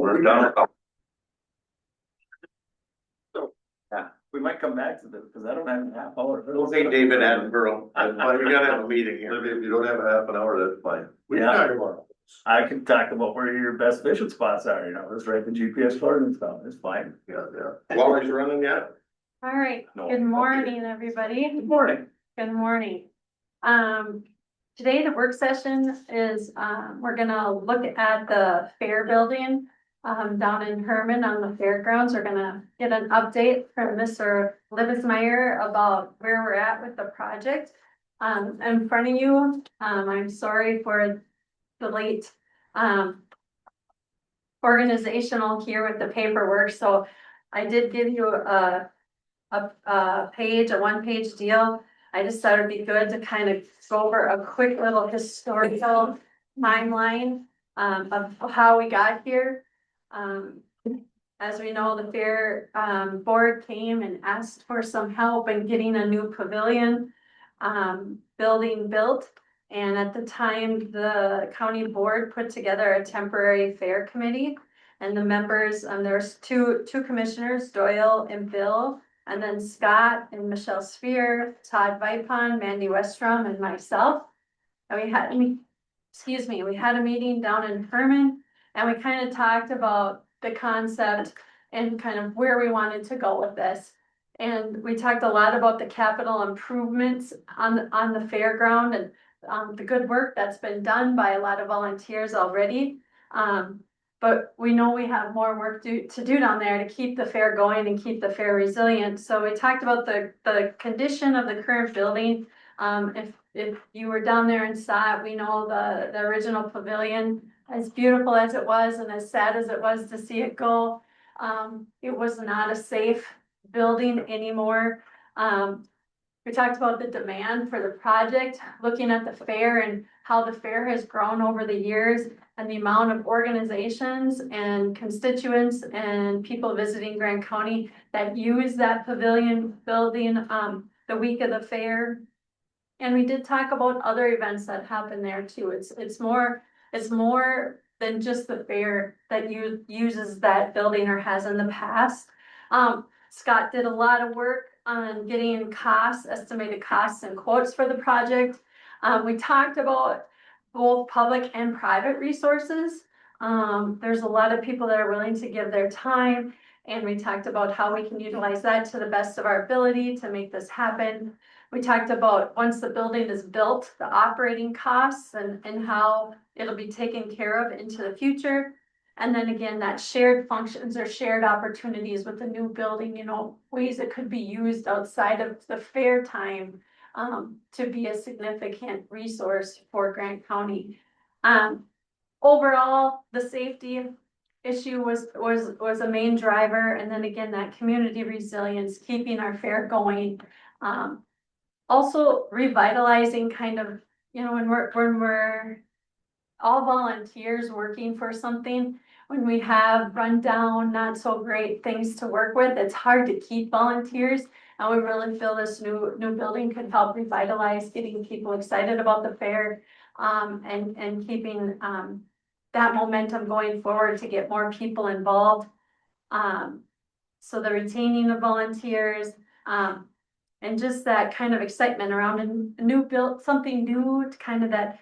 we're done. Yeah, we might come back to this, because I don't have a half hour. Okay, David Attenborough, but we gotta have a meeting here. Maybe if you don't have a half an hour, that's fine. We can Yeah. talk about it. I can talk about where your best fishing spots are, you know, just write the GPS coordinates down, it's fine. Yeah. While he's running yet? All right, No, good morning, everybody. Good morning. Good morning. Today the work session is, we're gonna look at the fair building. Down in Herman on the fairgrounds. We're gonna get an update from Mr. Libesmeyer about where we're at with the project. In front of you, I'm sorry for the late, organizational here with the paperwork, so I did give you a page, a one-page deal. I just thought it'd be good to kind of go over a quick little historical timeline, of how we got here. As we know, the fair, board came and asked for some help in getting a new pavilion, building built. And at the time, the county board put together a temporary fair committee. And the members, there's two commissioners, Doyle and Bill, and then Scott and Michelle Spear, Todd Vipon, Mandy Westrom, and myself. And we had a meeting down in Herman, and we kind of talked about the concept and kind of where we wanted to go with this. And we talked a lot about the capital improvements on the fairground and the good work that's been done by a lot of volunteers already. But we know we have more work to do down there to keep the fair going and keep the fair resilient. So we talked about the condition of the current building. If you were down there and saw it, we know the original pavilion, as beautiful as it was and as sad as it was to see it go, it was not a safe building anymore. We talked about the demand for the project, looking at the fair and how the fair has grown over the years and the amount of organizations and constituents and people visiting Grant County that use that pavilion building the week of the fair. And we did talk about other events that happen there too. It's more than just the fair that uses that building or has in the past. Scott did a lot of work on getting estimated costs and quotes for the project. We talked about both public and private resources. There's a lot of people that are willing to give their time, and we talked about how we can utilize that to the best of our ability to make this happen. We talked about once the building is built, the operating costs and how it'll be taken care of into the future. And then again, that shared functions or shared opportunities with the new building, you know, ways it could be used outside of the fair time to be a significant resource for Grant County. Overall, the safety issue was a main driver. And then again, that community resilience, keeping our fair going. Also revitalizing kind of, you know, when we're all volunteers working for something, when we have rundown, not so great things to work with, it's hard to keep volunteers. And we really feel this new building could help revitalize, getting people excited about the fair, and keeping that momentum going forward to get more people involved. So the retaining of volunteers, and just that kind of excitement around a new build, something new to kind of that,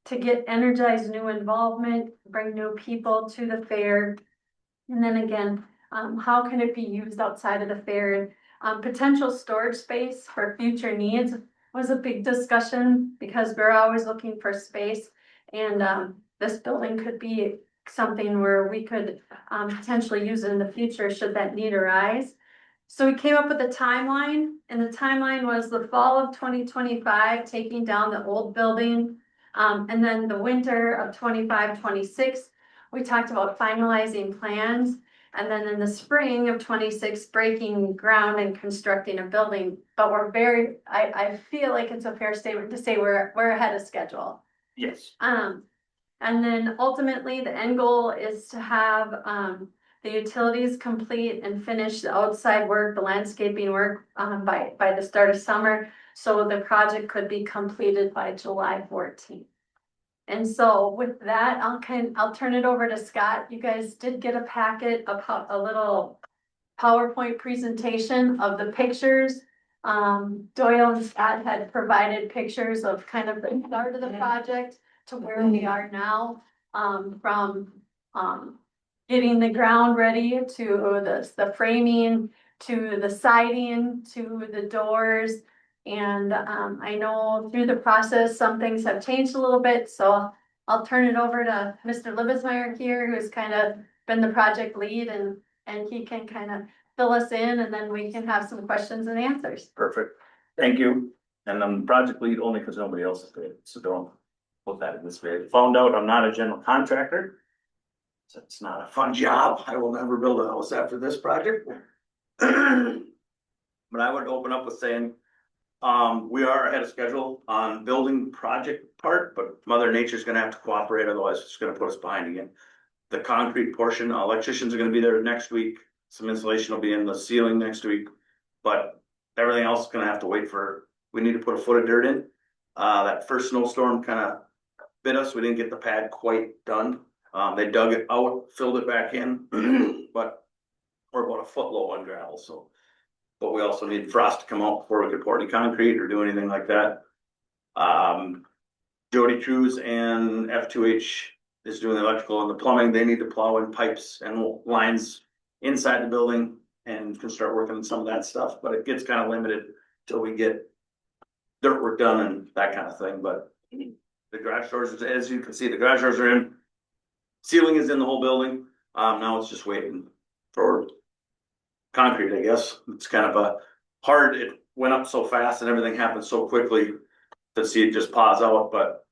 to get energized, new involvement, bring new people to the fair. And then again, how can it be used outside of the fair? Potential storage space for future needs was a big discussion because we're always looking for space. And this building could be something where we could potentially use it in the future should that need arise. So we came up with a timeline, and the timeline was the fall of 2025, taking down the old building. And then the winter of 25-26, we talked about finalizing plans. And then in the spring of 26, breaking ground and constructing a building. But I feel like it's a fair statement to say we're ahead of schedule. Yes. And then ultimately the end goal is to have the utilities complete and finish the outside work, the landscaping work by the start of summer. So the project could be completed by July 14th. And so with that, I'll turn it over to Scott. You guys did get a packet of a little PowerPoint presentation of the pictures. Doyle and Scott had provided pictures of kind of the start of the project to where we are now. From, getting the ground ready to the framing, to the siding, to the doors. And, I know through the process, some things have changed a little bit, so I'll turn it over to Mr. Libesmeyer here, who's kind of been the project lead, and he can kind of fill us in, and then we can have some questions and answers. Perfect, thank you. And I'm the project lead only because nobody else is there, so don't put that in this video. Found out I'm not a general contractor. So it's not a fun job. I will never build a house after this project. But I would open up with saying, we are ahead of schedule on building project part, but Mother Nature's gonna have to cooperate, otherwise it's gonna put us behind again. The concrete portion, electricians are gonna be there next week. Some insulation will be in the ceiling next week, but everything else is gonna have to wait for, we need to put a foot of dirt in. That first snowstorm kind of bit us. We didn't get the pad quite done. They dug it out, filled it back in, but we're about a foot low on gravel, so. But we also need frost to come out before we could pour any concrete or do anything like that. Jody Cruz and F2H is doing the electrical and the plumbing. They need to plow in pipes and lines inside the building and can start working on some of that stuff, but it gets kind of limited till we get dirt work done and that kind of thing, but the garage doors, as you can see, the garage doors are in. Ceiling is in the whole building. Now it's just waiting for concrete, I guess. It's kind of a hard, it went up so fast and everything happened so quickly to see it just pause out, but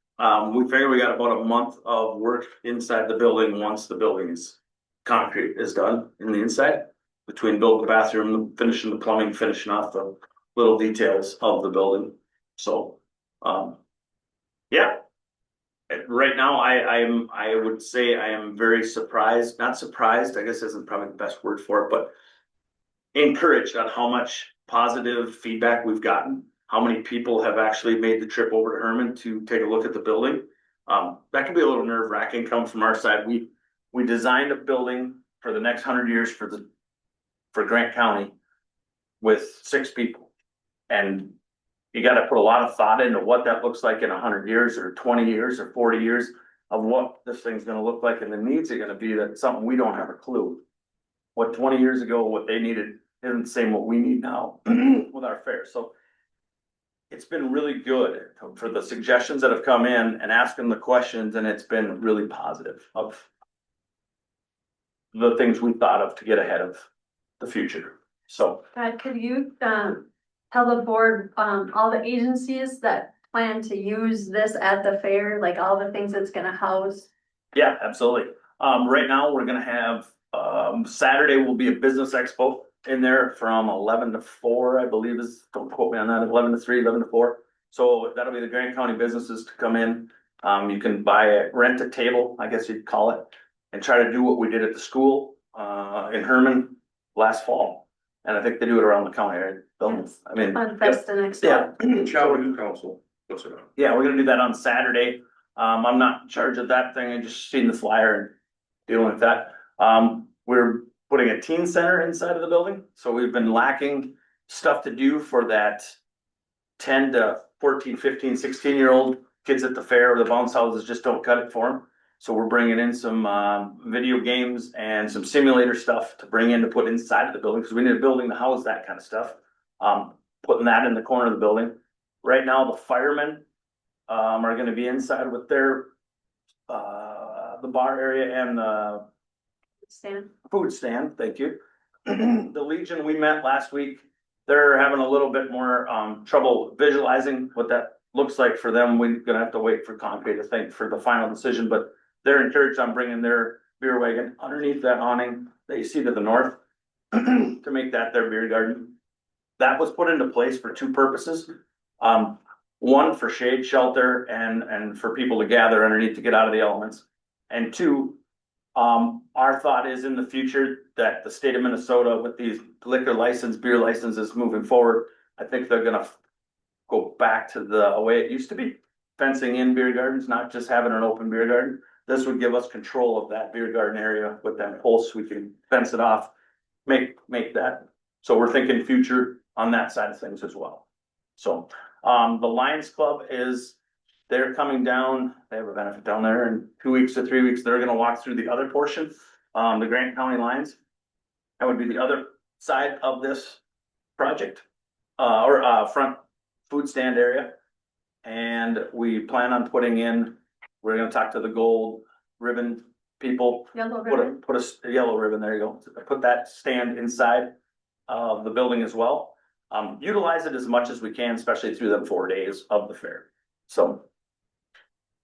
we figure we got about a month of work inside the building once the building's concrete is done in the inside, between building the bathroom, finishing the plumbing, finishing off the little details of the building. So, yeah. Right now, I would say I am very surprised, not surprised, I guess isn't probably the best word for it, but encouraged on how much positive feedback we've gotten. How many people have actually made the trip over to Herman to take a look at the building. That can be a little nerve wracking coming from our side. We designed a building for the next 100 years for Grant County with 6 people. And you got to put a lot of thought into what that looks like in 100 years or 20 years or 40 years of what this thing's going to look like. And the needs are going to be that something we don't have a clue. What 20 years ago, what they needed isn't the same what we need now with our fair. So it's been really good for the suggestions that have come in and asking the questions. And it's been really positive of the things we thought of to get ahead of the future. So Could you, tell the board, all the agencies that plan to use this at the fair, like all the things it's gonna house? yeah, absolutely. Right now, we're gonna have, Saturday will be a business expo in there from 11 to 4, I believe is, don't quote me on that, 11 to 3, 11 to 4. So that'll be the Grant County businesses to come in. You can rent a table, I guess you'd call it, and try to do what we did at the school, in Herman last fall. And I think they do it around the county, right? Yes. I mean, On Fest and Expo. yeah. Shall Council, what's it on? Yeah, we're gonna do that on Saturday. I'm not in charge of that thing. I just seen the flyer and dealing with that. We're putting a teen center inside of the building, so we've been lacking stuff to do for that 10 to 14, 15, 16-year-old kids at the fair. The bounce houses just don't cut it for them. So we're bringing in some video games and some simulator stuff to bring in to put inside of the building, because we need a building to house that kind of stuff. Putting that in the corner of the building. Right now, the firemen are gonna be inside with their the bar area and the Stan. food stand, thank you. The Legion, we met last week. They're having a little bit more trouble visualizing what that looks like for them. We're gonna have to wait for concrete, I think, for the final decision, but they're encouraged on bringing their beer wagon underneath that awning that you see to the north to make that their beer garden. That was put into place for 2 purposes. One, for shade, shelter, and for people to gather underneath to get out of the elements. And 2, our thought is in the future that the state of Minnesota with these liquor license, beer licenses moving forward, I think they're gonna go back to the way it used to be. fencing in beer gardens, not just having an open beer garden. This would give us control of that beer garden area with them posts. We can fence it off, make that. So we're thinking future on that side of things as well. So, the Lions Club they're coming down, they have a benefit down there in 2 weeks to 3 weeks. They're gonna walk through the other portion, the Grant County Lions. That would be the other side of this project, or front food stand area. And we plan on we're gonna talk to the gold ribbon people, Yellow ribbon. put a yellow ribbon, there you go, put that stand inside of the building as well. Utilize it as much as we can, especially through the 4 days of the fair, so.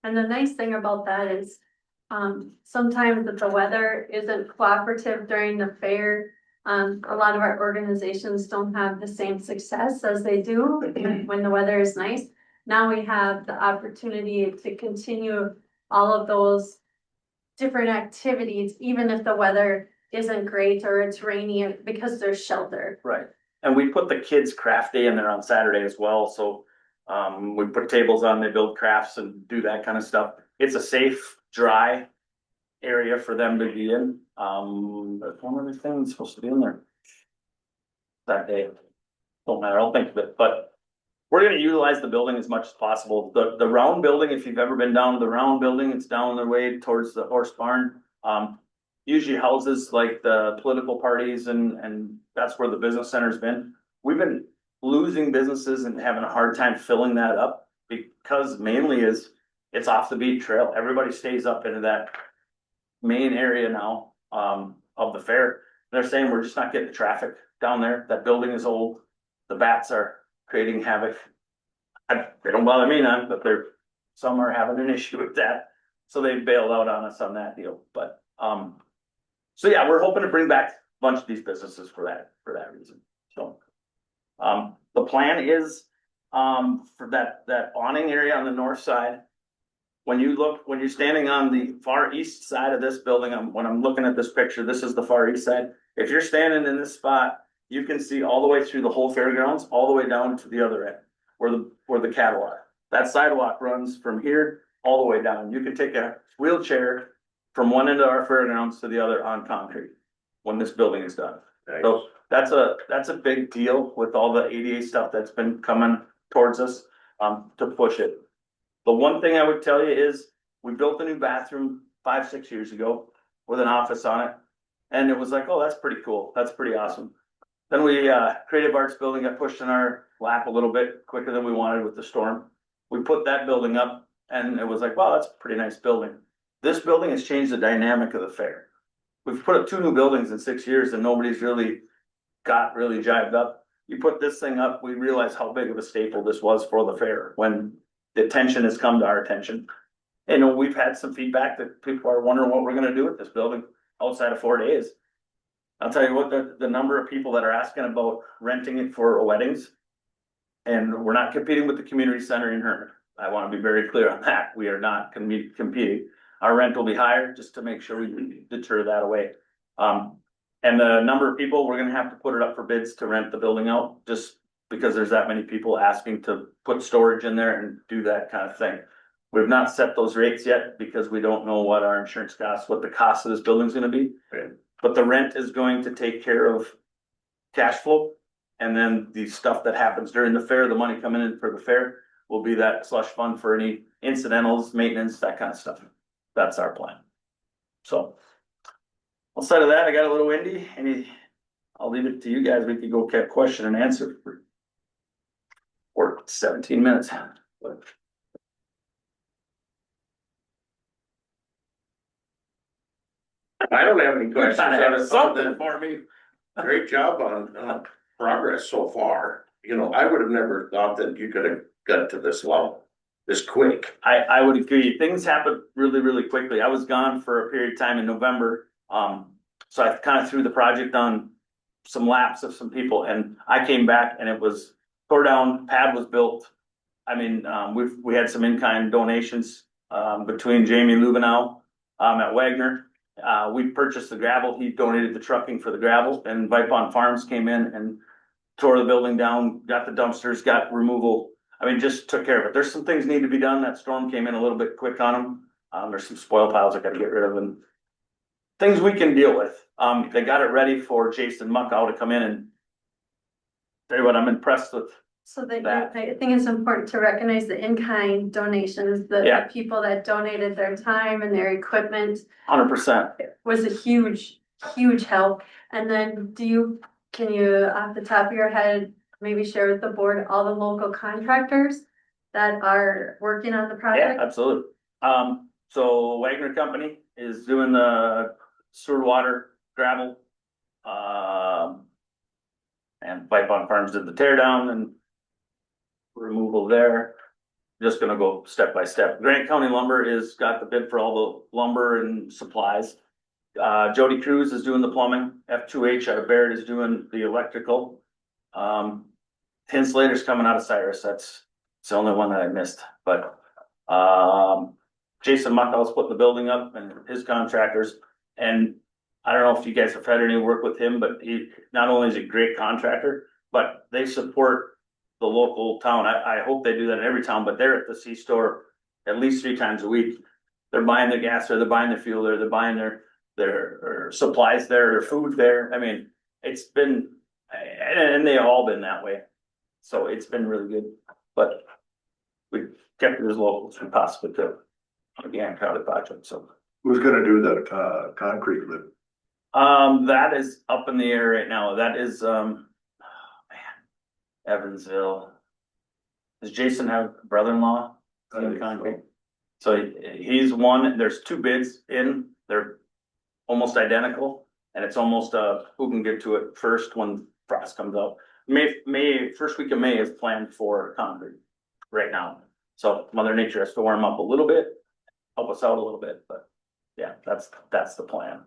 And the nice thing about that is, sometimes if the weather isn't cooperative during the fair, a lot of our organizations don't have the same success as they do when the weather is nice. Now we have the opportunity to continue all of those different activities, even if the weather isn't great or it's rainy, because there's shelter. Right, and we put the kids' craft day in there on Saturday as well, so, we put tables on, they build crafts and do that kind of stuff. It's a safe, dry area for them to be in. There's one other thing that's supposed to be in there that day. Don't matter, I'll think of it, but we're gonna utilize the building as much as possible. The round building, if you've ever been down to the round building, it's down the way towards the horse barn. Usually houses like the political parties and that's where the business center's been. We've been losing businesses and having a hard time filling that up because mainly it's off the beat trail. Everybody stays up into that main area now, of the fair. They're saying we're just not getting the traffic down there. That building is old. The bats are creating havoc. They don't bother me none, but some are having an issue with that. So they bailed out on us on that deal, but, so yeah, we're hoping to bring back a bunch of these businesses for that reason, so. The plan is, for that awning area on the north side. When you're standing on the far east side of this building, when I'm looking at this picture, this is the far east side. If you're standing in this spot, you can see all the way through the whole fairgrounds, all the way down to the other end, where the cattle are. That sidewalk runs from here all the way down. You can take a wheelchair from one end of our fairgrounds to the other on concrete when this building is done. Nice. So that's a big deal with all the ADA stuff that's been coming towards us, to push it. The one thing I would tell you is we built a new bathroom 5-6 years ago with an office on it. And it was like, oh, that's pretty cool. That's pretty awesome. Then Creative Arts building got pushed in our lap a little bit quicker than we wanted with the storm. We put that building up and it was like, wow, that's a pretty nice building. This building has changed the dynamic of the fair. We've put up 2 new buildings in 6 years and nobody's really got jived up. You put this thing up, we realize how big of a staple this was for the fair when the attention has come to our attention. And we've had some feedback that people are wondering what we're gonna do with this building outside of 4 days. I'll tell you what, the number of people that are asking about renting it for weddings. And we're not competing with the community center in Hermit. I wanna be very clear on that. We are not competing. Our rent will be higher just to make sure we deter that away. And the number of people, we're gonna have to put it up for bids to rent the building out, just because there's that many people asking to put storage in there and do that kind of thing. We've not set those rates yet because we don't know what our insurance costs, what the cost of this building is gonna be. Right. But the rent is going to take care of cash flow. And then the stuff that happens during the fair, the money coming in for the fair will be that slush fund for any incidentals, maintenance, that kind of stuff. That's our plan. So. Outside of that, I got a little windy, I'll leave it to you guys. We could go get question and answer for 17 minutes. I don't have any questions. other Something than for me. Great job on progress so far. You know, I would have never thought that you could have got to this level, this quick. I would agree. Things happen really, really quickly. I was gone for a period of time in November. So I kind of threw the project on some laps of some people and I came back and it was tore down, pad was built. I mean, we had some in-kind donations, between Jamie Lubenow, at Wagner. We purchased the gravel. He donated the trucking for the gravel and Vipon Farms came in and tore the building down, got the dumpsters, got removal I mean, just took care of it. There's some things need to be done. That storm came in a little bit quick on them. There's some spoil piles I gotta get rid of and things we can deal with. They got it ready for Jason Muckow to come in and tell you what, I'm impressed with. So that, That. I think it's important to recognize the in-kind donations, the Yeah. people that donated their time and their equipment 100%. was a huge, huge help. And then can you, off the top of your head, maybe share with the board all the local contractors that are working on the Yeah, project? absolutely. So Wagner Company is doing the sewer, water, gravel. And Pipe on Farms did the tear down and removal there. Just gonna go step by step. Grant County Lumber is got the bid for all the lumber and supplies. Jody Cruz is doing the plumbing. F2H out of Barrett is doing the electrical. Tin Slater's coming out of Cyrus. That's the only one that I missed, but, Jason Muckow's putting the building up and his contractors. And I don't know if you guys have had any work with him, but he, not only is he a great contractor, but they support the local town. I hope they do that in every town, but they're at the C-store at least 3 times a week. They're buying their gas there, they're buying their fuel there, they're buying their supplies there, their food there. I mean, it's been, and they all been that way. So it's been really good, but we kept it as local as we possibly could. Again, crowded project, so. Who's gonna do the, concrete lip? That is up in the air right now. That is, Evansville. Does Jason have a brother-in-law? I think In so. concrete? So he's one, there's 2 bids in, they're almost identical. And it's almost, who can get to it first when frost comes out. First week of May is planned for concrete right now. So Mother Nature has to warm up a little bit, help us out a little bit, but yeah, that's the plan.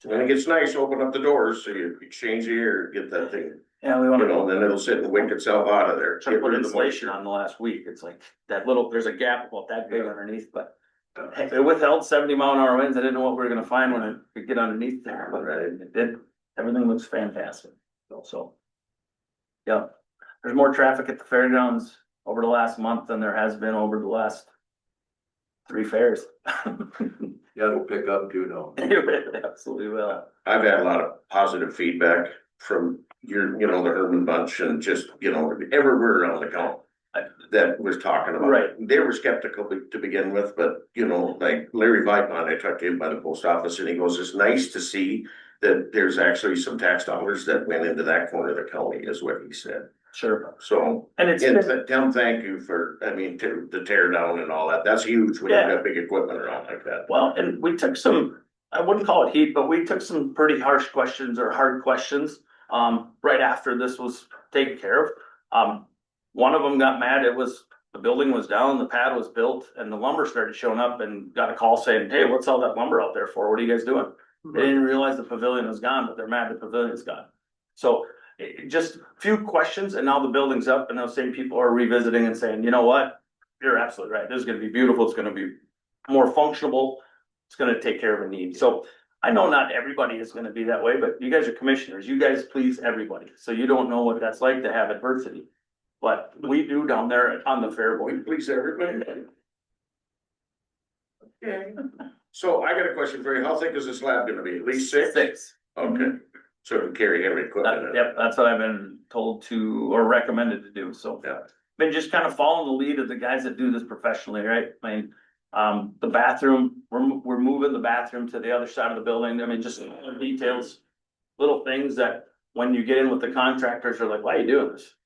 When it gets nice, open up the doors so you exchange the air, get that thing, Yeah, we you wanna know, then it'll sit and wink itself out of there. try to Get put rid of the insulation moisture. on the last week. It's like that little, there's a gap about that big underneath, but it withheld 70-mile-an-hour winds. I didn't know what we were gonna find when it could get underneath there, but it did. Everything looks fantastic. So, yeah, there's more traffic at the fairgrounds over the last month than there has been over the last 3 fairs. Yeah, it'll pick up too, no. It absolutely will. I've had a lot of positive feedback from your, you know, the urban bunch and just, you know, everywhere around the county. That was talking about. Right. They were skeptical to begin with, but you know, like Larry Vipon, I talked to him by the post office and he goes, it's nice to see that there's actually some tax dollars that went into that corner of the county, is what he said. Sure. So, And it's and been, Tim, thank you for, I mean, to the tear down and all that. That's huge when you Yeah. got big equipment around like that. well, and we took some, I wouldn't call it heat, but we took some pretty harsh questions or hard questions. Right after this was taken care of. One of them got mad. The building was down, the pad was built and the lumber started showing up and got a call saying, hey, what's all that lumber out there for? What are you guys doing? They didn't realize the pavilion was gone, but they're mad the pavilion's gone. So just a few questions and now the building's up and those same people are revisiting and saying, you know what? You're absolutely right. This is gonna be beautiful. It's gonna be more functional. It's gonna take care of a need. So I know not everybody is gonna be that way, but you guys are commissioners. You guys please everybody. So you don't know what that's like to have adversity. But we do down there on the fair We board. please everybody. Okay. So I got a question for you. How thick is this slab gonna be? At least 6? 6. Okay, so it can carry heavy equipment. in it. Yep, that's what I've been told to, or recommended to do, so. Yeah. Been just kind of following the lead of the guys that do this professionally, right? I mean, the bathroom, we're moving the bathroom to the other side of the building. I mean, just details, little things that when you get in with the contractors, are like, why are you doing this?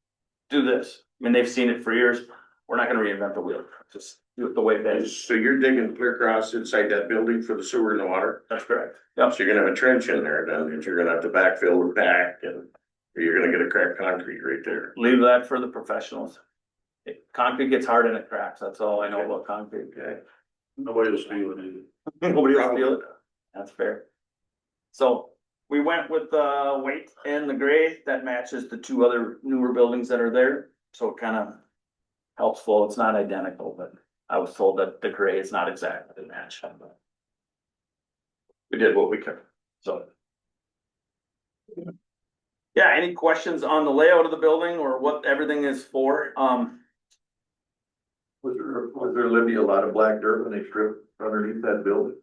Do this. I mean, they've seen it for years. We're not gonna reinvent the wheel. Just do it the way it is. So you're digging clear across inside that building for the sewer and the water? That's correct. Yep. So you're gonna have a trench in there then, and you're gonna have to backfill with back and you're gonna get a cracked concrete right there. Leave that for the professionals. Concrete gets hard and it cracks. That's all I know about concrete. Okay. Nobody will steal it. Nobody will steal it. That's fair. So we went with the white and the gray that matches the 2 other newer buildings that are there. So it kind of helps flow. It's not identical, but I was told that the gray is not exactly the match. But we did what we could, so. Yeah, any questions on the layout of the building or what everything is for? Was there, Libby, a lot of black dirt when they stripped underneath that building?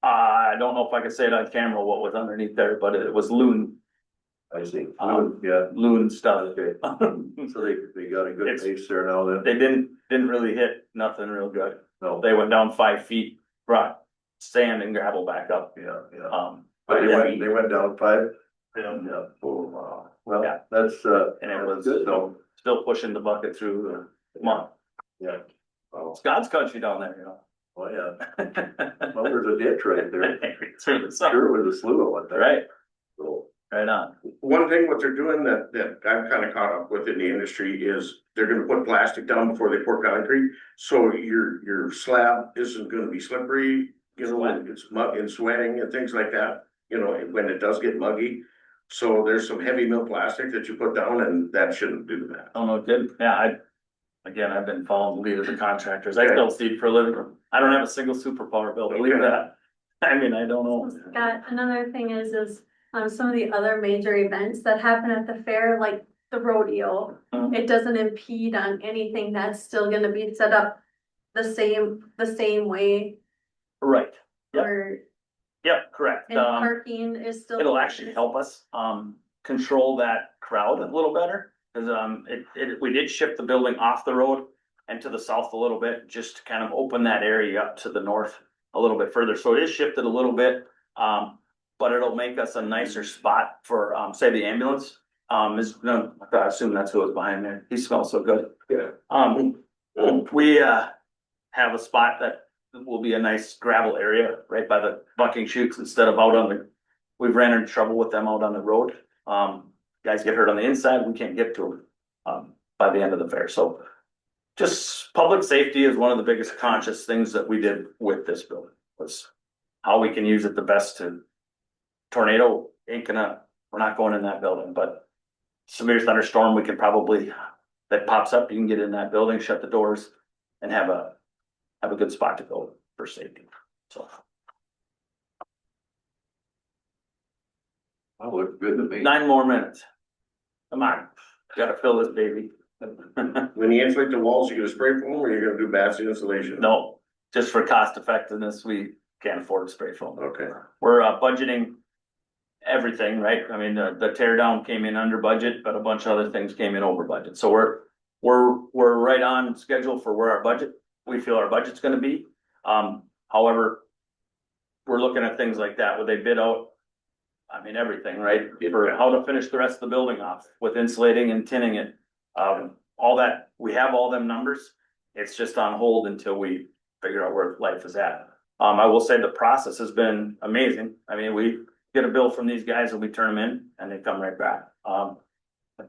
I don't know if I could say it on camera what was underneath there, but it was I see. Yeah. loon stuff. Okay, so they got a good It's- pace there now then? They didn't really hit nothing real good. No, They went down 5 feet, brought sand and gravel back up. yeah. But They went down 5? yeah, Yeah. Oh, wow. Well, Yeah. that's, and it that's was good though. still pushing the bucket through the mud. Yeah. Well, It's God's country down there, you know. oh, yeah. Well, there's a ditch right there. Through the summer. Sure was a slough at one time. Right, So, right on. One thing what they're doing that I'm kind of caught up with in the industry is they're gonna put plastic down before they pour concrete. So your slab isn't gonna be slippery, you know, when it's mud and sweating and things like that, you know, when it does get muggy. So there's some heavy mill plastic that you put down and that shouldn't do that. Oh, no, good. Yeah, I've been following the lead of the contractors. I still seed for a living. I don't have a single superpower bill, believe Okay. that. I mean, I don't know. Scott, another thing is some of the other major events that happen at the fair, like the rodeo. Mhm. It doesn't impede on anything, that's still gonna be set up the same way, Right. Yep. or, Yep, correct. and parking is still. It'll actually help us, control that crowd a little better. Cause, we did shift the building off the road and to the south a little bit, just to kind of open that area up to the north a little bit further. So it is shifted a little bit. But it'll make us a nicer spot for, say, the ambulance. No, I assume that's who was behind there. He smells so good. yeah. We, have a spot that will be a nice gravel area right by the bucking chutes instead of out on the, we've ran into trouble with them out on the road. Guys get hurt on the inside, we can't get to them, by the end of the fair, so. Just public safety is one of the biggest conscious things that we did with this building, was how we can use it the best to. Tornado ain't gonna, we're not going in that building, but severe thunderstorm, we could probably, that pops up, you can get in that building, shut the doors and have a good spot to go for safety, so. That looked good to me. 9 more minutes. Come on, gotta fill this baby. When you insulate the walls, you gonna spray foam or you're gonna do batch insulation? No, just for cost effectiveness, we can't afford spray foam. Okay. We're budgeting everything, right? I mean, the tear down came in under budget, but a bunch of other things came in over budget. So we're right on schedule for where our budget, we feel our budget's gonna be. However, we're looking at things like that, where they bid out, I mean, everything, right? For how to finish the rest of the building off with insulating and tinning it. All that, we have all them numbers. It's just on hold until we figure out where life is at. I will say the process has been amazing. I mean, we get a bill from these guys and we turn them in and they come right back. I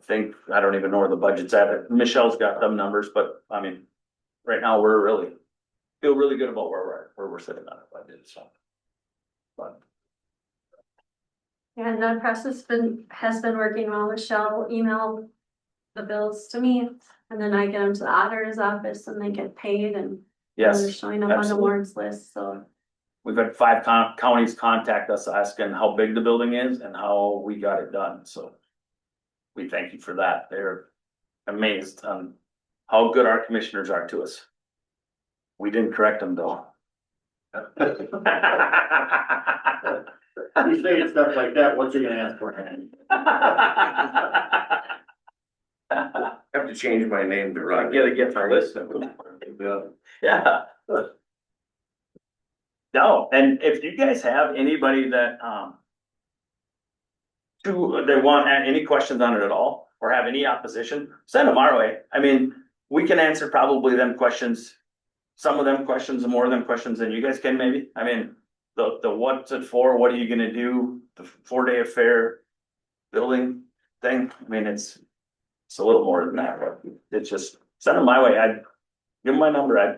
think, I don't even know where the budget's at. Michelle's got them numbers, but I mean, right now feel really good about where we're sitting on it budget, so. But Yeah, and that process has been working well. Michelle will email the bills to me, and then I get them to the auditor's office and they get paid and they're yes, showing up on the absolutely. warrants list, so. we've had 5 counties contact us asking how big the building is and how we got it done, so. We thank you for that. They're amazed on how good our commissioners are to us. We didn't correct them though. You say stuff like that, what's he gonna ask for? I have to change my name to I Ron. gotta get my list. Yeah. Yeah. No, and if you guys have anybody that, they want any questions on it at all, or have any opposition, send them our way. I mean, we can answer probably them questions. Some of them questions, more of them questions than you guys can maybe. I mean, the what's it for, what are you gonna do, the 4-day affair building thing, I mean, it's a little more than that, but it's just, send them my way, I'd give them my number, I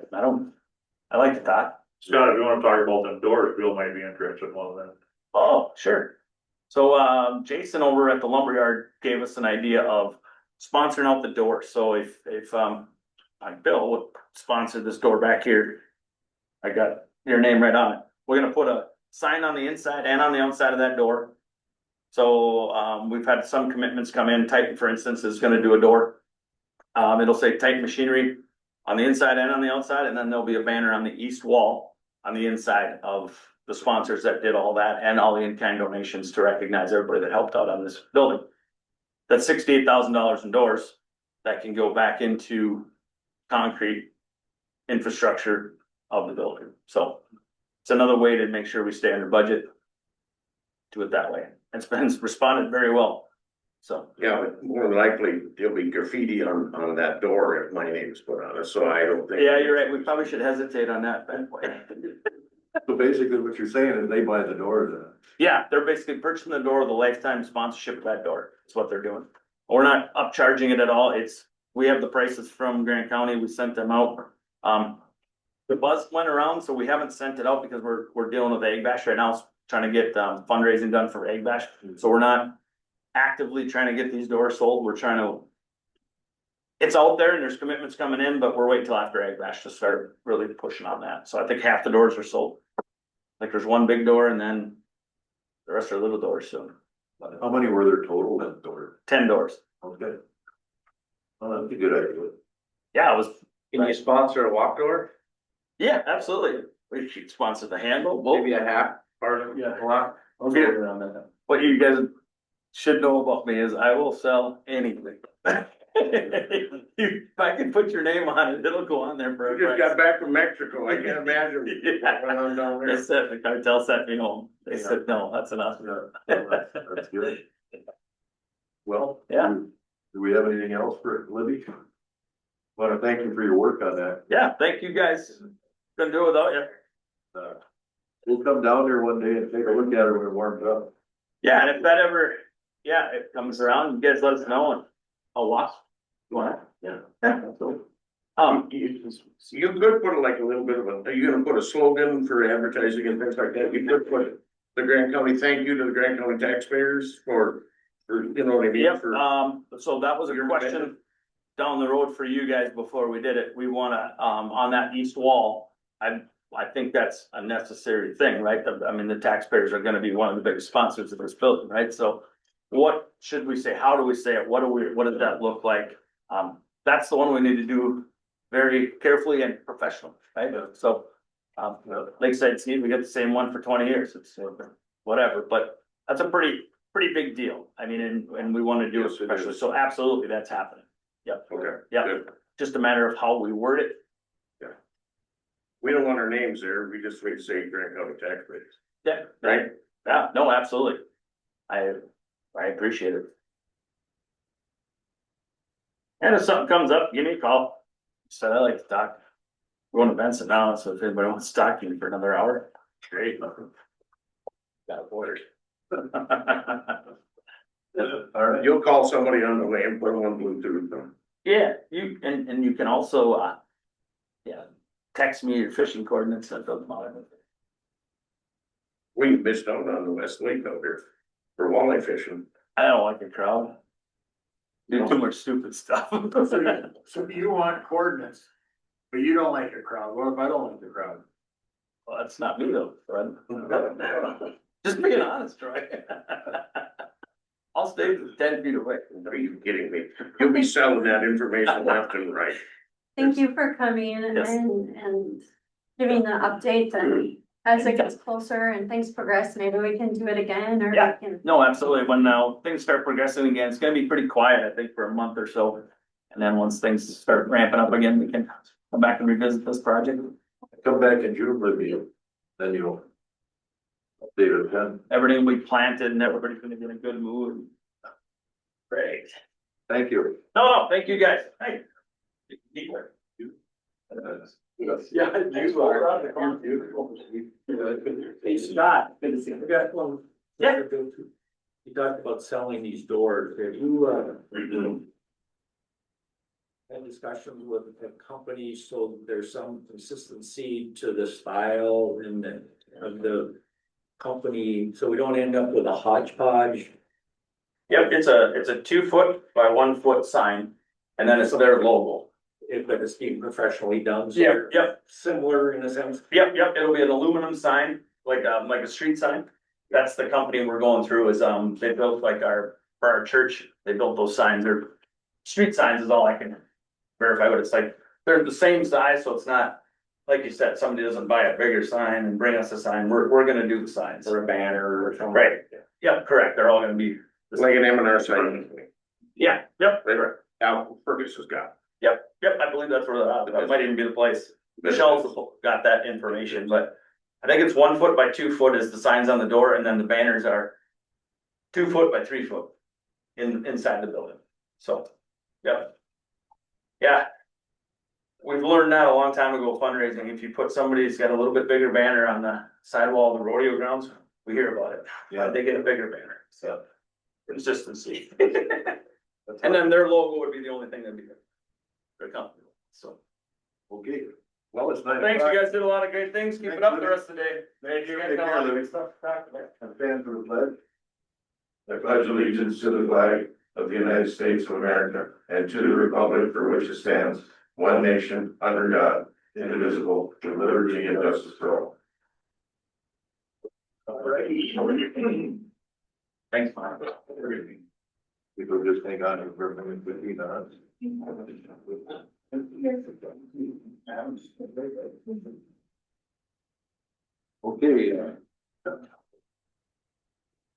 like to talk. Scott, if you wanna talk about them doors, Bill might be interested in one of them. Oh, sure. So, Jason over at the lumberyard gave us an idea of sponsoring out the door, so if like Bill would sponsor this door back here. I got your name right on it. We're gonna put a sign on the inside and on the outside of that door. So, we've had some commitments come in. Titan, for instance, is gonna do a door. It'll say Titan Machinery on the inside and on the outside, and then there'll be a banner on the east wall on the inside of the sponsors that did all that and all the in-kind donations to recognize everybody that helped out on this building. That's $68,000 in doors that can go back into concrete infrastructure of the building. So it's another way to make sure we stay under budget. Do it that way. It's been responded very well. So, Yeah, but more than likely, there'll be graffiti on that door if my name's put on it, so I don't think. yeah, you're right. We probably should hesitate on that. So basically what you're saying is they buy the doors then? Yeah, they're basically purchasing the door, the lifetime sponsorship of that door. That's what they're doing. We're not upcharging it at all. We have the prices from Grant County. We sent them out. The buzz went around, so we haven't sent it out because we're dealing with Egg Bash right now, trying to get fundraising done for Egg Bash. So we're not actively trying to get these doors sold. We're trying to. It's out there and there's commitments coming in, but we're waiting till after Egg Bash to start really pushing on that. So I think half the doors are sold. Like there's one big door and then the rest are little doors soon. How many were there total in doors? 10 doors. Okay. Well, that's a good idea. Yeah, it was. Can you sponsor a walk door? Yeah, absolutely. We should sponsor the handle. Maybe a half part of the block? I'll get around that. What you guys should know about me is I will sell anything. If I can put your name on it, it'll go on there for a We just price. got back from Mexico, I can't imagine. Yeah. When I'm down They there. said, the cartel sent me home. They said, no, that's enough. Yeah, that's good. Well. Yeah. Do we have anything else for Libby? Want to thank you for your work on that. Yeah, thank you guys. Couldn't do it without you. We'll come down there one day and take a look at it when it warms up. Yeah, and if that ever, it comes around, you guys let us know and I'll watch. You want it? Yeah. You could put like a little bit of are you gonna put a slogan for advertising and things like that? You could put the Grant County, thank you to the Grant County taxpayers for, you know what I mean? Yep, For- so that was a Your question opinion? down the road for you guys before we did it. We wanna, on that east wall, I think that's a necessary thing, right? I mean, the taxpayers are gonna be one of the biggest sponsors of this building, right? So what should we say? How do we say it? What does that look like? That's the one we need to do very carefully and professionally, right? So, Lakeside Seed, we got the same one for 20 years. It's whatever, but that's a pretty big deal. I mean, and we want to do it Yes, it professionally. is. So absolutely, that's happening. Yep. Okay. Yeah. Good. Just a matter of how we word it. We don't want our names there, we just wait to say Grant County taxpayers, Yeah. right? Yeah, no, absolutely. I appreciate it. And if something comes up, give me a call. So I like to talk. We're going to Benson now, so if anybody wants to talk to me for another hour, great. Got avoided. All right. You'll call somebody on the way and put them on Bluetooth. Yeah, you, and you can also, text me your fishing coordinates, that doesn't matter. We missed out on the West Lake out here for walleye fishing. I don't like a crowd. Do too much stupid stuff. So you want coordinates, but you don't like a crowd. What if I don't like the crowd? Well, that's not me though, Fred. Just being honest, Troy. I'll stay 10 feet away. Are you kidding me? You'll be selling that information left and right. Thank you for coming Yes. and giving the update, and as it gets closer and things progress, maybe we can do it again, or we Yeah. can. No, absolutely. When now things start progressing again, it's gonna be pretty quiet, I think, for a month or so. And then once things start ramping up again, we can come back and revisit this project. Come back in June, Libby, then you'll update it then. Everything we planted and everybody's gonna be in a good mood. Great. Thank you. No, thank you guys. Hey. Yeah, you are. Hey, Scott, good to see you. I got one. Yeah. You talked about selling these doors. Have you, had discussions with the company, so there's some consistency to the style and of the company, so we don't end up with a hodgepodge? Yep, it's a 2 foot by 1 foot sign, and then it's their logo. If it's being professionally done. so Yep, yep. Similar in a sense. Yep, it'll be an aluminum sign, like a street sign. That's the company we're going through is, they built for our church, they built those signs, they're street signs is all I can verify what it's like. they're the same size, so it's not, like you said, somebody doesn't buy a bigger sign and bring us a sign, we're gonna do the signs. Or a banner or something. Right, yep, correct, they're all gonna be. the Like same. an M and R sign. Yeah, yep, correct. Al Fergus has got. Yep, I believe that's where, that might even be the place. Michelle's got that information, but I think it's 1 foot by 2 foot is the signs on the door, and then the banners are 2 foot by 3 foot inside the building, so, yep. Yeah. We've learned that a long time ago fundraising, if you put somebody's got a little bit bigger banner on the sidewall of the rodeo grounds, we hear about it. Yeah. They get a bigger banner, so consistency. And then their logo would be the only thing that'd be their company, so. Okay, well, it's 9 Thanks, o'clock. you guys did a lot of great things, keep it up the rest of the day. Thank you. guys got a lot of good stuff to talk about. And stand for the pledge. I pledge allegiance to the flag of the United States of America and to the republic for which it stands, one nation, under God, indivisible, with liberty and justice for all. Thanks, Mike. People just hang on for a minute, 15 minutes. Okay.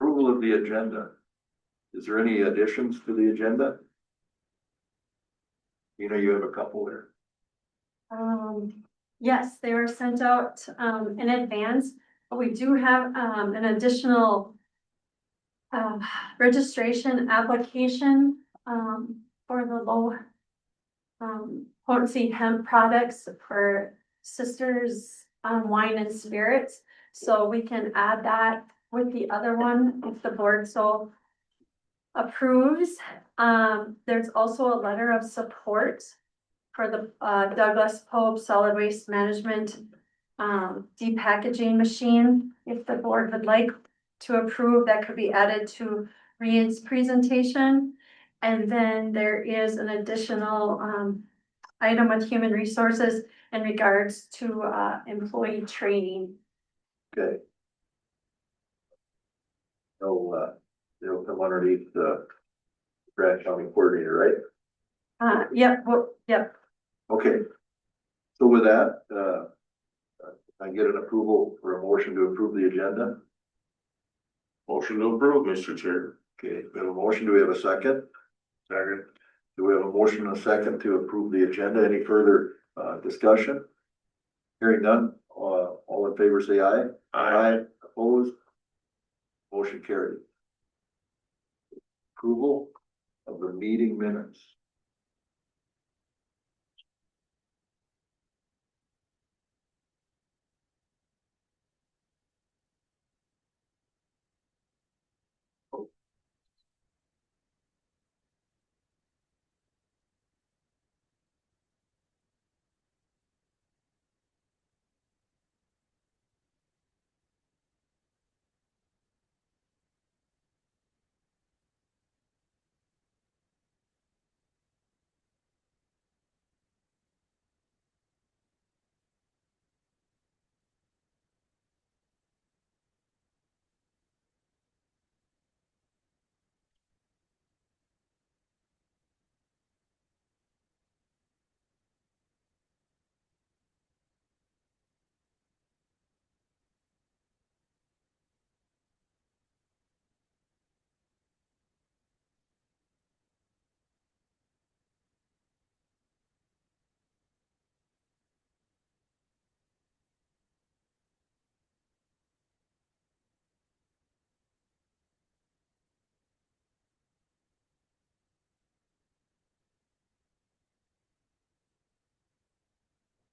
Approval of the agenda. Is there any additions to the agenda? You know, you have a couple there. Yes, they were sent out, in advance, but we do have, an additional registration application, for the low potency hemp products for Sisters Wine and Spirits. So we can add that with the other one if the board so approves. There's also a letter of support for the Douglas Pope Solid Waste Management depackaging machine. If the board would like to approve, that could be added to Reed's presentation. And then there is an additional item with human resources in regards to employee training. Okay. So, they'll come underneath the Grant County Coordinator, right? Yep, well, yep. Okay. So with that, I get an approval for a motion to approve the agenda. Motion to approve, Mr. Chair. Okay, we have a motion. Do we have a second? Second. Do we have a motion and a second to approve the agenda? Any further, discussion? Hearing none, all in favor say aye. Aye. Opposed? Motion carried. Approval of the meeting minutes.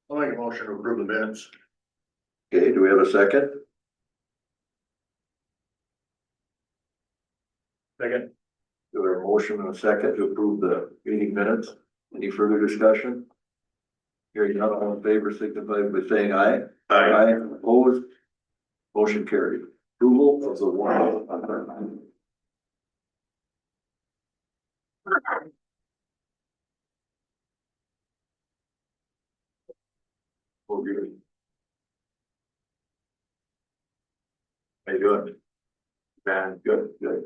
I'll make a motion to approve the minutes. Okay, do we have a second? Second. Do we have a motion and a second to approve the meeting minutes? Any further discussion? Hearing none, all in favor signify by saying aye. Aye. Opposed? Motion carried. Approval of the warrant. Okay. How you doing? Man, good, good.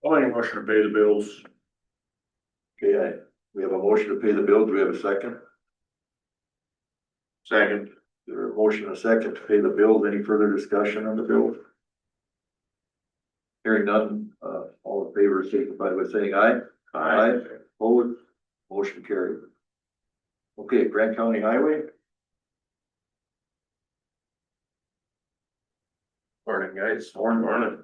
I'll make a motion to pay the bills. Okay, we have a motion to pay the bill. Do we have a second? Second. There a motion and a second to pay the bills. Any further discussion on the bill? Hearing none, all in favor, signify by saying aye. Aye. Opposed, motion carried. Okay, Grant County Highway, Morning, guys. Morning.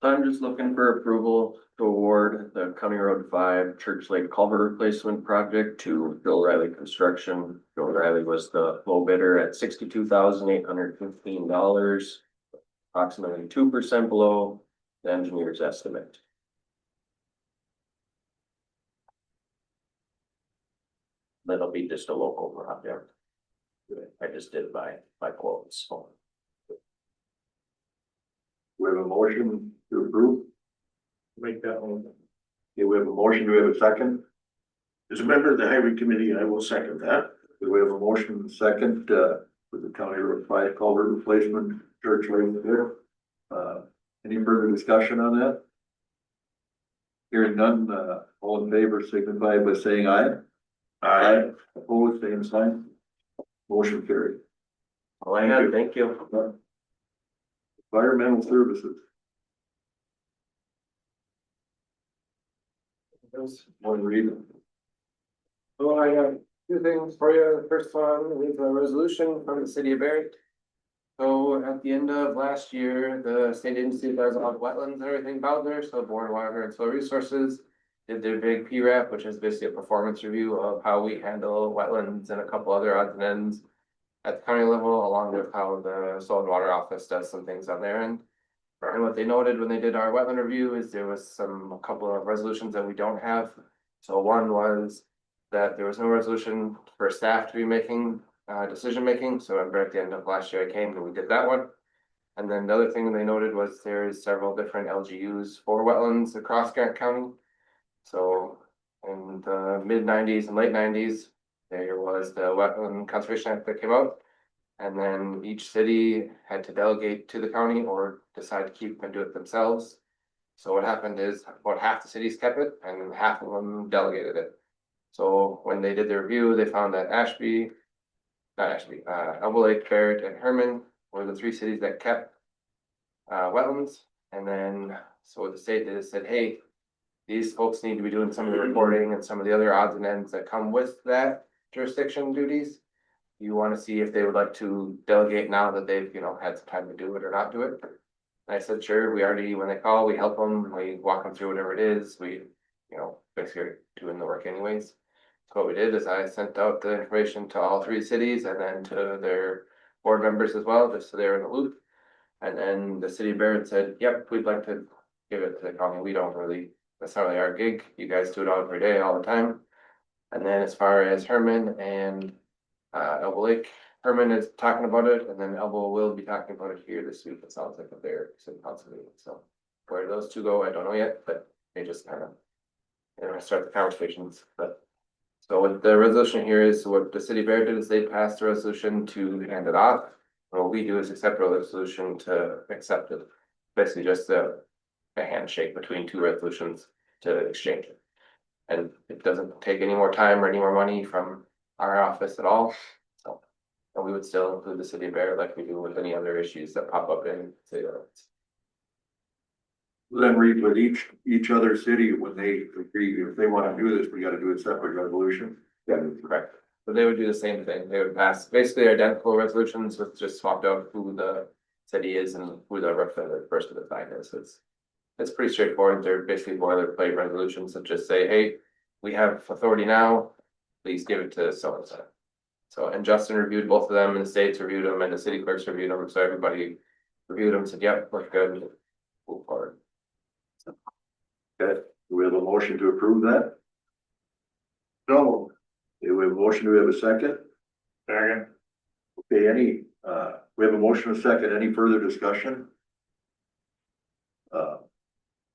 I'm just looking for approval to award the County Road 5 Church Lake Culvert Replacement Project to Bill Riley Construction. Bill Riley was the low bidder at $62,815, approximately 2% below the engineer's estimate. That'll be just a local project. I just did by quotes, so. we have a motion to approve. Make that one. Okay, we have a motion. Do we have a second? As a member of the highway committee, I will second that. Do we have a motion and a second, for the County Road 5 culvert replacement, Church Lake there? Any further discussion on that? Hearing none, all in favor signify by saying aye. Opposed, same sign. Motion carried. All I had, thank you. Environmental services. One reading. Well, I have two things for you. The first one is a resolution from the city of Barrett. So at the end of last year, the state agency that does all the wetlands and everything about there, so Board of Water and Soil Resources did their big PRAP, which is basically a performance review of how we handle wetlands and a couple other odds and ends at the county level, along with how the Soil and Water Office does some things on their end. And what they noted when they did our wetland review is there was a couple of resolutions that we don't have. So one was that there was no resolution for staff to be making decision making. So remember at the end of last year I came and we did that one. And then the other thing they noted was there's several different LGUs for wetlands across Grant County. So in the mid-90s and late 90s, there was the Wetland Conservation Act that came out. And then each city had to delegate to the county or decide to keep and do it themselves. So what happened is about half the cities kept it and half of them delegated it. So when they did the review, they found that Elbow Lake, Barrett, and Herman were the three cities that kept wetlands. And then, so what the state did is said, hey, these folks need to be doing some of the reporting and some of the other odds and ends that come with that jurisdiction duties. You want to see if they would like to delegate now that they've, had some time to do it or not do it. And I said, sure, we already, when they call, we help them, we walk them through whatever it is, we, basically doing the work anyways. So what we did is I sent out the information to all three cities and then to their board members as well, just so they're in the loop. And then the city of Barrett said, yep, we'd like to give it to the county, we don't really, that's not really our gig, you guys do it all every day, all the time. And then as far as Herman and Elbow Lake, Herman is talking about it, and then Elbow will be talking about it here this week. It sounds like they're city council meeting. So where those two go, I don't know yet, but they just kind of start the conversations. But so what the resolution here is, what the city of Barrett did is they passed a resolution to hand it off. And what we do is accept a resolution to accept it. Basically just a handshake between two resolutions to exchange it. And it doesn't take any more time or any more money from our office at all. So, and we would still include the city of Barrett like we do with any other issues that pop up in city limits. Then read with each other city when they agree, if they want to do this, we got to do a separate resolution. Yeah, correct. But they would do the same thing. They would pass basically identical resolutions with just swapped out who the city is and who the representative first of the sign is. It's pretty straightforward. They're basically boilerplate resolutions that just say, hey, we have authority now, please give it to so and so. So, and Justin reviewed both of them, and the states reviewed them, and the city clerks reviewed them, so everybody reviewed them, said, yep, we're good, move forward. Okay, do we have a motion to approve that? No. Do we have a motion? Do we have a second? Second. Okay, we have a motion and a second. Any further discussion?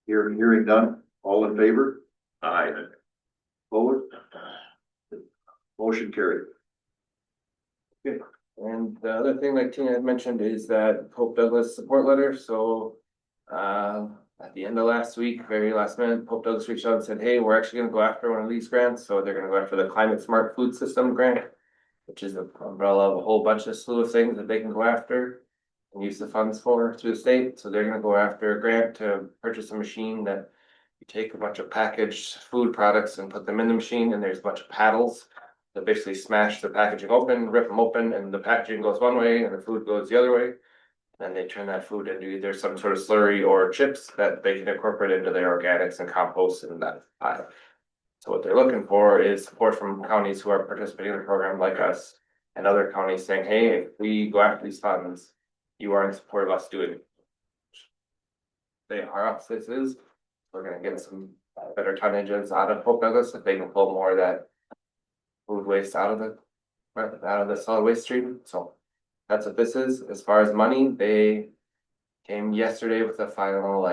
Hearing none, all in favor? Aye. Opposed? Motion carried. And the other thing like Tina had mentioned is that Hope Douglas support letter, so at the end of last week, very last minute, Pope Douglas reached out and said, hey, we're actually gonna go after one of these grants, so they're gonna go after the Climate Smart Food System grant, which is an umbrella of a whole bunch of slew of things that they can go after and use the funds for through the state. So they're gonna go after a grant to purchase a machine that you take a bunch of packaged food products and put them in the machine, and there's a bunch of paddles that basically smash the packaging open, rip them open, and the packaging goes one way and the food goes the other way. Then they turn that food into either some sort of slurry or chips that they can incorporate into their organics and compost in that pile. So what they're looking for is support from counties who are participating in the program like us and other counties saying, hey, if we go after these funds, you are in support of us doing it. They are us, this is, we're gonna get some better tonnages out of Pope Douglas if they can pull more of that food waste out of the solid waste stream, so that's what this is. As far as money, they came yesterday with a final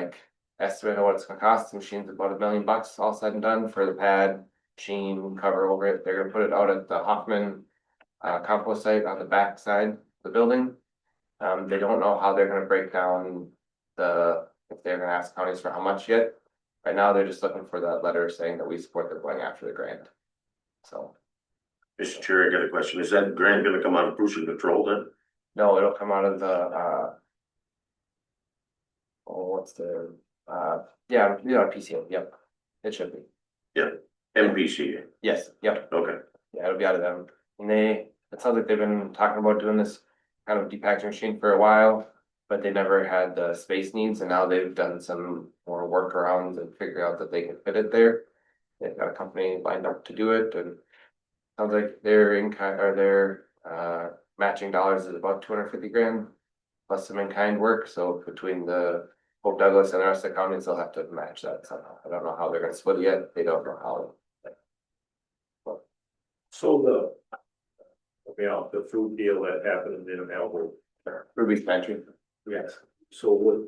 estimate of what it's gonna cost. The machine's about $1 million all said and done for the pad, machine, cover over it. They're gonna put it out at the Hoffman compost site on the back side of the building. They don't know how they're gonna break down if they're gonna ask counties for how much yet. Right now, they're just looking for that letter saying that we support them going after the grant. So, Mr. Chair, I got a question. Is that grant gonna come out of pollution control then? no, it'll come out of the what's the PCO, yep, it should be, MPC, yes, yep, okay. yeah, it'll be out of them. And it sounds like they've been talking about doing this kind of depackaging machine for a while, but they never had the space needs, and now they've done some more workarounds and figure out that they can fit it there. They've got a company lined up to do it, and sounds like their matching dollars is about 250 grand plus some in-kind work, so between the Pope Douglas and the rest of the counties, they'll have to match that somehow. I don't know how they're gonna split it yet, they don't know how. So the food deal that happened in Melbourne. Ruby's Pantry. Yes. So what,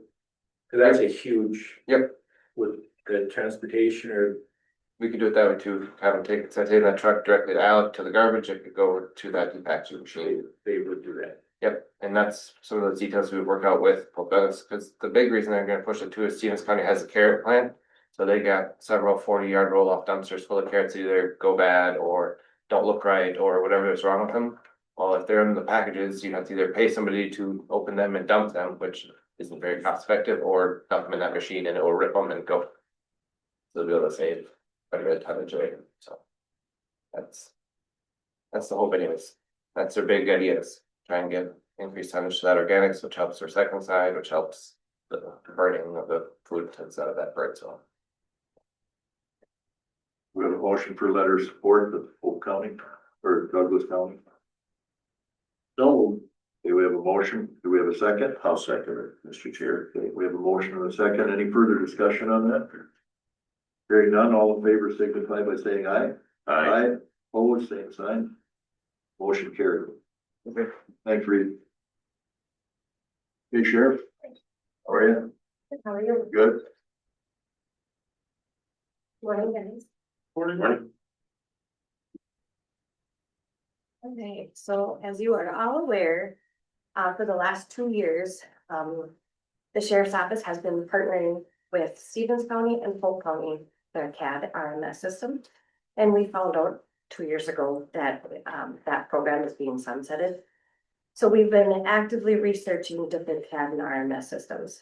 'cause that's a huge. Yep. With the transportation or. We could do it that way too, have them take, instead of taking that truck directly out to the garbage, it could go to that depackaging machine. They would do that. Yep, and that's some of those details we would work out with Pope Douglas, because the big reason they're gonna push it too is Stevens County has a carrot plant. So they got several 40-yard roll-off dumpsters full of carrots, either go bad or don't look right or whatever is wrong with them. Well, if they're in the packages, you have to either pay somebody to open them and dump them, which isn't very cost effective, or dump them in that machine and it will rip them and go. So they'll be able to save quite a bit of tonnage later, so. That's the hope anyways. That's their big ideas. Try and get increased tonnage to that organics, which helps the recycling side, which helps the burning of the food instead of that bird, so. We have a motion for letter of support of Polk County or Douglas County. No, Okay, we have a motion. Do we have a second? I'll second it, Mr. Chair. Okay, we have a motion and a second. Any further discussion on that? Hearing none, all in favor signify by saying aye. Aye. Opposed, same sign. Motion carried. Okay. Thanks, Reed. Hey, Sheriff. How are you? How are you? Good. Morning, guys. Morning. Okay, so as you are all aware, for the last 2 years, the sheriff's office has been partnering with Stevens County and Polk County, their CAD RMS system. And we found out 2 years ago that that program is being sunsetted. So we've been actively researching different CAD and RMS systems.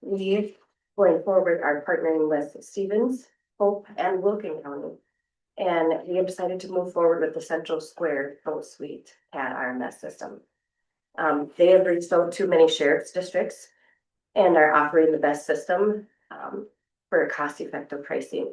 We going forward are partnering with Stevens, Polk, and Wilkin County. And we have decided to move forward with the Central Square Full Suite CAD RMS system. They have reached out to many sheriff's districts and are offering the best system for cost-effective pricing.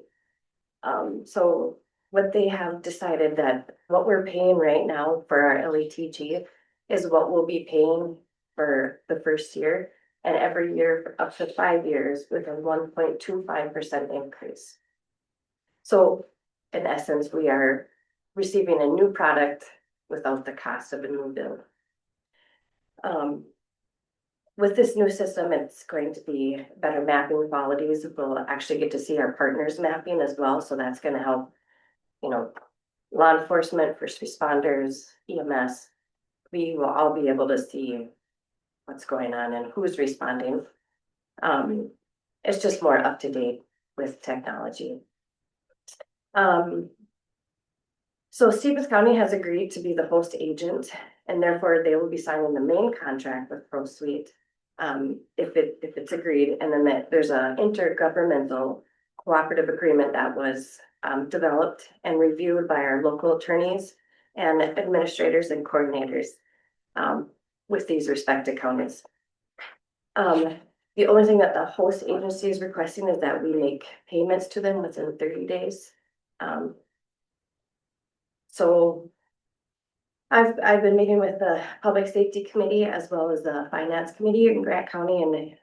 So what they have decided that what we're paying right now for our LETG is what we'll be paying for the first year, and every year for up to 5 years with a 1.25% increase. So in essence, we are receiving a new product without the cost of a new bill. With this new system, it's going to be better mapping qualities. We'll actually get to see our partners mapping as well. So that's going to help, law enforcement, first responders, EMS. We will all be able to see what's going on and who's responding. It's just more up to date with technology. So Stevens County has agreed to be the host agent, and therefore they will be signing the main contract with ProSuite. If it's agreed, and then there's a intergovernmental cooperative agreement that was developed and reviewed by our local attorneys and administrators and coordinators with these respective counties. The only thing that the host agency is requesting is that we make payments to them within 30 days. So I've been meeting with the Public Safety Committee as well as the Finance Committee in Grant County, and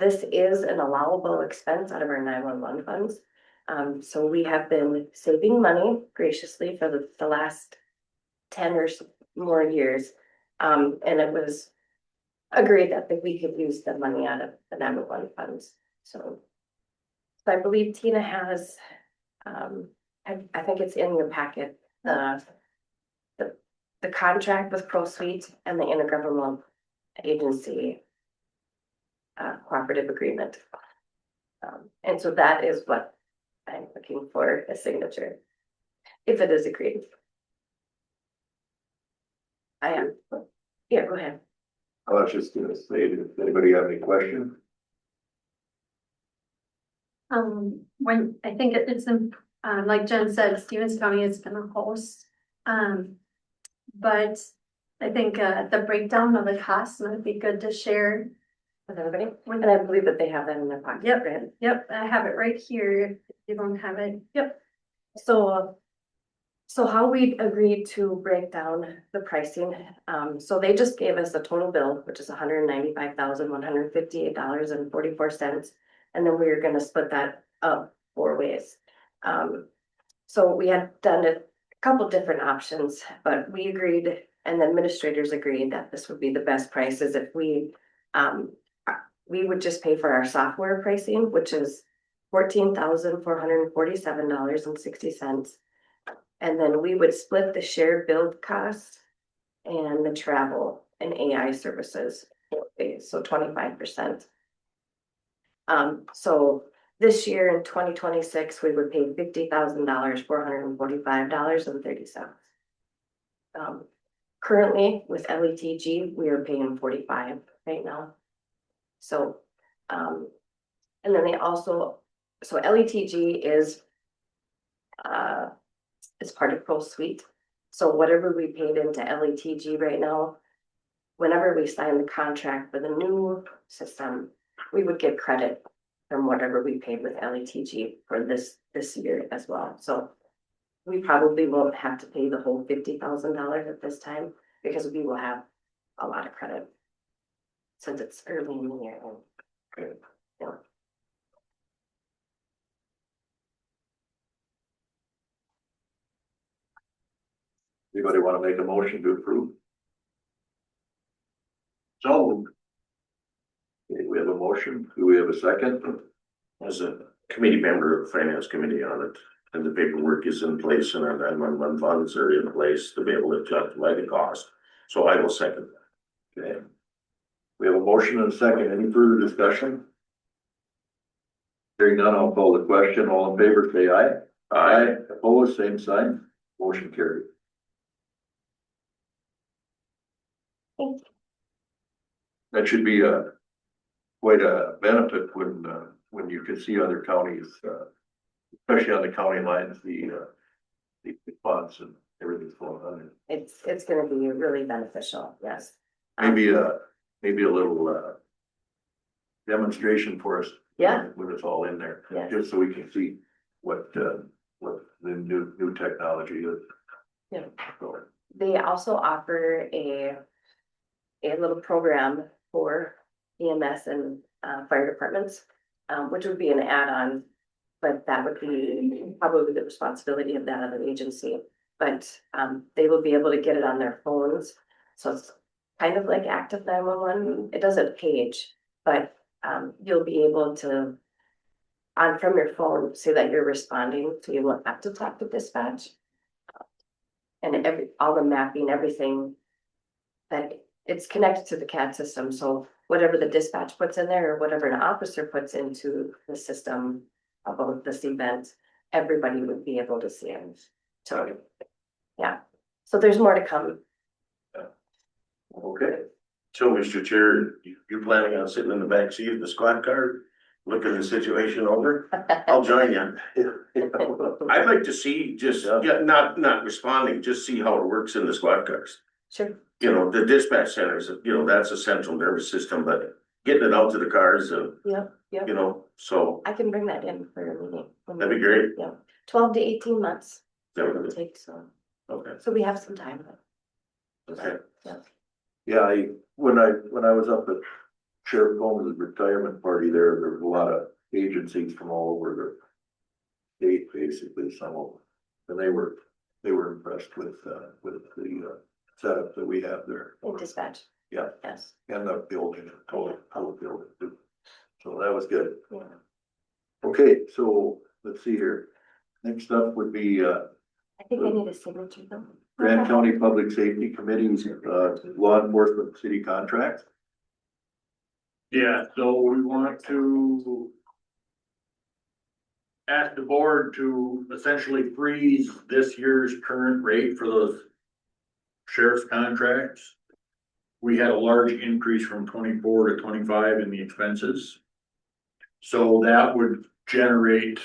this is an allowable expense out of our 911 funds. So we have been saving money graciously for the last 10 or more years. And it was agreed that we could use the money out of the 911 funds. So I believe Tina has, I think it's in your packet, the contract with ProSuite and the intergovernmental agency cooperative agreement. And so that is what I'm looking for, a signature, if it is agreed. I am. Yeah, go ahead. I was just gonna say, does anybody have any questions? When, I think it's in, like Jen said, Stevens County is gonna host. But I think, the breakdown of the costs might be good to share. With everybody, and I believe that they have that in their pocket. Yep. Right? Yep, I have it right here, if you don't have it. Yep. So how we agreed to break down the pricing, so they just gave us a total bill, which is $195,158.44. And then we were gonna split that up 4 ways. So we had done a couple different options, but we agreed, and the administrators agreed that this would be the best prices if we would just pay for our software pricing, which is $14,447.60. And then we would split the shared build cost and the travel and AI services, so 25%. So this year in 2026, we would pay $50,445.30. Currently with LETG, we are paying 45 right now. So, and then they also, so LETG is part of ProSuite. So whatever we paid into LETG right now, whenever we sign the contract for the new system, we would get credit from whatever we paid with LETG for this year as well. So we probably won't have to pay the whole $50,000 at this time because we will have a lot of credit since it's early in the year. Okay. Yeah. Anybody want to make a motion to approve? So. Okay, we have a motion. Do we have a second? As a committee member of the finance committee on it, and the paperwork is in place and our 911 funds are in place to be able to justify the cost. So I will second that. Okay. We have a motion and a second. Any further discussion? Hearing none, I'll call the question. All in favor, say aye. Aye. Opposed, same sign. Motion carried. That should be quite a benefit when you can see other counties, especially on the county lines, the funds and everything's going on. It's gonna be really beneficial, yes. Maybe a little demonstration for us. Yeah. When it's all in there, Yes. just so we can see what the new technology is. Yeah. So, They also offer a little program for EMS and fire departments, which would be an add-on, but that would be probably the responsibility of that other agency. But they will be able to get it on their phones, so it's kind of like Active 911. It doesn't page, but you'll be able to from your phone say that you're responding, so you won't have to talk to dispatch. And all the mapping, everything that it's connected to the CAD system, so whatever the dispatch puts in there, or whatever an officer puts into the system about this event, everybody would be able to see it. So, yeah, so there's more to come. Okay. So, Mr. Chair, you planning on sitting in the back seat of the squad car, looking the situation over? I'll join you. I'd like to see just, yeah, not responding, just see how it works in the squad cars. Sure, You know, the dispatch centers, you know, that's a central nervous system, but getting it out to the cars and, yep, yep. you know, so I can bring that in for a meeting. that'd be great. Yeah, 12 to 18 months That it will would- take, so Okay, we have some time. okay. Yeah, when I was up at Sheriff Combs' retirement party there was a lot of agencies from all over the state, basically, some of them. And they were impressed with the setup that we have there. In dispatch. Yeah. Yes, And the building, total building too. So that was good. yeah. Okay, so let's see here. Next up would be, I think I need a signature though. Grand County Public Safety Committee's, law enforcement city contracts. Yeah, so we want to ask the board to essentially freeze this year's current rate for those sheriff's contracts. We had a large increase from 24 to 25 in the expenses. So that would generate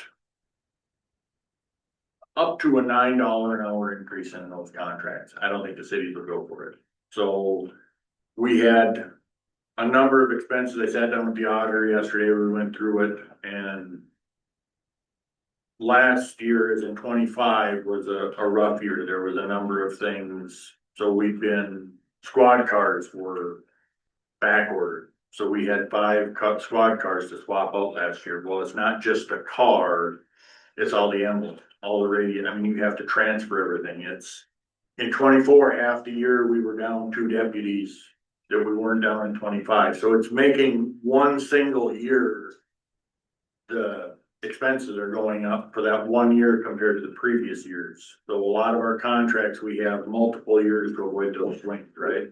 up to a $9 an hour increase in those contracts. I don't think the cities would go for it. So we had a number of expenses. I sat down with the auditor yesterday, we went through it, and last year, as in 25, was a rough year. There was a number of things. So squad cars were back ordered. So we had 5 squad cars to swap out last year. Well, it's not just a car, it's all the emblems, all the radio. I mean, you have to transfer everything. In 24, half the year, we were down 2 deputies that we weren't down in 25. So it's making one single year, the expenses are going up for that 1 year compared to the previous years. So a lot of our contracts, we have multiple years to avoid those swings, right?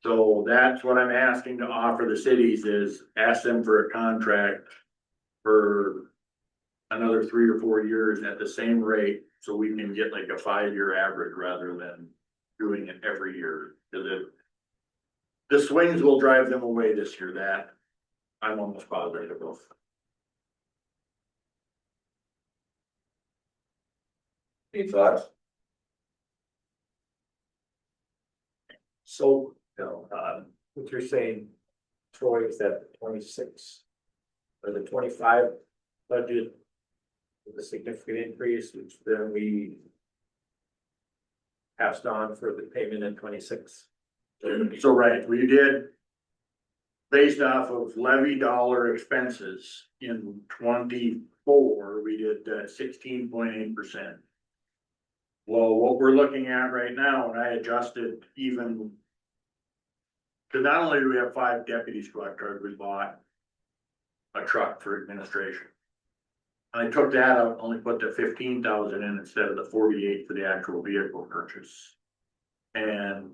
So that's what I'm asking to offer the cities, is ask them for a contract for another 3 or 4 years at the same rate, so we can get like a 5-year average rather than doing it every year. Cause the swings will drive them away this year, that I'm almost positive of. Any thoughts? So, what you're saying, Troy, is that the 26 or the 25 budget with a significant increase, which then we passed on for the payment in 26. So, right, we did, based off of levy dollar expenses in 24, we did 16.8%. Well, what we're looking at right now, and I adjusted even, because not only do we have 5 deputy squad cars, we bought a truck for administration. I took that out, only put the 15,000 in instead of the 48 for the actual vehicle purchase. And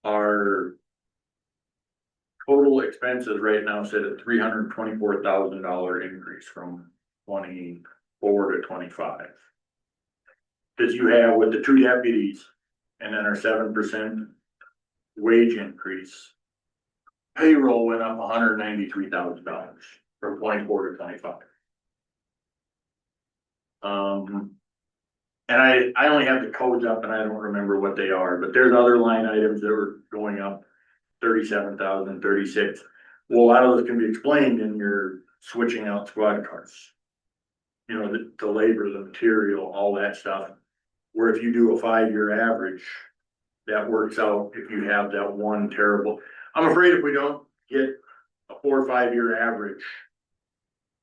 our total expenses right now sit at $324,000 increase from 24 to 25. Cause you have with the 2 deputies and then our 7% wage increase, payroll went up $193,000 from 24 to 25. And I only have the codes up and I don't remember what they are, but there's other line items that are going up 37,000, 36. Well, a lot of those can be explained in your switching out squad cars. You know, the labor, the material, all that stuff. Where if you do a 5-year average, that works out if you have that one terrible. I'm afraid if we don't get a 4 or 5 year average,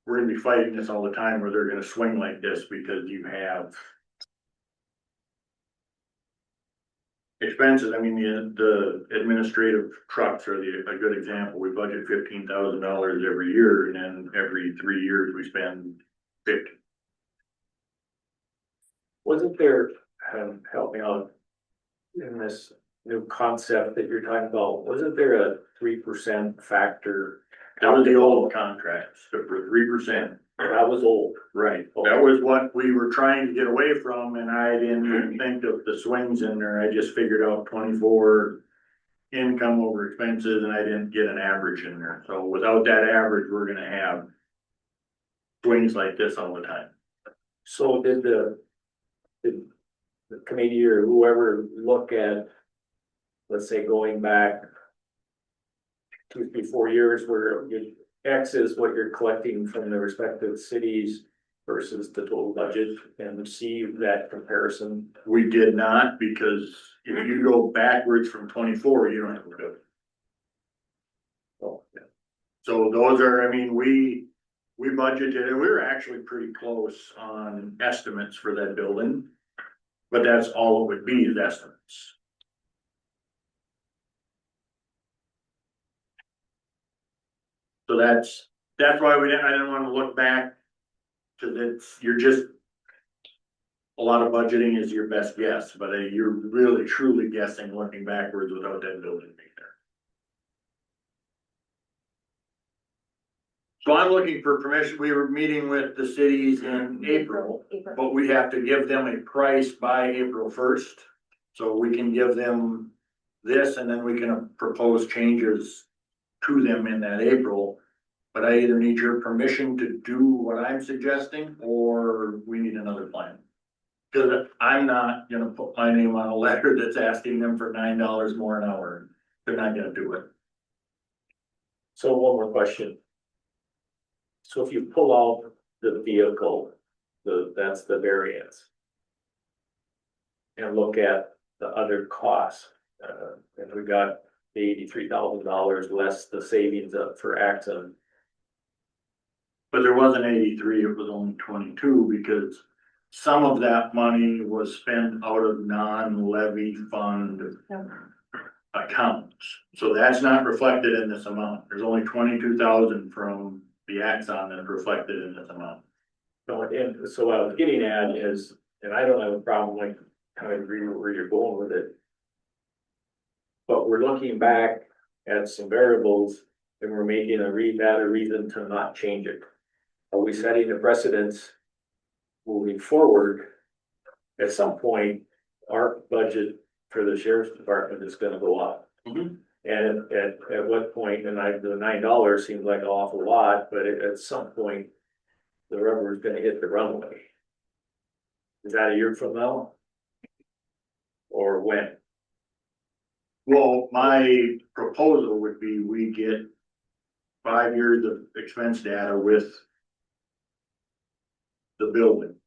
we're gonna be fighting this all the time where they're gonna swing like this because you have expenses. I mean, the administrative trucks are a good example. We budget $15,000 every year, and then every 3 years we spend 50. Wasn't there, help me out in this, new concept that you're talking about, wasn't there a 3% factor? That was the old contract, for 3%. That was old. Right, that was what we were trying to get away from, and I didn't think of the swings in there, I just figured out 24 income over expenses, and I didn't get an average in there, so without that average, we're gonna have swings like this all the time. So did the committee or whoever look at, let's say, going back 2, 3, 4 years where X is what you're collecting from the respective cities versus the total budget and see that comparison? We did not, because if you go backwards from 24, you don't have to do it. Oh, yeah. So those are, I mean, we budgeted, and we were actually pretty close on estimates for that building. But that's all it would be, is estimates. So that's why I didn't wanna look back. Cause you're just. A lot of budgeting is your best guess, but you're really truly guessing looking backwards without that building being there. So I'm looking for permission, we were meeting with the cities in April, but we have to give them a price by April 1st. So we can give them this, and then we can propose changes to them in that April. But I either need your permission to do what I'm suggesting, or we need another plan. Cause I'm not gonna put my name on a letter that's asking them for $9 more an hour. They're not gonna do it. So one more question. So if you pull out the vehicle, that's the variance. And look at the other costs, and we got the $83,000 less the savings up for Axon. But there wasn't 83, it was only 22, because some of that money was spent out of non-levy fund accounts. So that's not reflected in this amount. There's only 22,000 from the Axon that's reflected in this amount. So, and so what I was getting at is, and I don't have a problem, like, kind of agree with where you're going with it. But we're looking back at some variables and we're making a reason to not change it. Are we setting a precedence moving forward? At some point, our budget for the sheriff's department is gonna go up. Mhm. And at what point, and the $9 seems like an awful lot, but at some point, the rubber is gonna hit the runway. Is that a year from now? Or when? Well, my proposal would be we get 5 years of expense data with the building.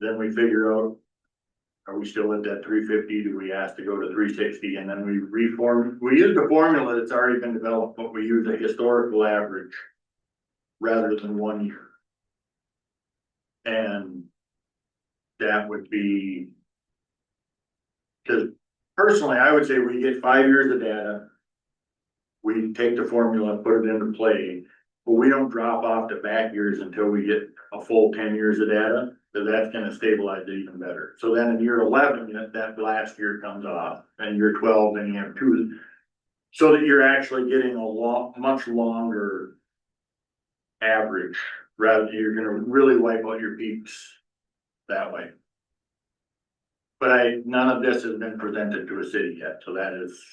Then we figure out, are we still at that 350? Do we ask to go to 360? And then we use the formula that's already been developed, but we use a historical average rather than 1 year. And that would be, because personally, I would say we get 5 years of data. We take the formula and put it into play, but we don't drop off the back years until we get a full 10 years of data. So that's gonna stabilize it even better. So then in year 11, that last year comes off, and year 12, then you have 2. So that you're actually getting much longer average, rather, you're gonna really wipe out your peaks that way. But none of this has been presented to a city yet, so that is.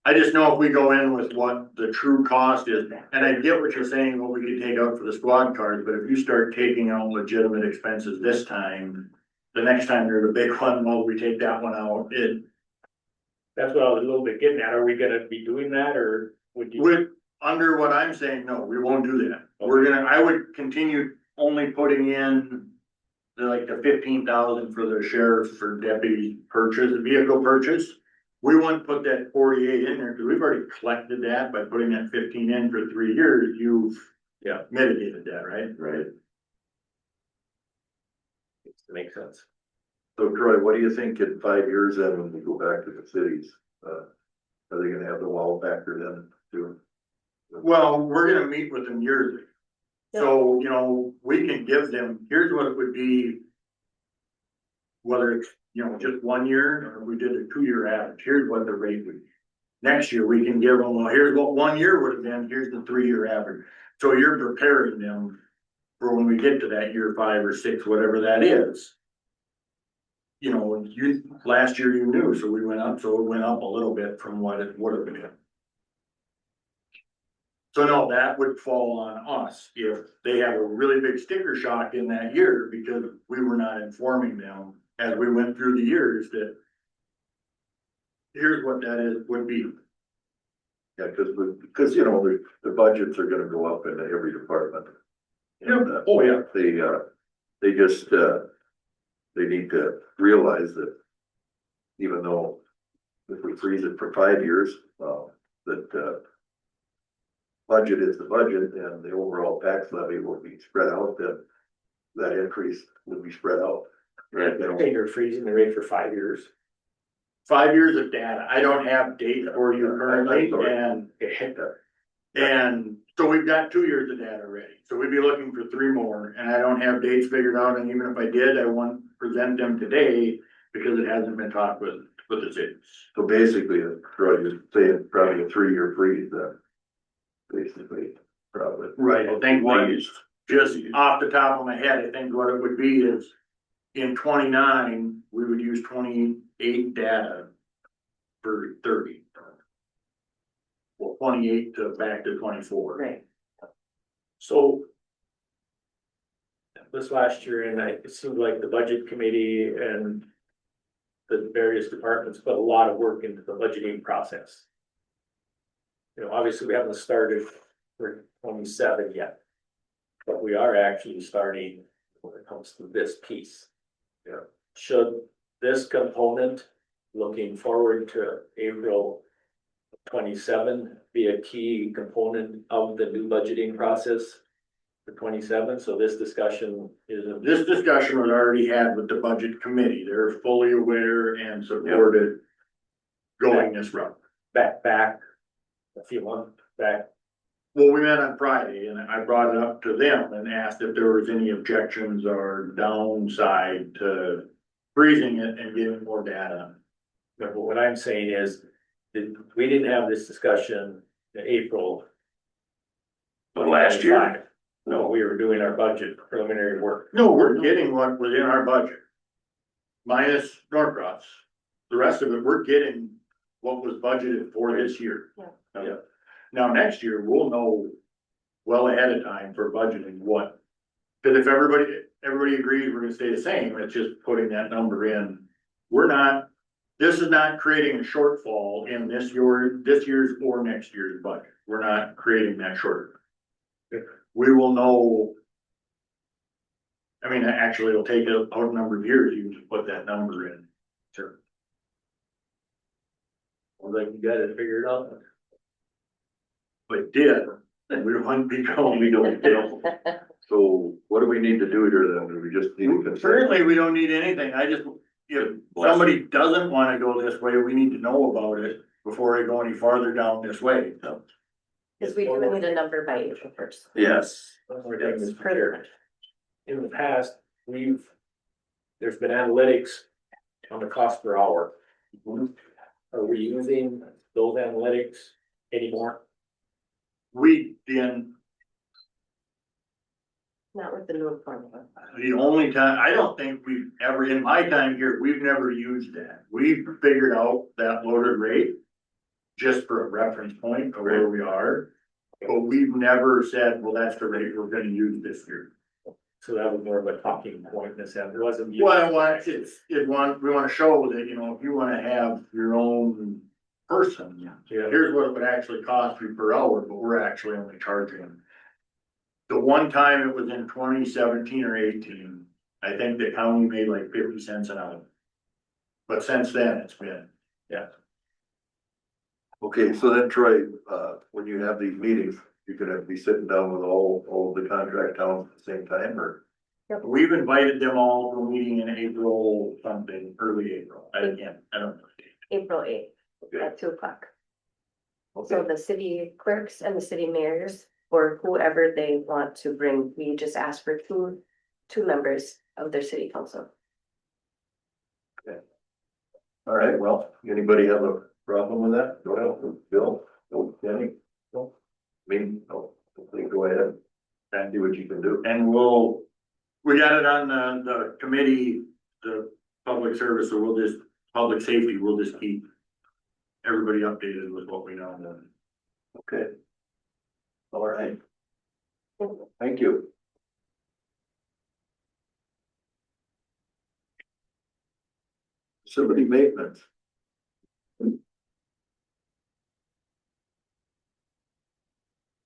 I just know if we go in with what the true cost is, and I get what you're saying, what we could take out for the squad cars, but if you start taking out legitimate expenses this time. The next time there's a big one, well, we take that one out, That's what I was a little bit getting at. Are we gonna be doing that, or would you? under what I'm saying, no, we won't do that. I would continue only putting in. The 15,000 for the sheriff for deputy purchase, vehicle purchase. We wouldn't put that 48 in there, because we've already collected that by putting that 15 in for 3 years, you've. Yeah. Mitigated that, right? Right. Makes sense. So Troy, what do you think in 5 years then, when we go back to the cities? Are they gonna have the wow factor then too? Well, we're gonna meet with them yearly. So, we can give them, here's what it would be. whether it's, just 1 year, or if we did a 2-year average, here's what the rate would be. Next year, we can give them, well, here's what 1 year would have been, here's the 3-year average. So you're preparing them for when we get to that year 5 or 6, whatever that is. Last year you knew, so we went up, so it went up a little bit from what it would have been. So no, that would fall on us if they have a really big sticker shock in that year because we were not informing them as we went through the years that here's what that would be. Yeah, because the budgets are gonna go up in every department. And, Oh, yeah. they just, they need to realize that even though if we freeze it for 5 years, that, budget is the budget and the overall tax levy will be spread out, that increase will be spread out. Right. You're freezing the rate for 5 years. 5 years of data. I don't have data for you currently, and so we've got 2 years of data already. So we'd be looking for 3 more, and I don't have dates figured out, and even if I did, I won't present them today because it hasn't been talked with the cities. So basically, you're saying probably a 3-year freeze then. Basically, probably. Right, I think just off the top of my head, I think what it would be is in 29, we would use 28 data for 30. Well, 28 to back to 24. Right. So. This last year, and it seemed like the budget committee and the various departments put a lot of work into the budgeting process. Obviously, we haven't started for 27 yet, but we are actually starting when it comes to this piece. Yeah. Should this component, looking forward to April 27, be a key component of the new budgeting process for 27? So this discussion isn't. This discussion was already had with the budget committee. They're fully aware and supported going this route. Back a few months back. Well, we met on Friday and I brought it up to them and asked if there was any objections or downside to freezing it and giving more data. But what I'm saying is that we didn't have this discussion in April. But last year, No, we were doing our budget preliminary work. No, we're getting what was in our budget. Minus Norcross. The rest of it, we're getting what was budgeted for this year. Yeah. Now, next year, we'll know well ahead of time for budgeting what. Cause if everybody agrees we're gonna stay the same, it's just putting that number in. This is not creating a shortfall in this year's or next year's budget. We're not creating that short. We will know. I mean, actually, it'll take a number of years even to put that number in. Sure. Well, then you got it figured out. But did, we wouldn't be going, we don't know. So what do we need to do here then? Do we just need to consent? Currently, we don't need anything. If somebody doesn't wanna go this way, we need to know about it before I go any farther down this way, so. Cause we do need a number by April 1st. yes, One more thing, Mr. Per Chair. In the past, there's been analytics on the cost per hour. Are we using those analytics anymore? We then, Not with the new formula. the only time, I don't think we've ever, in my time here, we've never used that. We've figured out that loaded rate just for a reference point of where we are. But we've never said, well, that's the rate we're gonna use this year. So that was more of a talking point in a sense. It wasn't. Well, we wanna show that, if you wanna have your own person, Yeah. here's what it would actually cost you per hour, but we're actually only charging. The one time it was in 2017 or 18, I think the county made like 50 cents an hour. But since then, it's been, Okay, so then Troy, when you have these meetings, you're gonna be sitting down with all the contract towns at the same time, or? we've invited them all to a meeting in April, something, early April. I don't know. April 8th Okay. at 2:00. So Okay, the city clerks and the city mayors, or whoever they want to bring, we just ask for two members of their city council. All right, well, anybody have a problem with that? Go ahead, Bill, no, Jenny? No. Me, no, please go ahead and do what you can do. And we got it on the committee, the public service, so public safety, we'll just keep everybody updated with what we know. Okay. All right. Thank you. Facility maintenance.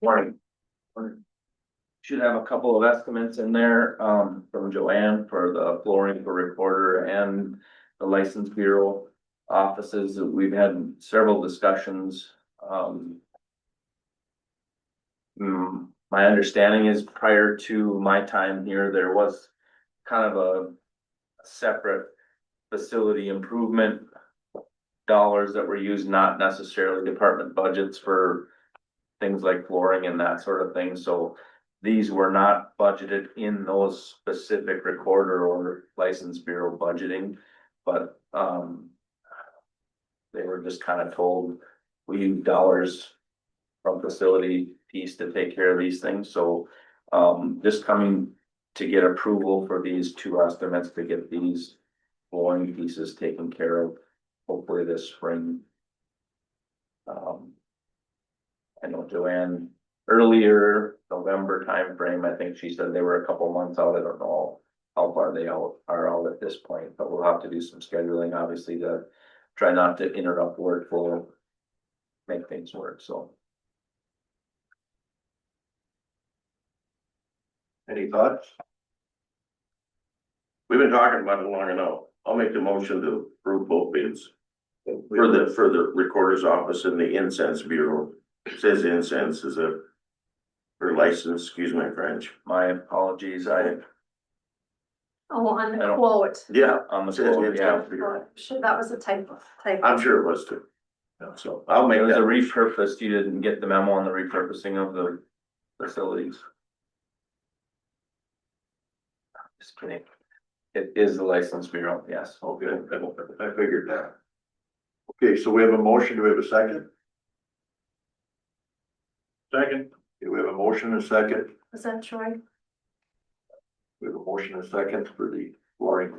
Morning. Should have a couple of estimates in there, from Joanne for the flooring for recorder and the license bureau offices. We've had several discussions, my understanding is prior to my time here, there was kind of a separate facility improvement dollars that were used, not necessarily department budgets for things like flooring and that sort of thing. So these were not budgeted in those specific recorder or license bureau budgeting, but they were just kind of told we use dollars from facility piece to take care of these things. So just coming to get approval for these two estimates to get these flooring pieces taken care of, hopefully this spring. I know Joanne, earlier November timeframe, I think she said they were a couple months out. I don't know how far they are out at this point, but we'll have to do some scheduling, obviously, to try not to interrupt workflow, make things work, so. Any thoughts? We've been talking about it long enough. I'll make the motion to approve both bids. For the recorder's office and the incense bureau. It says incense is a, for license, excuse my French. My apologies, Oh, on I the don't- quote. Yeah, on the Says quote, incense yeah. bureau. Sure, that was a typo. I'm sure it was too. Yeah, so I'll make It was a that. repurposed, you didn't get the memo on the repurposing of the facilities. Just kidding. It is the license bureau, yes. Okay, I figured that. Okay, so we have a motion. Do we have a second? Second, Okay, we have a motion and a second. Was that Troy? We have a motion and a second for the flooring.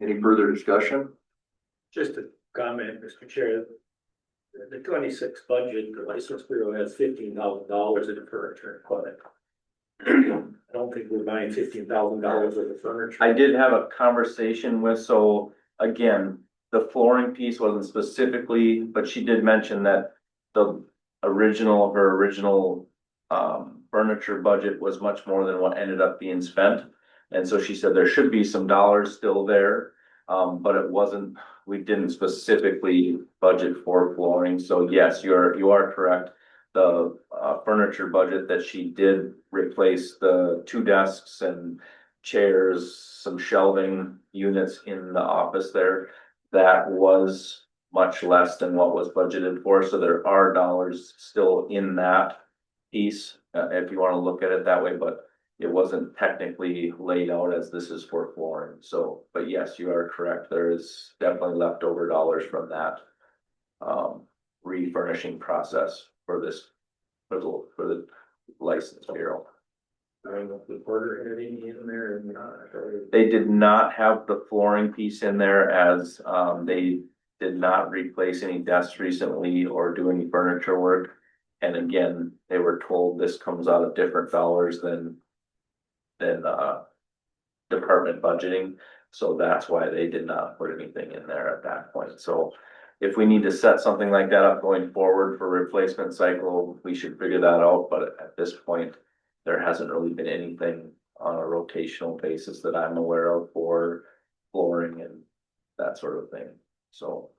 Any further discussion? Just a comment, Mr. Chair. The 26 budget, the license bureau has $15,000 in furniture and equipment. I don't think we're buying $15,000 worth of furniture. I did have a conversation with, so again, the flooring piece wasn't specifically, but she did mention that her original furniture budget was much more than what ended up being spent. And so she said there should be some dollars still there, but it wasn't, we didn't specifically budget for flooring. So yes, you are correct. The furniture budget that she did replace the 2 desks and chairs, some shelving units in the office there, that was much less than what was budgeted for. So there are dollars still in that piece, if you want to look at it that way, but it wasn't technically laid out as this is for flooring. So, but yes, you are correct. There is definitely leftover dollars from that refurnishing process for this, for the license bureau. I don't know if the quarter had any in there and They did not have the flooring piece in there, as they did not replace any desks recently or do any furniture work. And again, they were told this comes out of different dollars than department budgeting. So that's why they did not put anything in there at that point. So if we need to set something like that up going forward for replacement cycle, we should figure that out. But at this point, there hasn't really been anything on a rotational basis that I'm aware of for flooring and that sort of thing. So,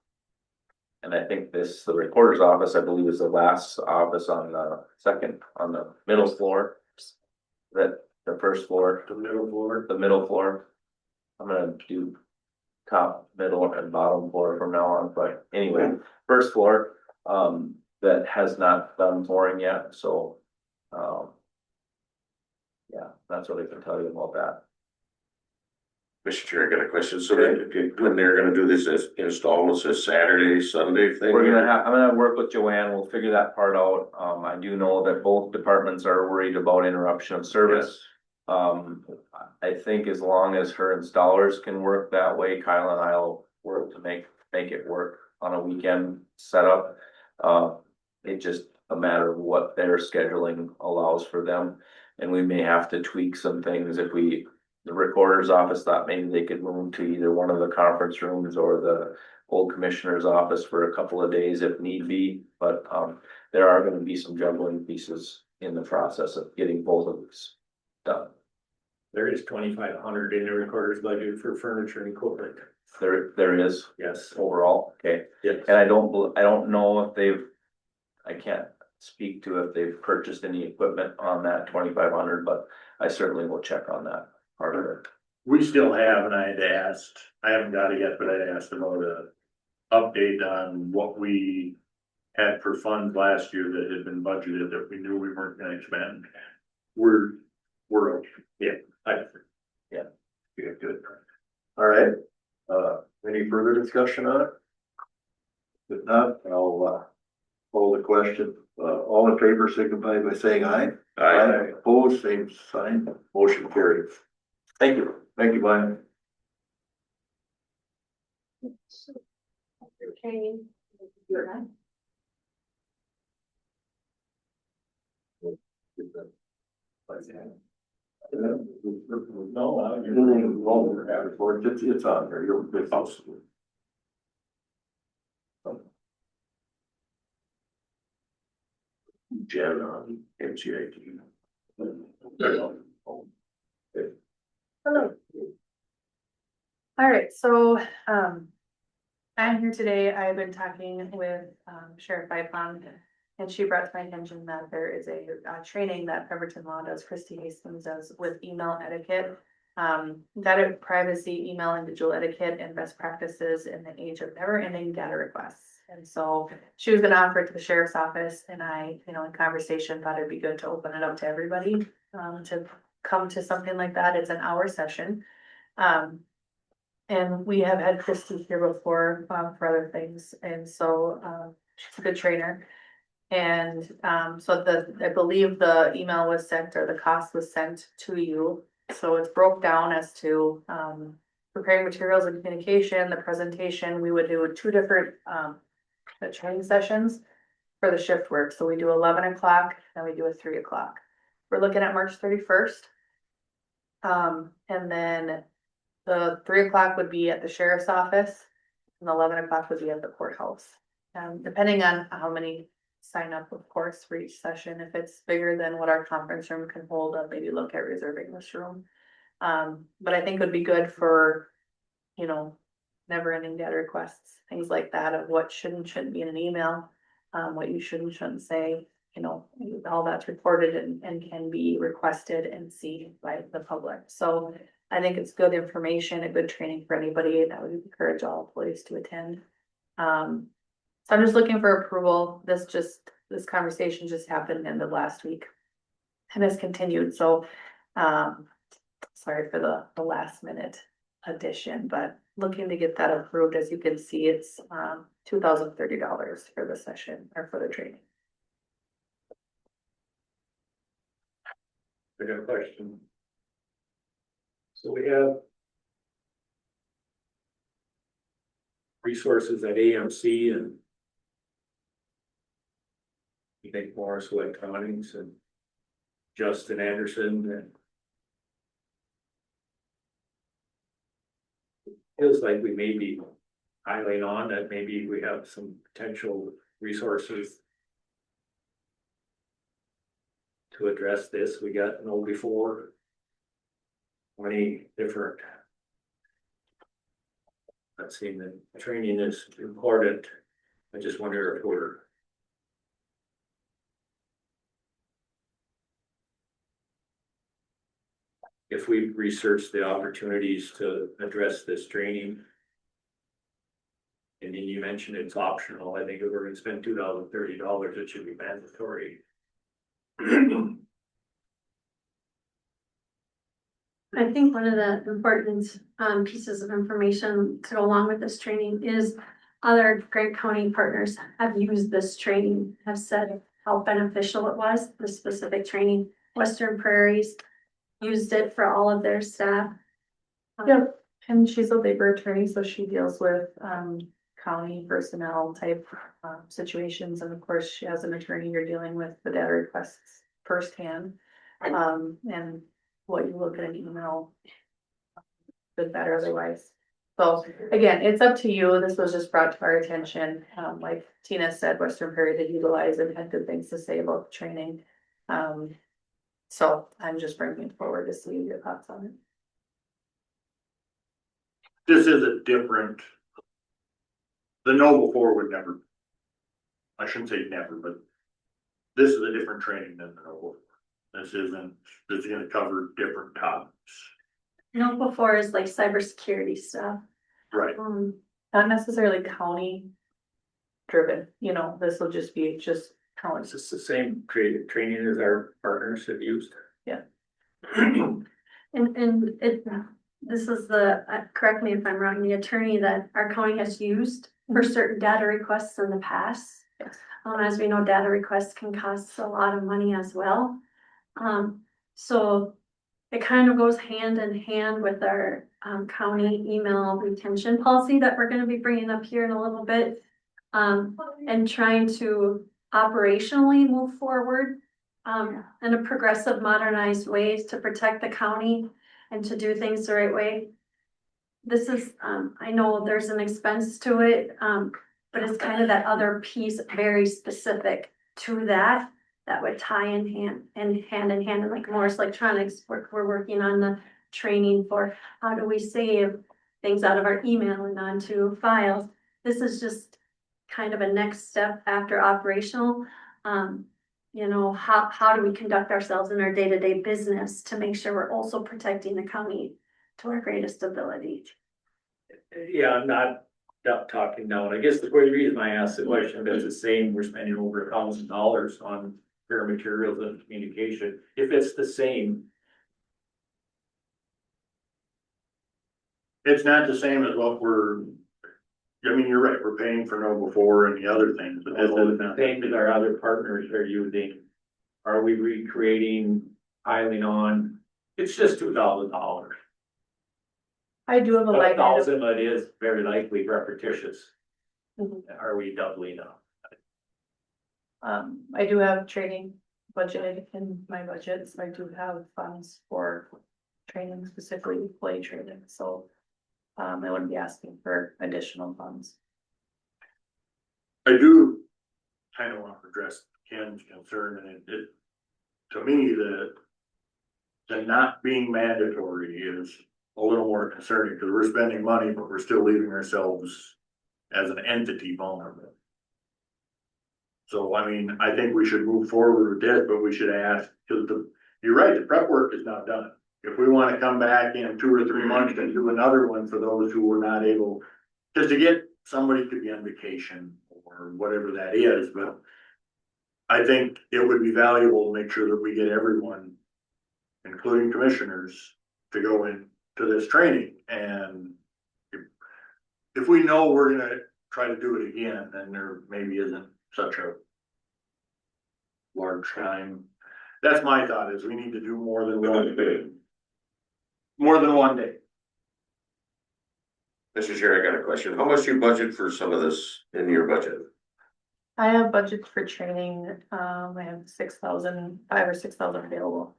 and I think the recorder's office, I believe, is the last office on the middle floor. The first floor, the middle board. the middle floor. I'm gonna do top, middle, and bottom floor from now on, but anyway, first floor, that has not done flooring yet, so, yeah, that's what I can tell you about that. Mr. Chair, I got a question. So when they're gonna do this as installments, this Saturday, Sunday thing? I'm gonna work with Joanne, we'll figure that part out. I do know that both departments are worried about interruption of service. I think as long as her installers can work that way, Kyle and I'll work to make it work on a weekend setup. It's just a matter of what their scheduling allows for them. And we may have to tweak some things if the recorder's office thought maybe they could move to either one of the conference rooms or the old commissioner's office for a couple of days if need be. But, there are gonna be some juggling pieces in the process of getting both of these done. There is 2,500 in the recorder's budget for furniture and equipment. There is Yes. overall, okay. Yes. And I don't know if I can't speak to if they've purchased any equipment on that 2,500, but I certainly will check on that part of it. We still have, and I had asked, I haven't got it yet, but I asked about a update on what we had for funds last year that had been budgeted that we knew we weren't gonna spend. We're, yeah, Yeah, good. All right, any further discussion on it? If not, I'll, call the question. All in favor signify by saying aye. Opposed, same sign, motion carried. Thank you. Thank you, Brian. Okay. You're right. No, it's on there, you're, it's awesome. Jen on MCIT. Hello. All right, so, I'm here today. I've been talking with, Sheriff Vipon, and she brought to my attention that there is a training that Pemberton Law does, Christy Hastings does with email etiquette. Data privacy, email and digital etiquette and best practices in the age of never ending data requests. And so she was gonna offer it to the sheriff's office, and I, in conversation, thought it'd be good to open it up to everybody, to come to something like that. It's an hour session. And we have had Christy here before, for other things, and so, she's a good trainer. And, so I believe the email was sent, or the cost was sent to you, so it's broke down as to, preparing materials and communication, the presentation. We would do two different, the training sessions for the shift work, so we do 11 o'clock, and we do a 3 o'clock. We're looking at March 31st. And then the 3 o'clock would be at the sheriff's office, and 11 o'clock would be at the courthouse. Depending on how many sign up, of course, for each session. If it's bigger than what our conference room can hold, I'll maybe look at reserving this room. But I think it would be good for, never ending data requests, things like that, of what should and shouldn't be in an email, what you should and shouldn't say, all that's reported and can be requested and seen by the public. So I think it's good information, a good training for anybody, and I would encourage all employees to attend. So I'm just looking for approval. This conversation just happened end of last week and has continued, so, sorry for the last minute addition, but looking to get that approved. As you can see, it's, $2,030 for the session or for the training. I got a question. So we have resources at AMC and you think Morris Electronics and Justin Anderson, and feels like we may be piling on, that maybe we have some potential resources to address this. We got no before. Many different. I've seen that training is important. I just wonder if we research the opportunities to address this training. And then you mentioned it's optional. I think if we're gonna spend $2,030, it should be mandatory. I think one of the important pieces of information to go along with this training is other Grant County partners have used this training, have said how beneficial it was, the specific training. Western Prairies used it for all of their staff. Yep, and she's a labor attorney, so she deals with county personnel type situations, and of course, she has an attorney, you're dealing with the data requests firsthand. And what you look at an email. Good, bad, or otherwise. So again, it's up to you. This was just brought to our attention. Like Tina said, Western Prairie did utilize and had good things to say about the training. So I'm just bringing it forward to see your thoughts on it. This is a different. The know before would never. I shouldn't say never, but this is a different training than the know before. This is gonna cover different topics. No, before is like cybersecurity stuff. Right. Not necessarily county driven, this will just be county. It's just the same training as our partners have used. And this is correct me if I'm wrong, the attorney that our county has used for certain data requests in the past. Yes. As we know, data requests can cost a lot of money as well. So it kind of goes hand in hand with our county email retention policy that we're gonna be bringing up here in a little bit. And trying to operationally move forward in a progressive, modernized ways to protect the county and to do things the right way. This is, I know there's an expense to it, but it's kind of that other piece very specific to that would tie in hand in hand, and like Morris Electronics, we're working on the training for how do we save things out of our email and onto files. This is just kind of a next step after operational. How do we conduct ourselves in our day-to-day business to make sure we're also protecting the county to our greatest ability? Yeah, I'm not talking now, and I guess the reason I asked the question is the same, we're spending over $1,000 on fair materials and communication, if it's the same. It's not the same as what you're right, we're paying for know before and the other things, but this is not. Same as our other partners are using. Are we recreating, piling on? It's just $2,000. I do have a line item. 1,000, it is very likely repetitious. Mhm. Are we doubling up? I do have training budgeted in my budget, so I do have funds for training, specifically employee training, so. I wouldn't be asking for additional funds. I do kind of want to address Ken's concern, and it, to me, the not being mandatory is a little more concerning, because we're spending money, but we're still leaving ourselves as an entity vulnerable. So, I mean, I think we should move forward with this, but we should ask, because you're right, the prep work is not done. If we want to come back in 2 or 3 months and do another one for those who were not able, just to get somebody could be on vacation or whatever that is, but I think it would be valuable to make sure that we get everyone, including commissioners, to go into this training. And if we know we're gonna try to do it again, then there maybe isn't such a large time. That's my thought, is we need to do more than one day. More than one day. Mr. Chair, I got a question. How much do you budget for some of this in your budget? I have budget for training, I have 5,000 or 6,000 available.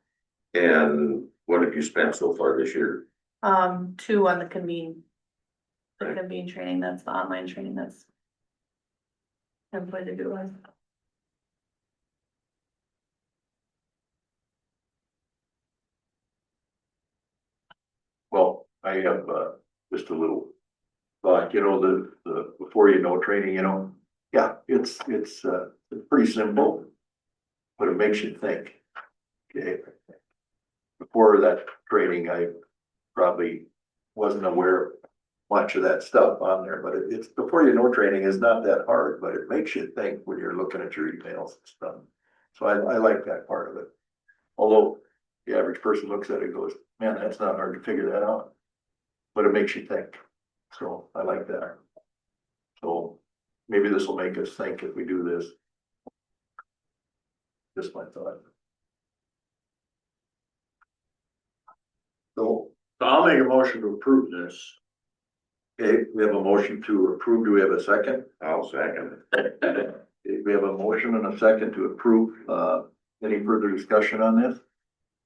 And what have you spent so far this year? 2 on the convene. The convene training, that's the online training, that's. I'm going to do it. Well, I have, just a little thought, the before you know training, yeah, it's pretty simple, but it makes you think. Okay. Before that training, I probably wasn't aware of much of that stuff on there, but it's before you know training is not that hard, but it makes you think when you're looking at your emails and stuff. So I like that part of it. Although the average person looks at it and goes, man, that's not hard to figure that out. But it makes you think, so I like that. So maybe this will make us think if we do this. Just my thought. So, So I'll make a motion to approve this. okay, we have a motion to approve. Do we have a second? I'll second it. Okay, we have a motion and a second to approve. Any further discussion on this?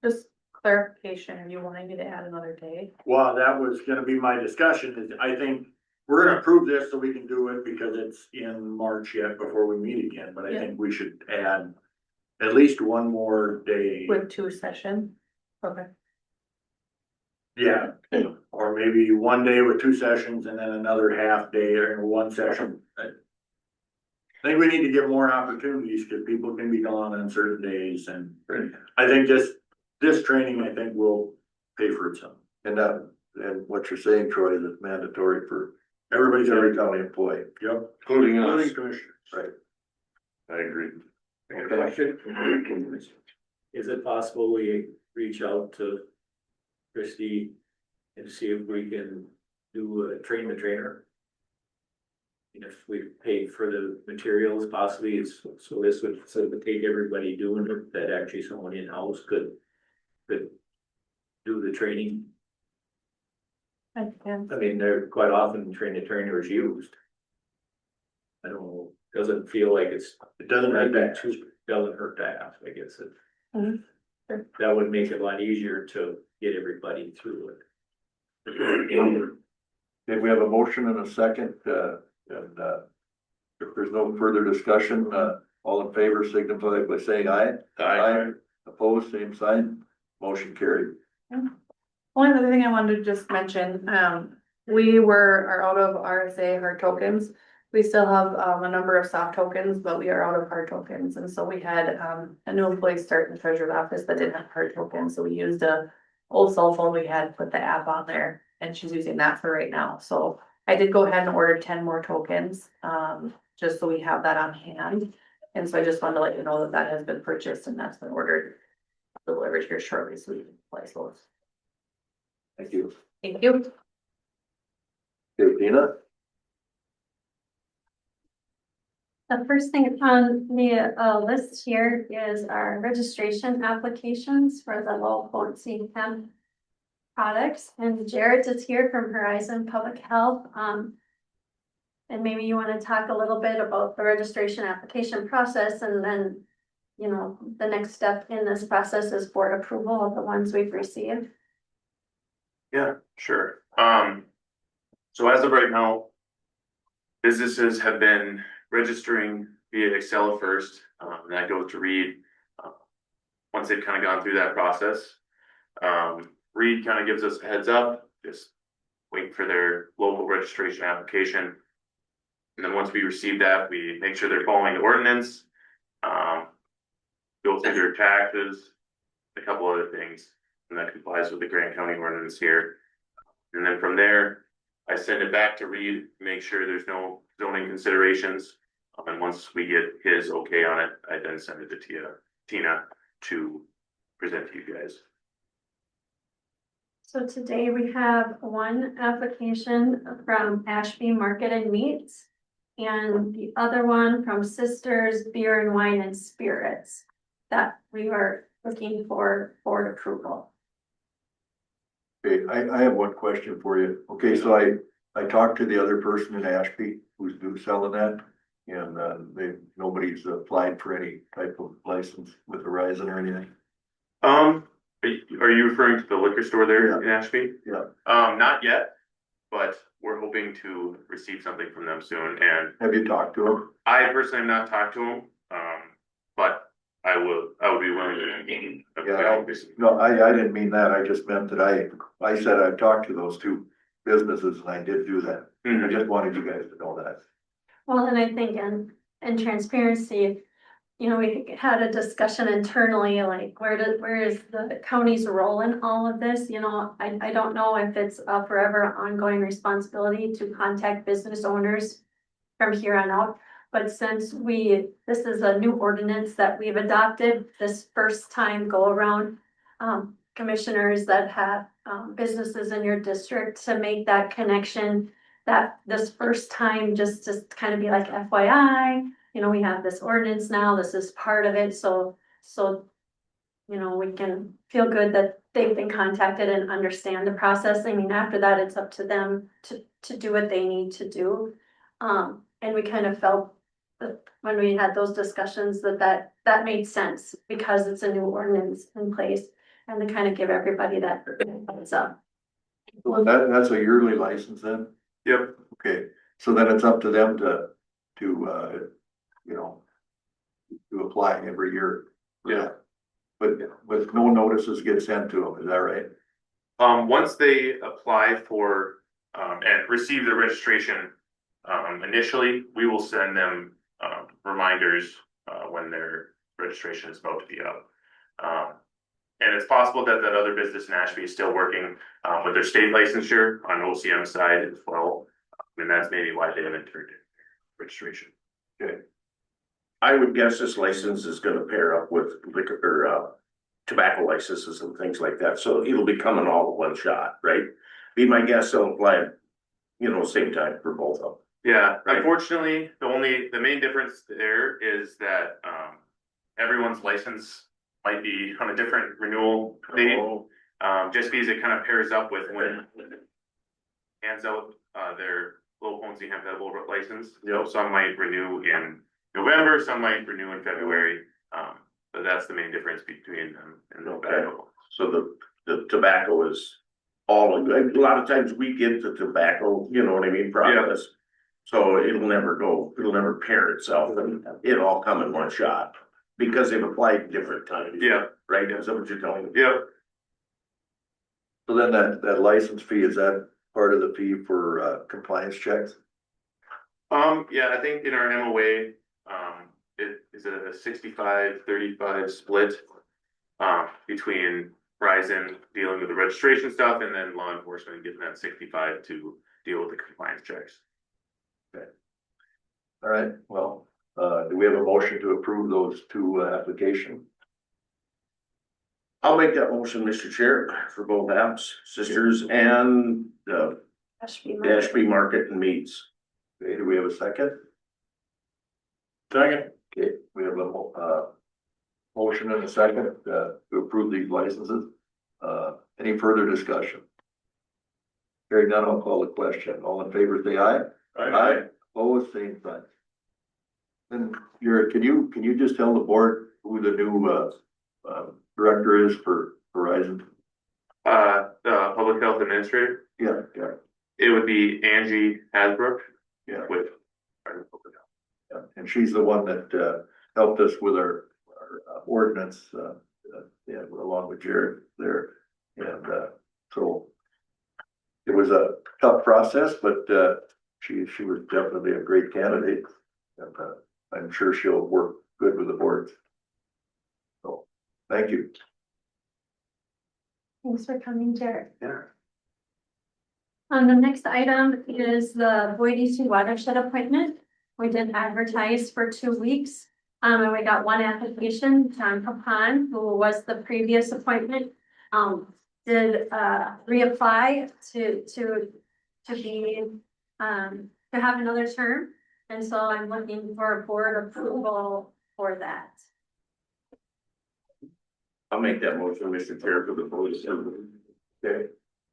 Just clarification, are you wanting me to add another day? Well, that was gonna be my discussion, is I think we're gonna approve this so we can do it because it's in March yet before we meet again, but I Yeah. think we should add at least one more day. With 2 sessions? Okay. Yeah, or maybe one day with 2 sessions and then another half day or 1 session. I think we need to get more opportunities because people can be gone on certain days and I think this training, I think will pay for itself. And what you're saying, Troy, is it's mandatory for Everybody's every already, county employee. yep. Including Including us. commissioners. Right. I agree. Question. Is it possible we reach out to Christie and see if we can do a train the trainer? And if we paid for the materials possibly, it's, so this would facilitate everybody doing it, that actually someone in-house could do the training. I can. I mean, they're quite often train the trainer is used. I don't know, doesn't feel like it doesn't hurt to ask, I guess it. Mhm. Sure. That would make it a lot easier to get everybody through it. Okay, we have a motion and a second, if there's no further discussion, all in favor signify by saying aye. Aye. Opposed, same sign, motion carried. Only other thing I wanted to just mention, we are out of RSA hard tokens. We still have a number of soft tokens, but we are out of hard tokens, and so we had a new employee start in the treasurer's office that didn't have hard tokens, so we used a old cell phone we had, put the app on there, and she's using that for right now. So I did go ahead and order 10 more tokens, just so we have that on hand. And so I just wanted to let you know that that has been purchased and that's been ordered, delivered here shortly, so we can place those. Thank you. Thank you. Okay, Dina? The first thing on the list here is our registration applications for the low potency hemp products, and Jared is here from Horizon Public Health. And maybe you want to talk a little bit about the registration application process, and then, you know, the next step in this process is board approval of the ones we've received. Yeah, sure. So as of right now, businesses have been registering via Excel first, and that goes to Reed. Once they've kind of gone through that process, Reed kind of gives us a heads up, just wait for their local registration application. And then once we receive that, we make sure they're following the ordinance, go through their taxes, a couple other things, and that complies with the Grant County ordinance here. And then from there, I send it back to Reed, make sure there's no zoning considerations. And once we get his okay on it, I then send it to Tina to present to you guys. So today we have one application from Ashby Market and Meats, and the other one from Sisters Beer and Wine and Spirits that we are looking for board approval. Okay, I have one question for you. Okay, so I talked to the other person in Ashby who's selling that. And nobody's applied for any type of license with Horizon or anything. Are you referring to the liquor store there in Ashby? Yeah. Not yet, but we're hoping to receive something from them soon. And Have you talked to them? I personally have not talked to them, but I would be willing to. Yeah, no, I didn't mean that. I just meant that I said I've talked to those two businesses and I did do that. I just wanted you guys to know that. Well, and I think in transparency, you know, we had a discussion internally, like where is the county's role in all of this? You know, I don't know if it's a forever ongoing responsibility to contact business owners from here on out. But since this is a new ordinance that we've adopted this first time go around, commissioners that have, businesses in your district to make that connection. That this first time, just to kind of be like FYI, you know, we have this ordinance now, this is part of it, so. You know, we can feel good that they've been contacted and understand the process. I mean, after that, it's up to them to do what they need to do. And we kind of felt that when we had those discussions that made sense because it's a new ordinance in place and to kind of give everybody that heads up. So that's a yearly license then? Yep. Okay, so then it's up to them to, you know, to apply every year. Yeah. But with no notices get sent to them, is that right? Once they apply for, and receive the registration, initially, we will send them, reminders, when their registration is about to be up. And it's possible that that other business in Ashby is still working, with their state licensure on OCM side as well. And that's maybe why they haven't turned in registration. Okay. I would guess this license is gonna pair up with liquor or tobacco licenses and things like that, so it'll be coming all in one shot, right? Be my guess, they'll apply, you know, same time for both of them. Yeah, Right. unfortunately, the main difference there is that, everyone's license might be on a different renewal date. Just because it kind of pairs up with when hands out, their low potency hemp edible license. Yep. Some might renew in November, some might renew in February. But that's the main difference between them and the Okay. tobacco. So the tobacco is all, a lot of times we get the tobacco, you know what I mean, process. So it'll never pair itself and it'll all come in one shot because they've applied different times. Yeah, Right, is that what you're telling me? yeah. So then that license fee, is that part of the fee for compliance checks? Yeah, I think in our MOA, it is a 65-35 split. Between Verizon dealing with the registration stuff and then law enforcement getting that 65 to deal with the compliance checks. All right, well, do we have a motion to approve those two applications? I'll make that motion, Mr. Chair, for both apps, Sisters and the Ashby Market and Meats. Okay, do we have a second? Second. Okay, we have a motion and a second to approve these licenses. Any further discussion? Hearing none, I'll call the question. All in favor, say aye. Aye. Opposed, same sign. Then can you just tell the board who the new director is for Verizon? The public health administrator, Yeah, it would be Angie Hasbrook yeah. with. Yeah, and she's the one that helped us with our ordinance, yeah, along with Jared there. And so it was a tough process, but she was definitely a great candidate. And I'm sure she'll work good with the board. So, thank you. Thanks for coming, Jared. Yeah. The next item is the Boise Sioux watershed appointment. We did advertise for 2 weeks. And we got one application, John Capon, who was the previous appointment, did reapply to be to have another term. And so I'm looking for board approval for that. I'll make that motion, Mr. Chair, for the Boise. Okay,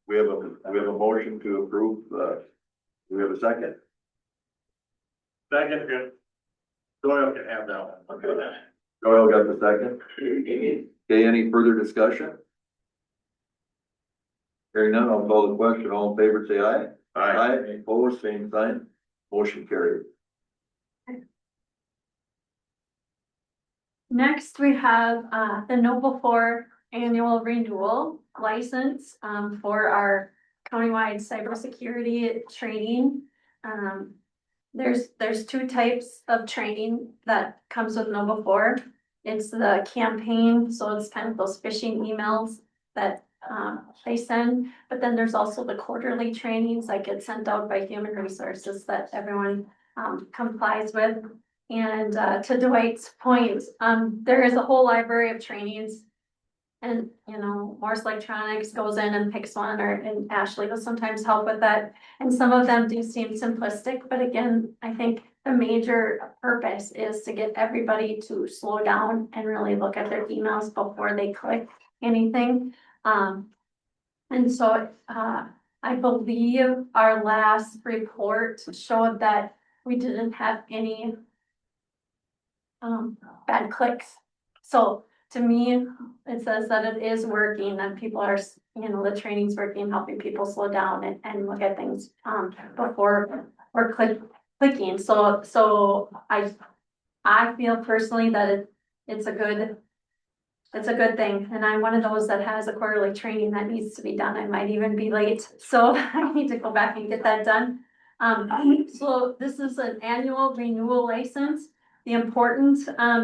we have a motion to approve, do we have a second? Second, good. Doyle can have that one. Okay. Doyle got the second. Okay, any further discussion? Hearing none, I'll call the question. All in favor, say aye. Aye. Opposed, same sign. Motion carried. Next, we have the Noble 4 annual renewal license for our countywide cybersecurity training. There's 2 types of training that comes with Noble 4. It's the campaign, so it's kind of those phishing emails that they send, but then there's also the quarterly trainings that get sent out by Human Resources that everyone complies with. And to Dwight's point, there is a whole library of trainings And, you know, Morse Electronics goes in and picks one, or, and Ashley will sometimes help with that. And some of them do seem simplistic, but again, I think the major purpose is to get everybody to slow down and really look at their emails before they click anything. And so, I believe our last report showed that we didn't have any bad clicks. So to me, it says that it is working, that people are, you know, the training's working, helping people slow down and look at things, before or clicking. So I feel personally that it's a good thing. And I'm one of those that has a quarterly training that needs to be done. I might even be late, so I need to go back and get that done. So this is an annual renewal license. The important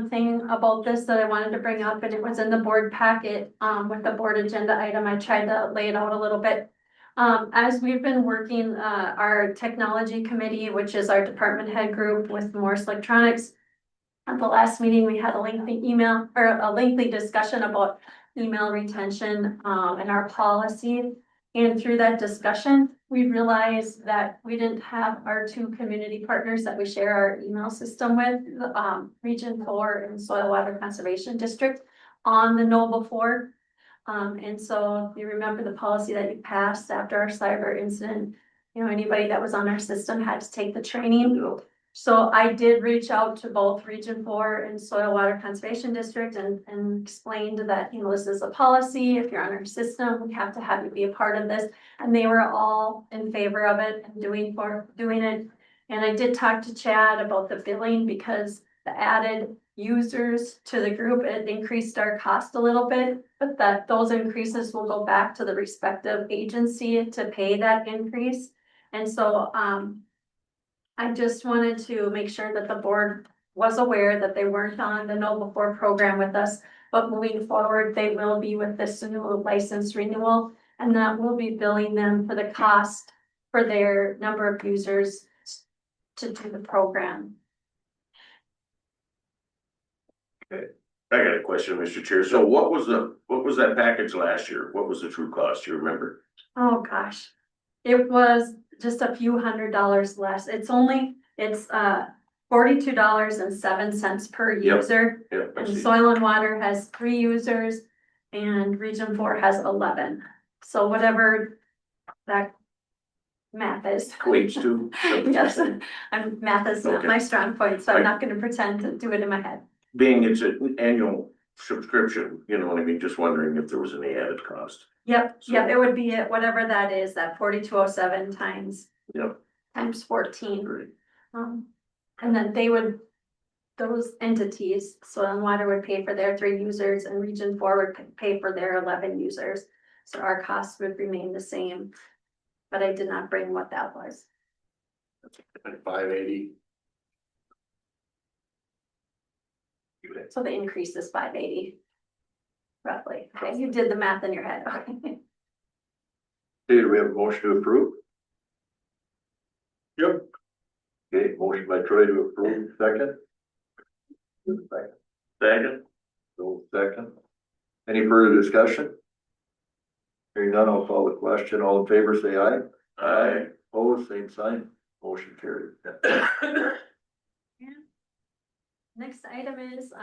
thing about this that I wanted to bring up, and it was in the board packet with the board agenda item, I tried to lay it out a little bit. As we've been working, our technology committee, which is our department head group with Morse Electronics. At the last meeting, we had a lengthy email or a lengthy discussion about email retention and our policy. And through that discussion, we realized that we didn't have our two community partners that we share our email system with, Region 4 and Soil Water Conservation District, on the know before. And so if you remember the policy that you passed after our cyber incident, you know, anybody that was on our system had to take the training. So I did reach out to both Region 4 and Soil Water Conservation District and explained that, you know, this is a policy. If you're on our system, we have to have you be a part of this. And they were all in favor of it and doing it. And I did talk to Chad about the billing because the added users to the group, it increased our cost a little bit, but that those increases will go back to the respective agency to pay that increase. And so, I just wanted to make sure that the board was aware that they weren't on the Know Before program with us, but moving forward, they will be with this new license renewal, and that will be billing them for the cost for their number of users to do the program. I got a question, Mr. Chair. So what was that package last year? What was the true cost? Do you remember? Oh, gosh. It was just a few $100s less. It's $42.07 per Yep. user. Yep, I And see. Soil and Water has 3 users and Region 4 has 11. So whatever that math is. Equates to. Yes, math is not Okay. my strong point, so I'm not gonna pretend to do it in my head. Being it's an annual subscription, you know what I mean? Just wondering if there was any added cost. Yep, So- it would be whatever that is, that 4207 times. Yep. Times 14. Great. And then those entities, Soil and Water would pay for their 3 users and Region 4 would pay for their 11 users. So our costs would remain the same, but I did not bring what that was. Like 580. So the increase is 580. Roughly. Okay, you did the math in your head. Okay. Okay, do we have a motion to approve? Yep. Okay, motion by Troy to approve, second. Second. So second. Any further discussion? Hearing none, I'll call the question. All in favor, say aye. Aye. Opposed, same sign. Motion carried. Next item is,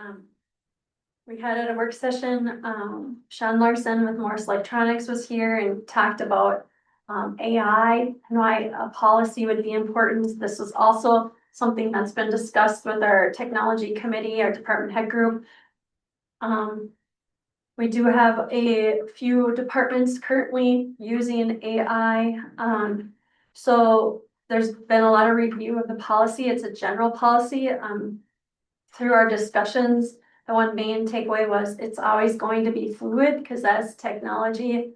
we had at a work session, Sean Larson with Morse Electronics was here and talked about AI and why a policy would be important. This was also something that's been discussed with our technology committee, our department head group. We do have a few departments currently using AI. So there's been a lot of review of the policy. It's a general policy. Through our discussions, the one main takeaway was it's always going to be fluid because as technology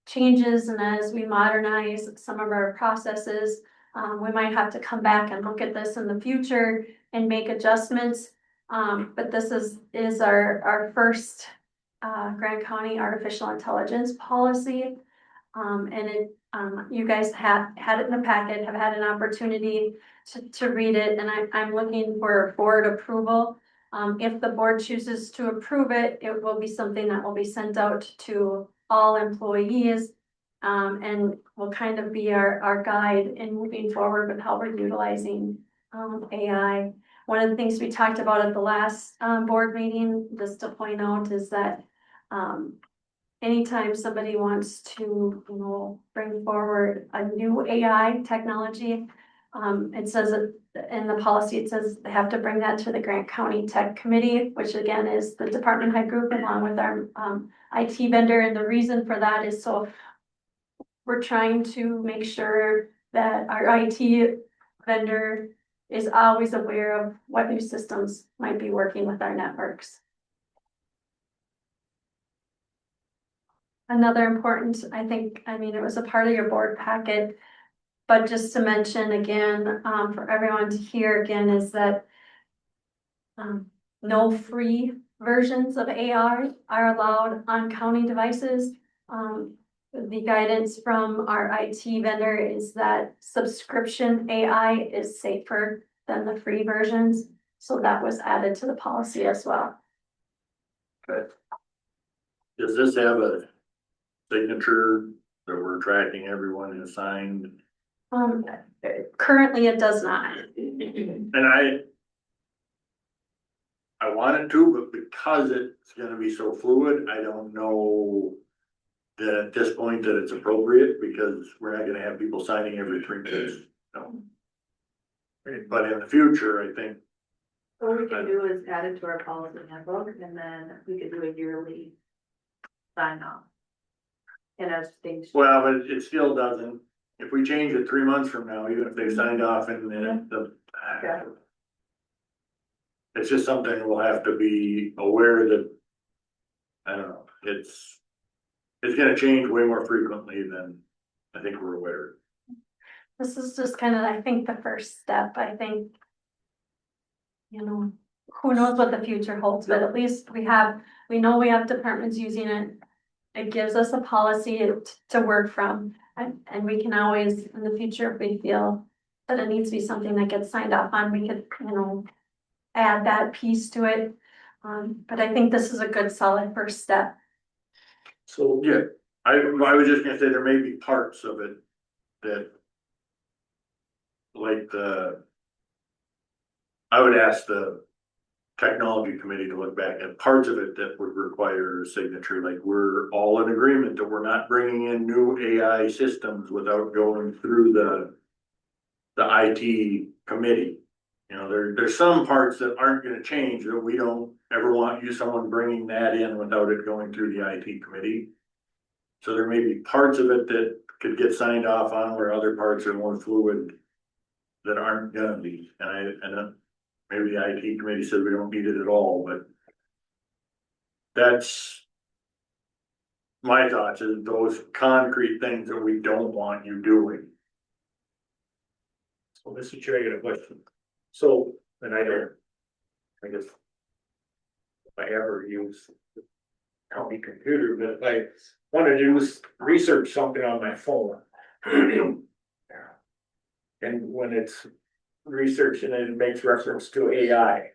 changes and as we modernize some of our processes, we might have to come back and look at this in the future and make adjustments. But this is our first Grant County artificial intelligence policy. And you guys had it in the packet, have had an opportunity to read it, and I'm looking for board approval. If the board chooses to approve it, it will be something that will be sent out to all employees. And will kind of be our guide in moving forward with how we're utilizing, AI. One of the things we talked about at the last, board meeting, just to point out, is that, anytime somebody wants to, bring forward a new AI technology, it says that in the policy, it says they have to bring that to the Grant County Tech Committee, which again is the department head group along with our, IT vendor. And the reason for that is so we're trying to make sure that our IT vendor is always aware of what new systems might be working with our networks. Another important, it was a part of your board packet, but just to mention again, for everyone to hear again, is that no free versions of AR are allowed on county devices. The guidance from our IT vendor is that subscription AI is safer than the free versions. So that was added to the policy as well. Does this have a signature that we're tracking everyone has signed? Currently it does not. And I want it to, but because it's gonna be so fluid, I don't know that at this point that it's appropriate, because we're not gonna have people signing every 3 minutes. No. But in the future, I think, What we can do is add it to our policy handbook, and then we could do a yearly sign off. And as things. well, but it still doesn't, if we change it 3 months from now, even if they signed off and then Yeah. it's just something we'll have to be aware that, I don't know, it's gonna change way more frequently than I think we're aware. This is just kind of, I think, the first step. I think, who knows what the future holds, but at least we know we have departments using it. It gives us a policy to work from, and we can always, in the future, if we feel that it needs to be something that gets signed off on, we could, add that piece to it. But I think this is a good solid first step. So, yeah, I was just gonna say there may be parts of it that. Like I would ask the technology committee to look back at parts of it that would require a signature, like we're all in agreement that we're not bringing in new AI systems without going through the IT committee. There's some parts that aren't gonna change, that we don't ever want someone bringing that in without it going through the IT committee. So there may be parts of it that could get signed off on, where other parts are more fluid that aren't gonna be, and maybe the IT committee said we don't need it at all, but that's my thoughts, is those concrete things that we don't want you doing. So, Mr. Chair, I got a question. So, and I guess if I ever use the county computer, but if I want to do research something on my phone. And when it's researching, it makes reference to AI.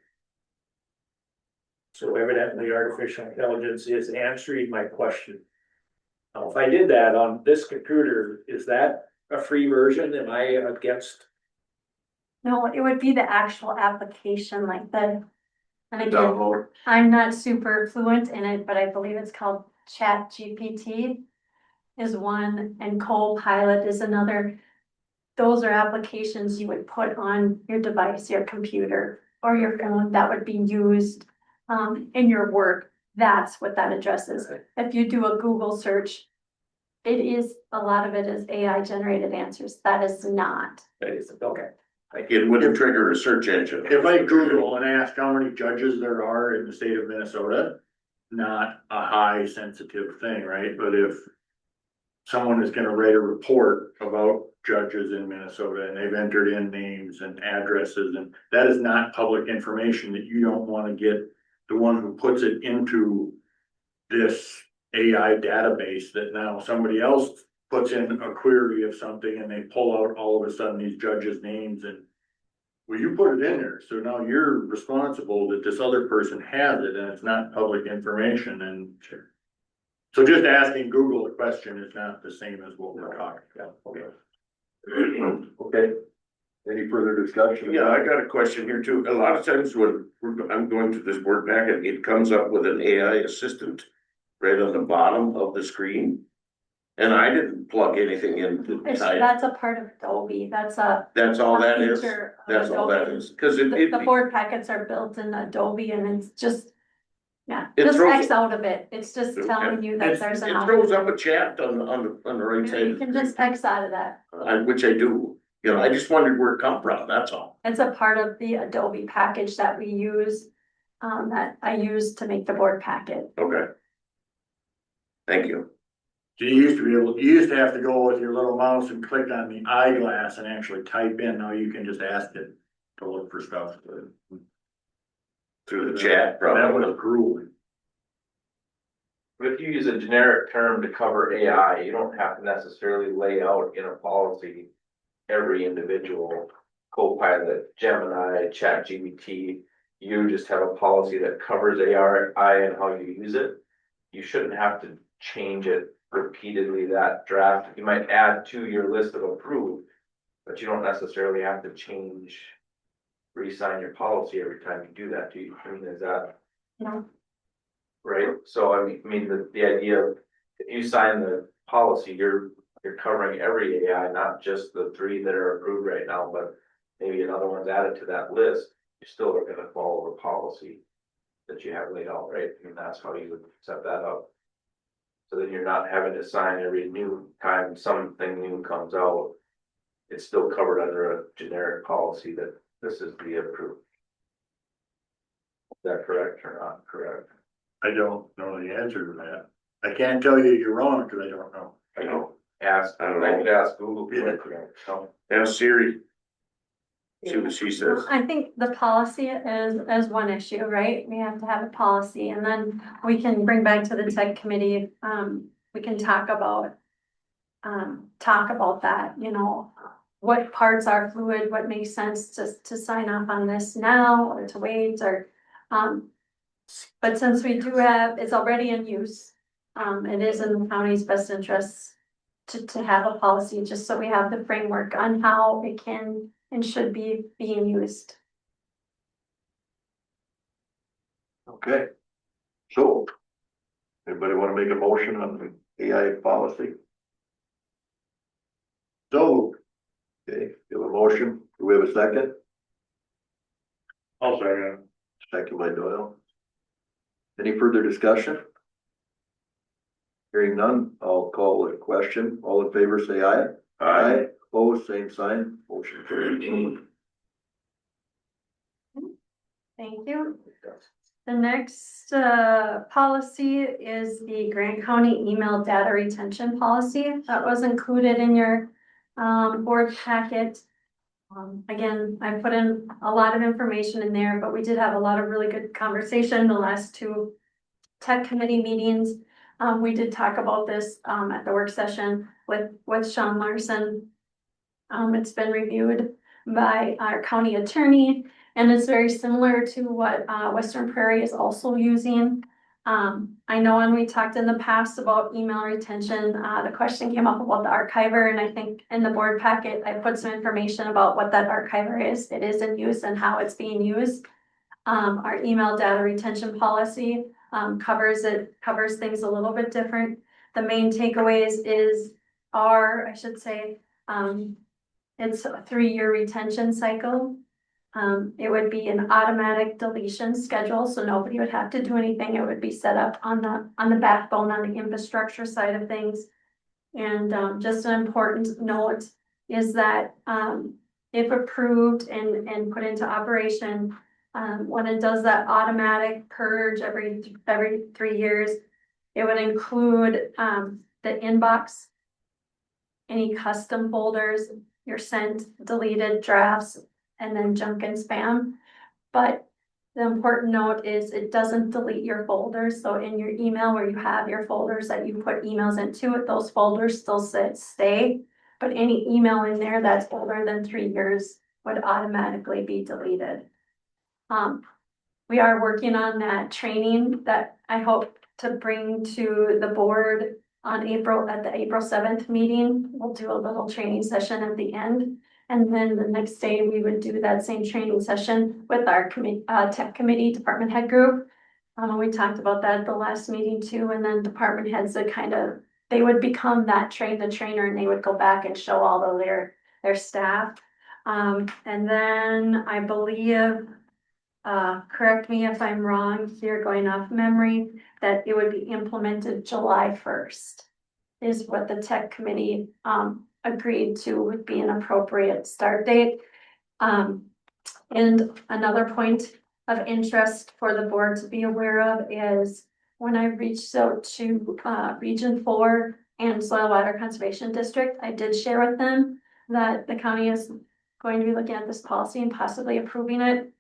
So evidently artificial intelligence is answering my question. Now, if I did that on this computer, is that a free version? Am I against? No, it would be the actual application and again, Download. I'm not super fluent in it, but I believe it's called ChatGPT is one, and Copilot is another. Those are applications you would put on your device, your computer, or your phone that would be used in your work. That's what that addresses. If you do a Google search, a lot of it is AI generated answers. That is not. That is, okay. It wouldn't trigger a search engine. If I Google and ask how many judges there are in the state of Minnesota, not a high sensitive thing, right? But if someone is gonna write a report about judges in Minnesota and they've entered in names and addresses, and that is not public information that you don't wanna get the one who puts it into this AI database that now somebody else puts in a query of something and they pull out all of a sudden these judges' names, and Well, you put it in there, so now you're responsible that this other person has it and it's not public information and. So just asking Google a question is not the same as what we're talking about. Okay. Any further discussion? Yeah, I got a question here too. A lot of times when I'm going through this board packet, it comes up with an AI assistant right on the bottom of the screen. And I didn't plug anything in to type. That's a part of Adobe, that's That's all that a is? feature of That's all that Adobe. is? Cause The board packets are built in Adobe and it's just, yeah, It just throws- X out of it, it's just telling you that there's an it throws option. up a chat on the right side. You can just X out of that. Which I do, you know, I just wondered where it come from, that's all. It's a part of the Adobe package that we use, that I use to make the board packet. Okay. Thank you. So you used to have to go with your little mouse and click on the eyeglass and actually type in. Now you can just ask it to look for stuff. Through the chat, That probably. was grueling. But if you use a generic term to cover AI, you don't have to necessarily lay out in a policy every individual Copilot, Gemini, ChatGPT. You just have a policy that covers AI and how you use it. You shouldn't have to change it repeatedly, that draft. You might add to your list of approved, but you don't necessarily have to change, re-sign your policy every time you do that. Do you, I mean, is that? No. Right, so I mean, the idea of, if you sign the policy, you're covering every AI, not just the 3 that are approved right now, but maybe another one's added to that list. You still are gonna follow the policy that you have laid out, right? I mean, that's how you would set that up. So then you're not having to sign every new time something new comes out. It's still covered under a generic policy that this is the approved. Is that correct or not correct? I don't know the answer to that. I can't tell you you're wrong because I don't know. I know. Ask, I don't I know. could ask Google. Yeah. So, Ask Siri. See what she says. I think the policy is one issue, right? We have to have a policy and then we can bring back to the tech committee, we can talk about that, you know, what parts are fluid, what makes sense to sign off on this now or to wait or, but since we do have, it's already in use, it is in the county's best interests to have a policy, just so we have the framework on how it can and should be being used. Okay. So, anybody wanna make a motion on the AI policy? So, Okay, we have a motion. Do we have a second? I'll say, Second by Doyle. Any further discussion? Hearing none, I'll call the question. All in favor, say aye. Aye. Opposed, same sign. Motion carried. Thank you. The next policy is the Grant County email data retention policy that was included in your board packet. Again, I put in a lot of information in there, but we did have a lot of really good conversation the last 2 tech committee meetings. We did talk about this at the work session with Sean Larson. It's been reviewed by our county attorney, and it's very similar to what Western Prairie is also using. I know when we talked in the past about email retention, the question came up about the archiver, and I think in the board packet, I put some information about what that archiver is. It is in use and how it's being used. Our email data retention policy covers things a little bit different. The main takeaways is it's a 3-year retention cycle. It would be an automatic deletion schedule, so nobody would have to do anything. It would be set up on the backbone, on the infrastructure side of things. And just an important note is that if approved and put into operation, when it does that automatic purge every 3 years, it would include the inbox, any custom folders, your sent, deleted drafts, and then junk and spam. But the important note is it doesn't delete your folders. So in your email where you have your folders that you put emails into it, those folders still stay. But any email in there that's older than 3 years would automatically be deleted. We are working on that training that I hope to bring to the board on at the April 7th meeting. We'll do a little training session at the end. And then the next day, we would do that same training session with our tech committee department head group. We talked about that at the last meeting too, and then department heads that they would become the trainer, and they would go back and show all of their staff. And then I believe, correct me if I'm wrong here, going off memory, that it would be implemented July 1st is what the tech committee agreed to would be an appropriate start date. And another point of interest for the board to be aware of is when I reached out to Region 4 and Soil Water Conservation District, I did share with them that the county is going to be looking at this policy and possibly approving it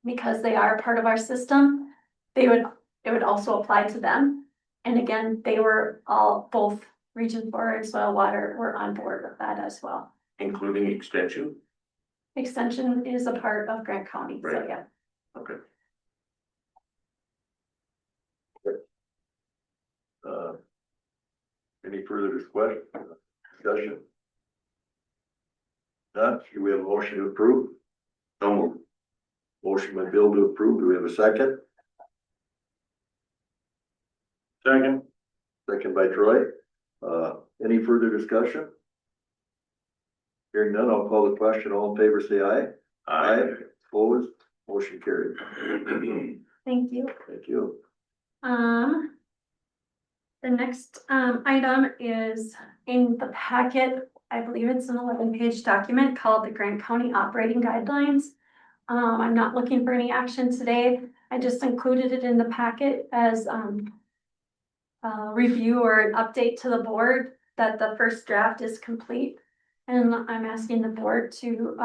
because they are part of our system. It would also apply to them. And again, they were both Region 4 and Soil Water were on board with that as well. Including extension. Extension is a part of Grant County, so Right. yeah. Okay. Any further discussion? None, do we have a motion to approve? No more. Motion by Bill to approve, do we have a second? Second. Second by Troy. Any further discussion? Hearing none, I'll call the question. All in favor, say aye. Opposed, motion carried. Thank you. Thank you. The next item is in the packet. I believe it's an 11-page document called the Grant County Operating Guidelines. I'm not looking for any action today. I just included it in the packet as a review or an update to the board that the first draft is complete. And I'm asking the board to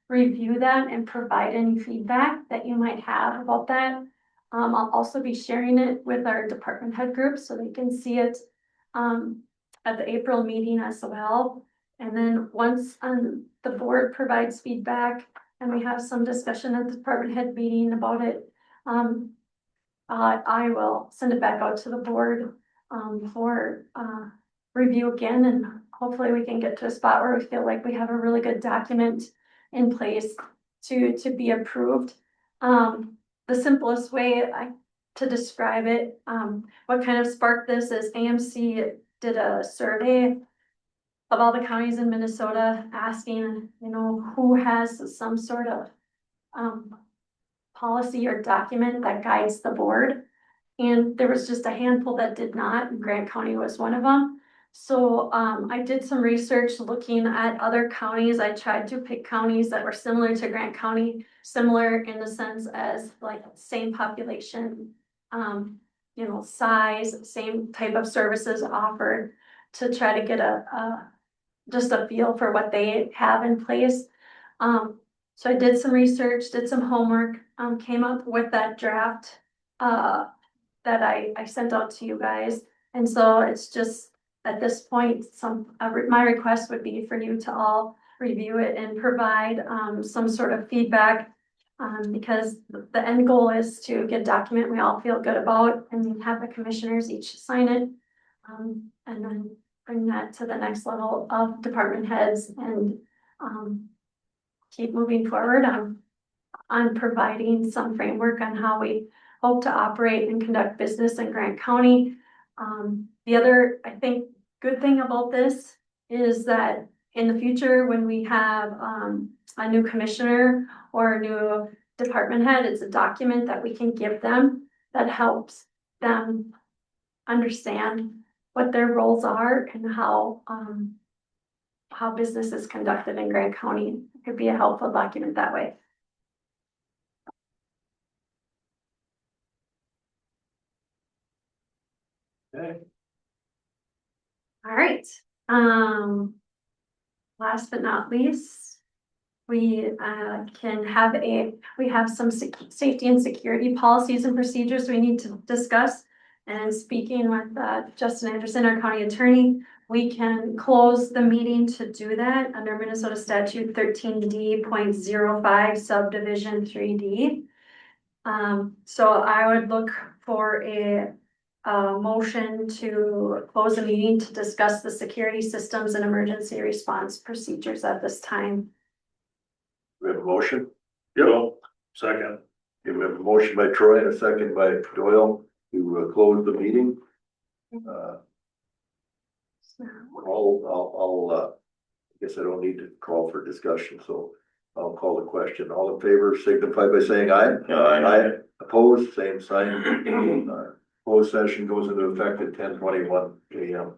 review that and provide any feedback that you might have about that. I'll also be sharing it with our department head groups so they can see it at the April meeting as well. And then once the board provides feedback and we have some discussion at the department head meeting about it, I will send it back out to the board for review again, and hopefully we can get to a spot where we feel like we have a really good document in place to be approved. The simplest way to describe it, what kind of sparked this is AMC did a survey of all the counties in Minnesota asking, who has some sort of policy or document that guides the board. And there was just a handful that did not, and Grant County was one of them. So I did some research looking at other counties. I tried to pick counties that were similar to Grant County, similar in the sense as like same population, size, same type of services offered, to try to get just a feel for what they have in place. So I did some research, did some homework, came up with that draft that I sent out to you guys. And so it's just, at this point, my request would be for you to all review it and provide some sort of feedback, because the end goal is to get a document we all feel good about and then have the commissioners each sign it, and then bring that to the next level of department heads and keep moving forward on providing some framework on how we hope to operate and conduct business in Grant County. The other, I think, good thing about this is that in the future, when we have a new commissioner or a new department head, it's a document that we can give them that helps them understand what their roles are and how business is conducted in Grant County. It could be a helpful document that way. Okay. All right. Last but not least, we have some safety and security policies and procedures we need to discuss. And speaking with Justin Anderson, our county attorney, we can close the meeting to do that under Minnesota statute 13D.05 subdivision 3D. So I would look for a motion to close the meeting to discuss the security systems and emergency response procedures at this time. We have a motion? Yep. Second. Okay, we have a motion by Troy and a second by Doyle to close the meeting. I guess I don't need to call for discussion, so I'll call the question. All in favor signify by saying aye. Aye. Opposed, same sign. Closed session goes into effect at 10:21 a.m.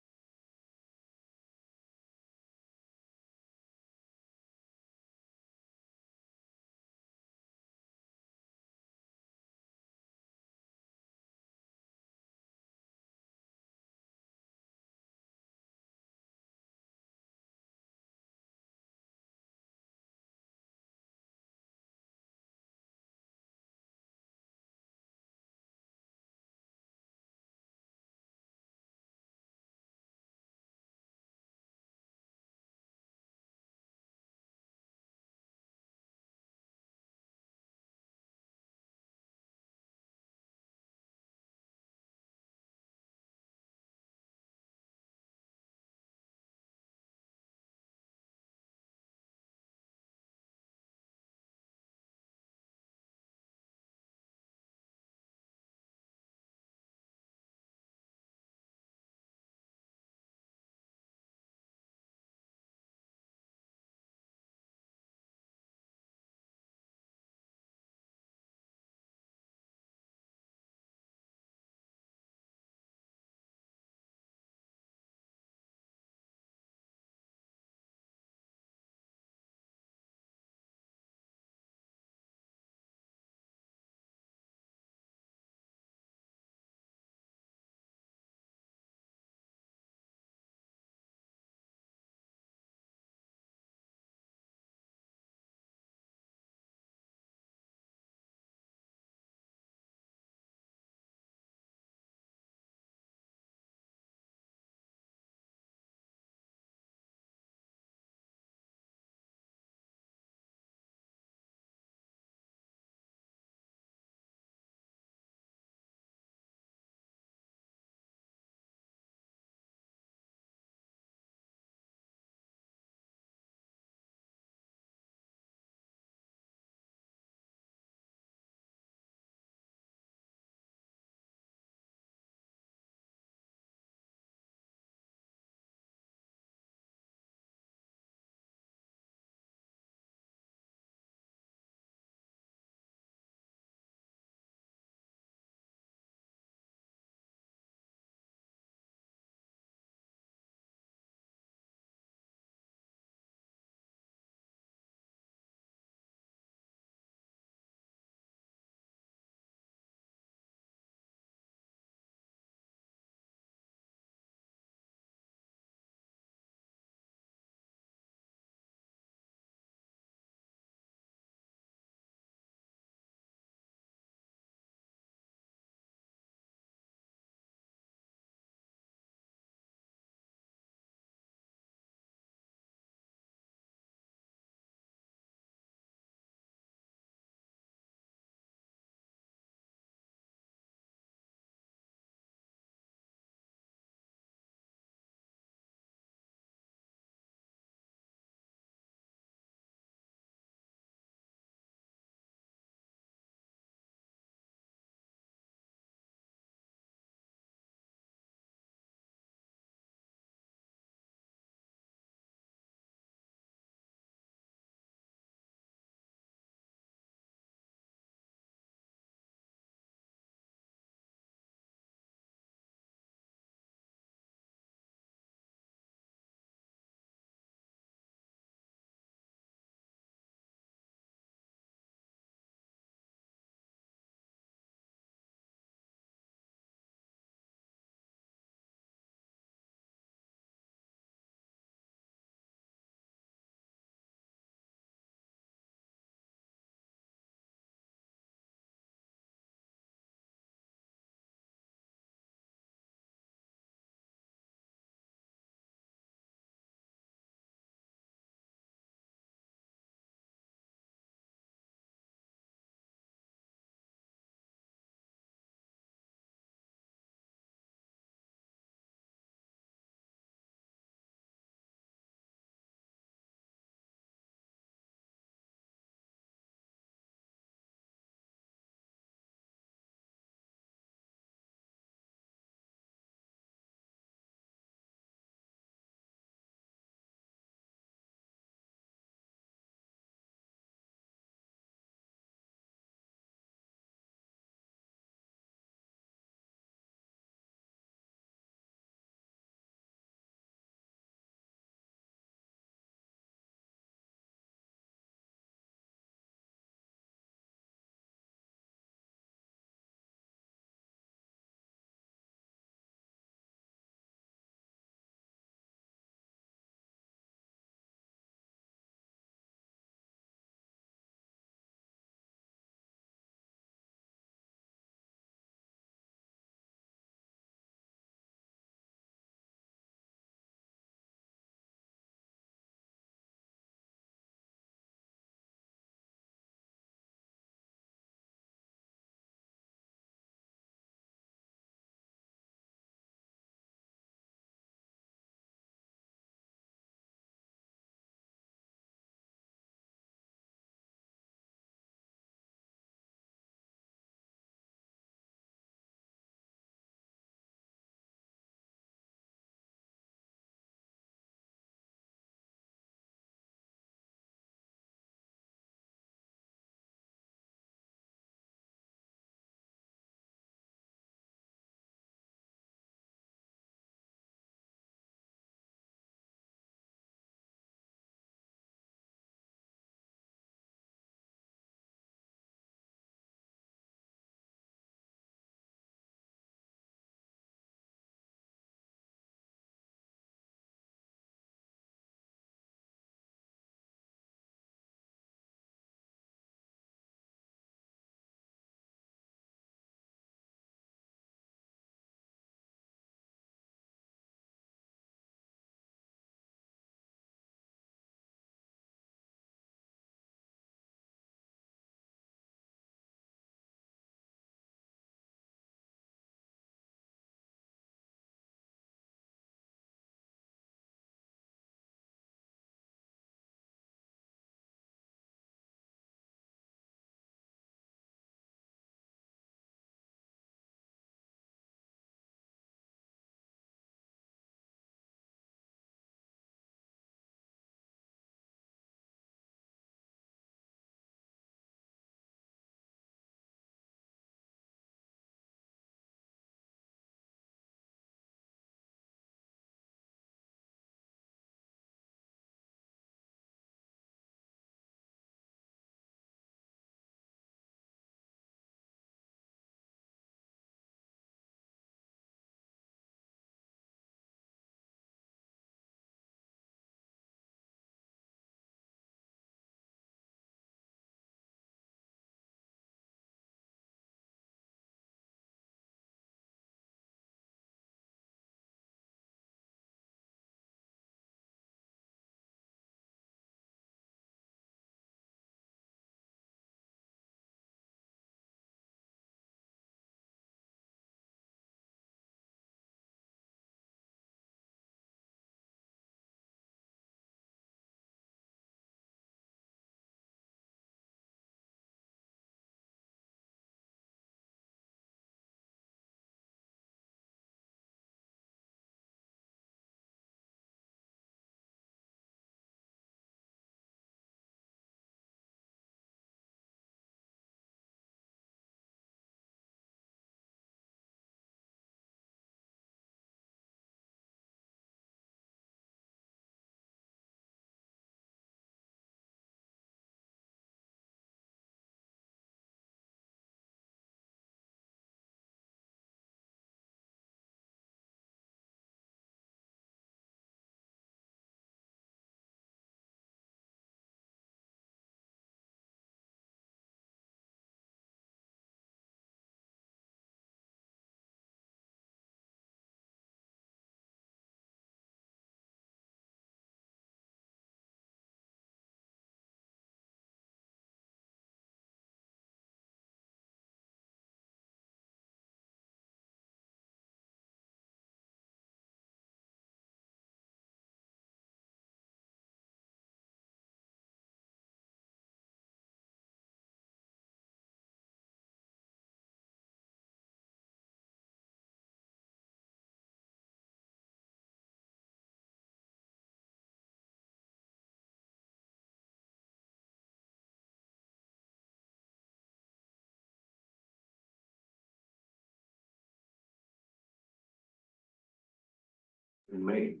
in Maine.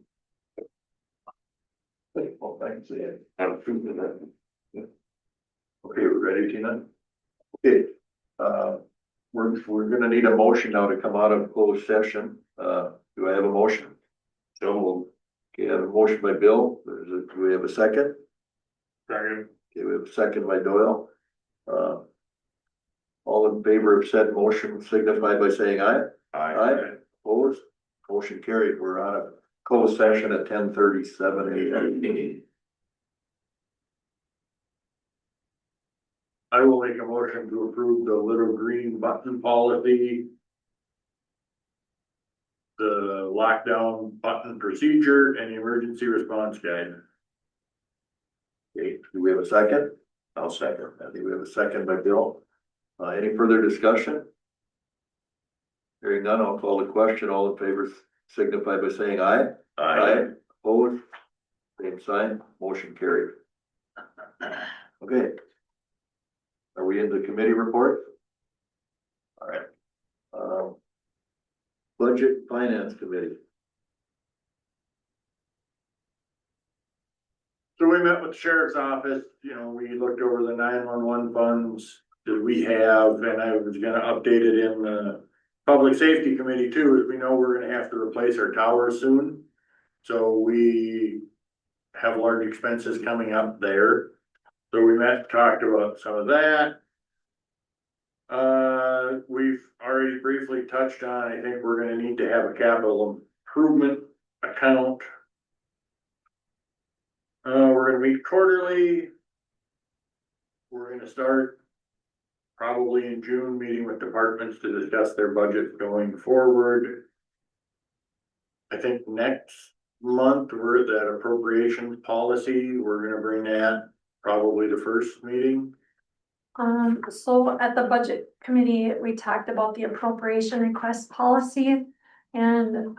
Well, thanks, Ed. I'm proving that. Okay, we're ready, Tina? Okay, we're gonna need a motion now to come out of closed session. Do I have a motion? So Okay, I have a motion by Bill. Do we have a second? Second. Okay, we have a second by Doyle. All in favor of said motion signify by saying aye. Aye. Opposed? Motion carried. We're out of closed session at 10:37 a.m. I will make a motion to approve the little green button policy. The lockdown button procedure and the emergency response guide. Okay, do we have a second? I'll second. I think we have a second by Bill. Any further discussion? Hearing none, I'll call the question. All in favor signify by saying aye. Opposed? Same sign, motion carried. Okay. Are we in the committee report? All right. Budget Finance Committee. So we met with the sheriff's office, you know, we looked over the 911 funds that we have, and I was gonna update it in the public safety committee too, as we know we're gonna have to replace our towers soon. So we have large expenses coming up there. So we met, talked about some of that. We've already briefly touched on, I think we're gonna need to have a capital improvement account. We're gonna meet quarterly. We're gonna start probably in June, meeting with departments to discuss their budget going forward. I think next month, we're at that appropriations policy, we're gonna bring that probably the first meeting. So at the budget committee, we talked about the appropriation request policy and,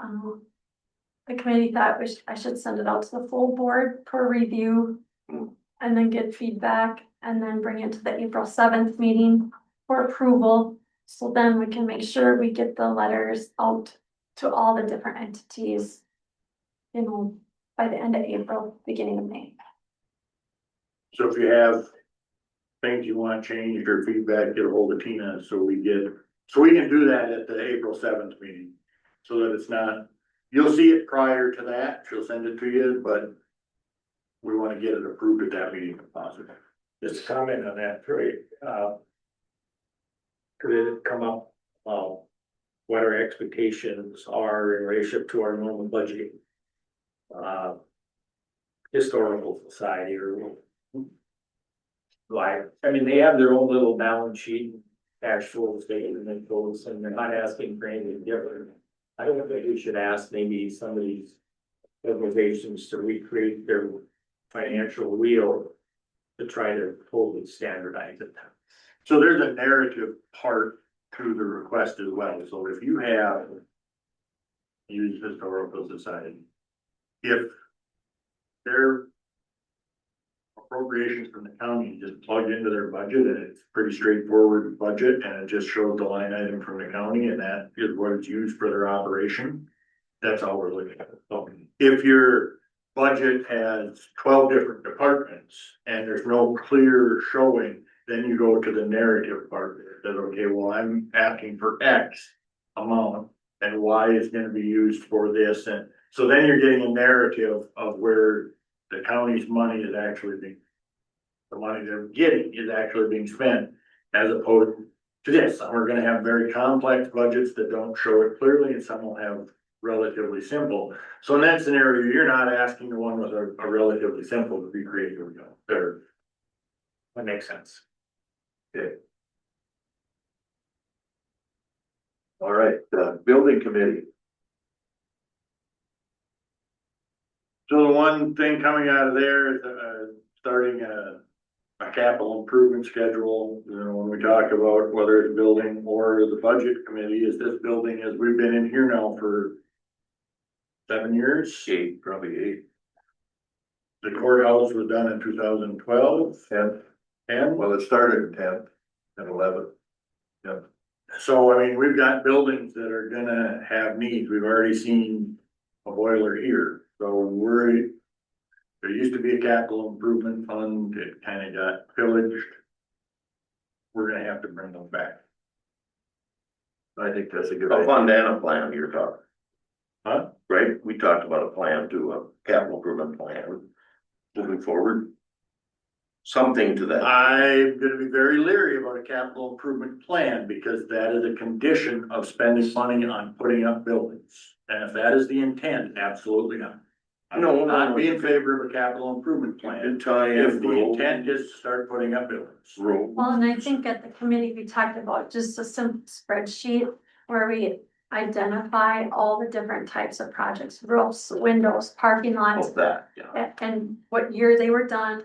the committee thought I should send it out to the full board for review and then get feedback and then bring it to the April 7th meeting for approval. So then we can make sure we get the letters out to all the different entities, you know, by the end of April, beginning of May. So if you have things you want changed or feedback, get a hold of Tina, so we can do that at the April 7th meeting. So that it's not, you'll see it prior to that, she'll send it to you, but we wanna get it approved at that meeting if possible. Just comment on that, Troy. Could it come up, what our expectations are in relationship to our normal budget? Historical society or. Like, I mean, they have their own little balance sheet, cash flow statement and goes, and they're not asking for anything different. I don't think we should ask maybe some of these organizations to recreate their financial wheel to try to totally standardize it. So there's a narrative part to the request as well, so if you have used historical society, if their appropriations from the county just plugged into their budget and it's pretty straightforward budget and it just shows the line item from the county and that is what it's used for their operation, that's all we're looking at. So if your budget has 12 different departments and there's no clear showing, then you go to the narrative part that, okay, well, I'm asking for X amount and Y is gonna be used for this, and so then you're getting a narrative of where the county's money is actually being, the money they're getting is actually being spent, as opposed to this. Some are gonna have very complex budgets that don't show it clearly, and some will have relatively simple. So in that scenario, you're not asking the one with a relatively simple to be creative, there. That makes sense. Okay. All right, Building Committee. So the one thing coming out of there is, starting a capital improvement schedule, you know, when we talk about whether it's building or the budget committee, is this building, as we've been in here now for 7 years. Probably 8. The courthouse was done in 2012, 10. and Well, it started in 10 and 11. so, I mean, we've got buildings that are gonna have needs. We've already seen a boiler here, so we're. There used to be a capital improvement fund, it kinda got pillaged. We're gonna have to bring them back. I think that's a good A idea. fund and a plan you're talking, Huh? right? We talked about a plan to a capital improvement plan moving forward. Something to that. I'm gonna be very leery about a capital improvement plan, because that is a condition of spending money on putting up buildings. And if that is the intent, absolutely not. I No, will no, not no. be in favor of a capital improvement plan, And tie if in the road, intent is to start putting up buildings. road. Well, and I think at the committee, we talked about just a simple spreadsheet where we identify all the different types of projects, roofs, windows, parking lots. Of that, yeah. And what year they were done,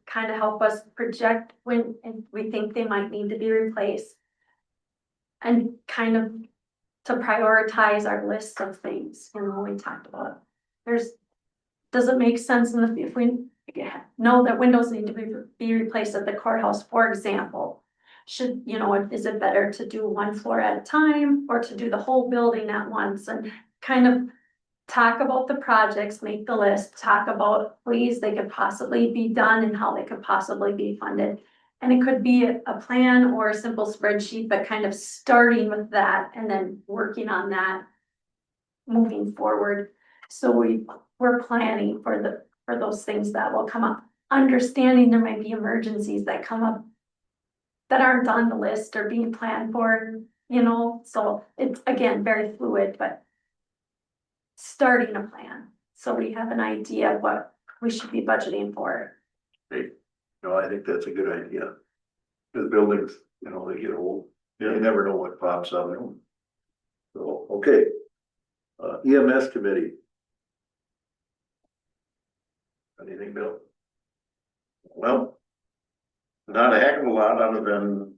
kind of help us project when, and we think they might need to be replaced. And kind of to prioritize our list of things, you know, we talked about. Does it make sense if we know that windows need to be replaced at the courthouse, for example? Should, you know, is it better to do one floor at a time or to do the whole building at once and kind of talk about the projects, make the list, talk about ways they could possibly be done and how they could possibly be funded. And it could be a plan or a simple spreadsheet, but kind of starting with that and then working on that moving forward. So we're planning for those things that will come up, understanding there might be emergencies that come up that aren't on the list or being planned for, you know, so it's again, very fluid, but starting a plan, so we have an idea of what we should be budgeting for. No, I think that's a good idea. Cause buildings, you know, they get old, you never know what pops up. So, okay. EMS committee. Anything, Bill? Well, not a heck of a lot other than,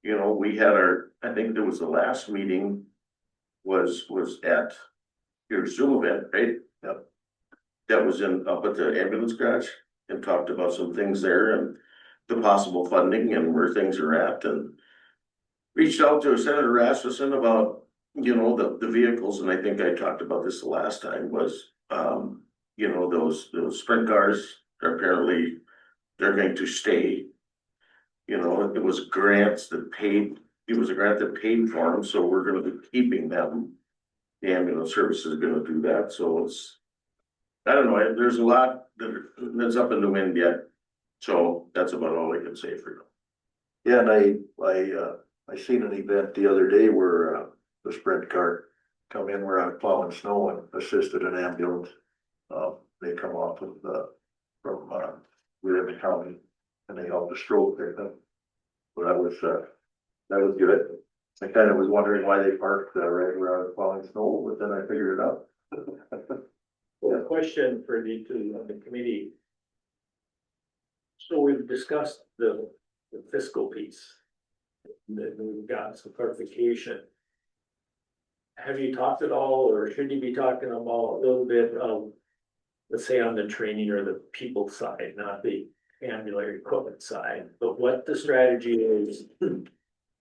you know, we had I think it was the last meeting was at your Zoom event, right? Yep. That was up at the ambulance garage and talked about some things there and the possible funding and where things are at, and reached out to Senator Rasmussen about, you know, the vehicles, and I think I talked about this the last time was, you know, those sprint cars are apparently, they're going to stay. You know, it was grants that paid, it was a grant that paid for them, so we're gonna be keeping them. The ambulance service is gonna do that, so it's, I don't know, there's a lot that's up in the wind yet. So that's about all I can say for now. Yeah, and I seen an event the other day where, the sprint car come in where I was plowing snow and assisted an ambulance. They come off of from, we live in county and they helped a stroke there. So that was good. I kind of was wondering why they parked, right where I was plowing snow, but then I figured it out. Well, a question for the committee. So we've discussed the fiscal piece. And then we've got some clarification. Have you talked at all, or should you be talking about a little bit of, let's say on the training or the people side, not the ambulatory equipment side, but what the strategy is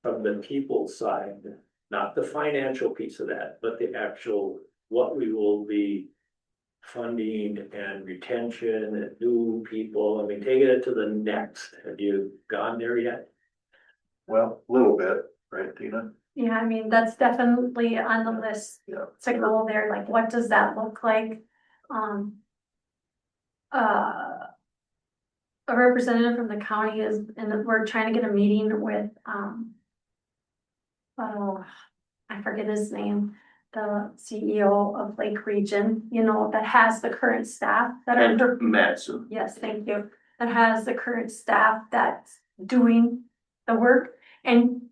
from the people side, not the financial piece of that, but the actual, what we will be funding and retention and new people. I mean, taking it to the next. Have you gone there yet? Well, a little bit, right, Tina? Yeah, I mean, that's definitely on the list Yeah. to go there, like, what does that look like? A representative from the county and we're trying to get a meeting with, oh, I forget his name, the CEO of Lake Region, you know, that has the current staff that are. And Madsen. Yes, thank you, that has the current staff that's doing the work and,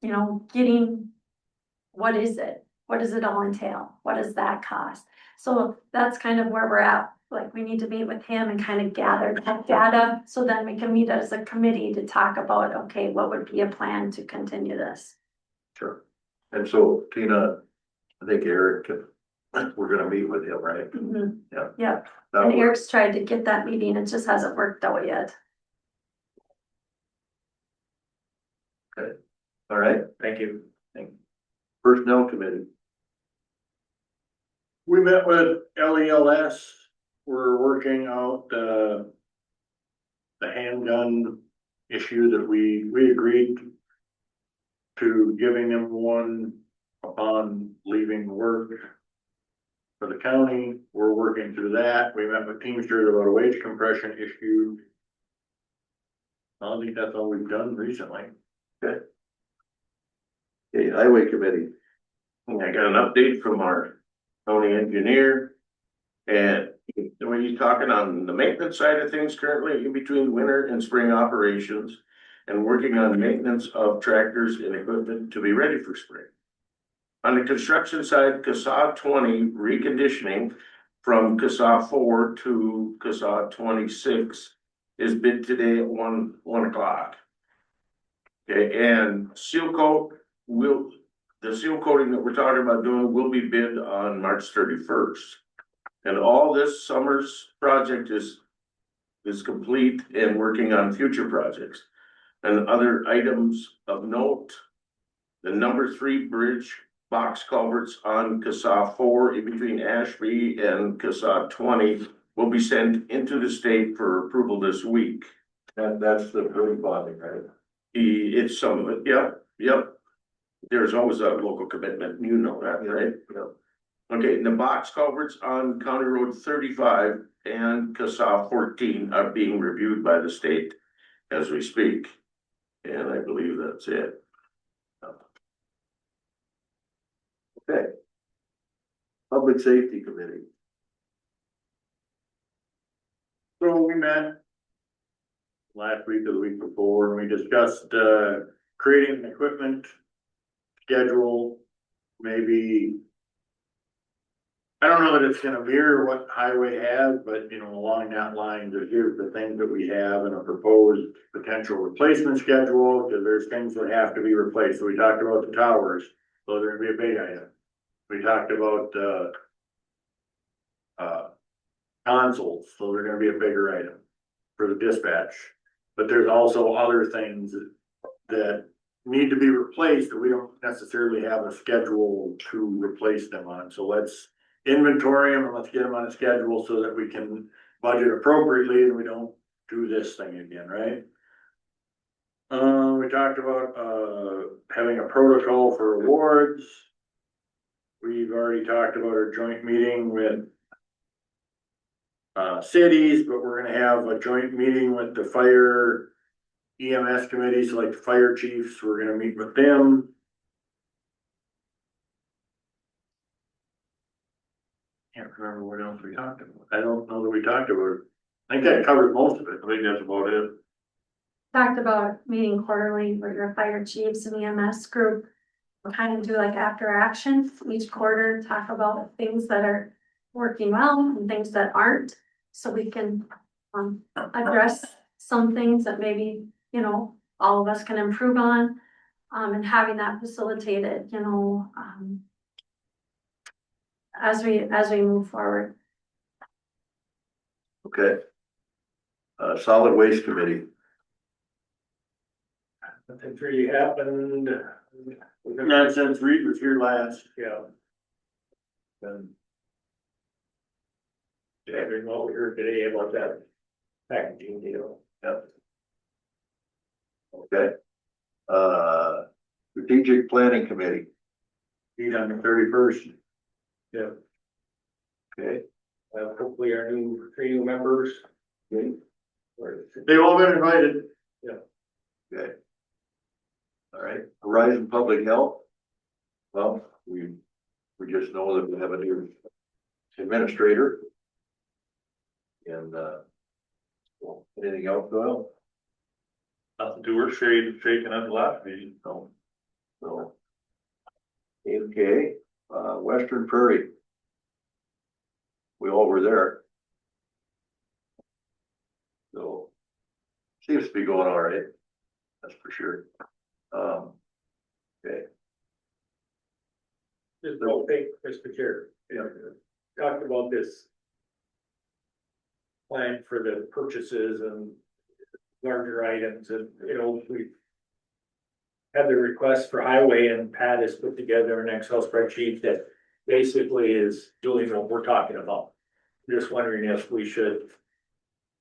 you know, getting. What is it? What does it all entail? What does that cost? So that's kind of where we're at, like, we need to meet with him and kind of gather that data, so then we can meet as a committee to talk about, okay, what would be a plan to continue this? Sure. And so Tina, I think Eric, we're gonna meet with him, right? Mhm. Yeah. Yep, That and works. Eric's tried to get that meeting, it just hasn't worked out yet. All right, Thank you. personnel committee. We met with LELS, we're working out the handgun issue that we agreed to giving them one upon leaving work for the county. We're working through that. We met with Teamsters about a wage compression issue. I think that's all we've done recently. Okay, highway committee. And I got an update from our county engineer. And when he's talking on the maintenance side of things currently in between winter and spring operations and working on maintenance of tractors and equipment to be ready for spring. On the construction side, CSAH 20 reconditioning from CSAH 4 to CSAH 26 is bid today at one o'clock. Okay, and seal coat the seal coating that we're talking about doing will be bid on March 31st. And all this summer's project is complete and working on future projects. And other items of note, the number 3 bridge box culverts on CSAH 4 in between Ashby and CSAH 20 will be sent into the state for approval this week. That's the bridge bonding, right? It's some of it, yep. There's always a local commitment, you know that, right? Yep. Okay, and the box culverts on County Road 35 and CSAH 14 are being reviewed by the state as we speak. And I believe that's it. Okay. Public safety committee. So we met last week or the week before, and we discussed, creating an equipment schedule, maybe. I don't know that it's gonna mirror what highway has, but along that line, here's the things that we have and a proposed potential replacement schedule, because there's things that have to be replaced. So we talked about the towers, so they're gonna be a big item. We talked about, consoles, so they're gonna be a bigger item for the dispatch. But there's also other things that need to be replaced that we don't necessarily have a schedule to replace them on. So let's inventory them and let's get them on a schedule so that we can budget appropriately and we don't do this thing again, right? We talked about, having a protocol for awards. We've already talked about our joint meeting with cities, but we're gonna have a joint meeting with the fire EMS committees, like the fire chiefs. We're gonna meet with them. Can't remember what else we talked about. I don't know that we talked about it. I think that covered most of it. I think that's about it. Talked about meeting quarterly with your fire chiefs and EMS group. We'll kind of do like after action each quarter, talk about things that are working well and things that aren't. So we can address some things that maybe, all of us can improve on. And having that facilitated, as we move forward. Okay. Solid waste committee. Nothing's really happened. Not since Reed was here last. Yeah. And. Hearing what we heard today about that packaging deal. Yep. Okay. Strategic planning committee. Meet on the 31st. Yeah. Okay. Hopefully our three new members. They've all been invited. Okay. All right, Horizon Public Health. Well, we just know that we have a new administrator. And, well, anything else, Doyle? Nothing to work, shaking up the last meeting. No. So. Okay, Western Prairie. We all were there. So, seems to be going all right. That's for sure. Okay. Just real quick, Mr. Chair. Talked about this plan for the purchases and larger items and, we had the request for highway and Pat has put together an Excel spreadsheet that basically is doing what we're talking about. Just wondering if we should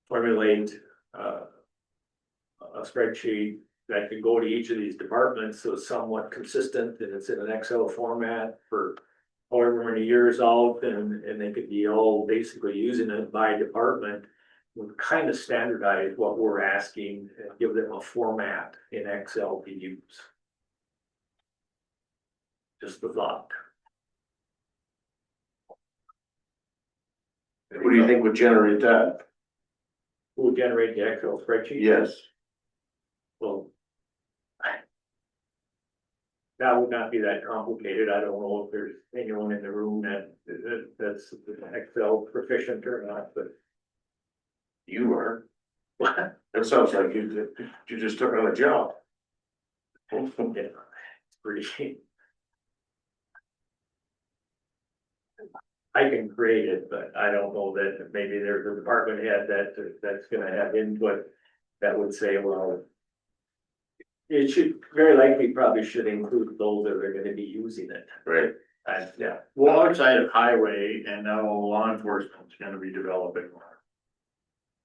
formulate, a spreadsheet that can go to each of these departments, so it's somewhat consistent, and it's in an Excel format for however many years out, and they could be all basically using it by department. We kind of standardize what we're asking and give them a format in Excel to use. Just the thought. What do you think would generate that? Who would generate the Excel spreadsheet? Yes, Well. That would not be that complicated. I don't know if there's anyone in the room that's Excel proficient or not, but. you are. That sounds like you just took on a job. Yeah, it's pretty. I can create it, but I don't know that maybe there's a department head that's gonna have input that would say, well. It should, very likely probably should include those that are gonna be using it. Right. Yeah, Well, outside of highway and now law enforcement's gonna be developing more.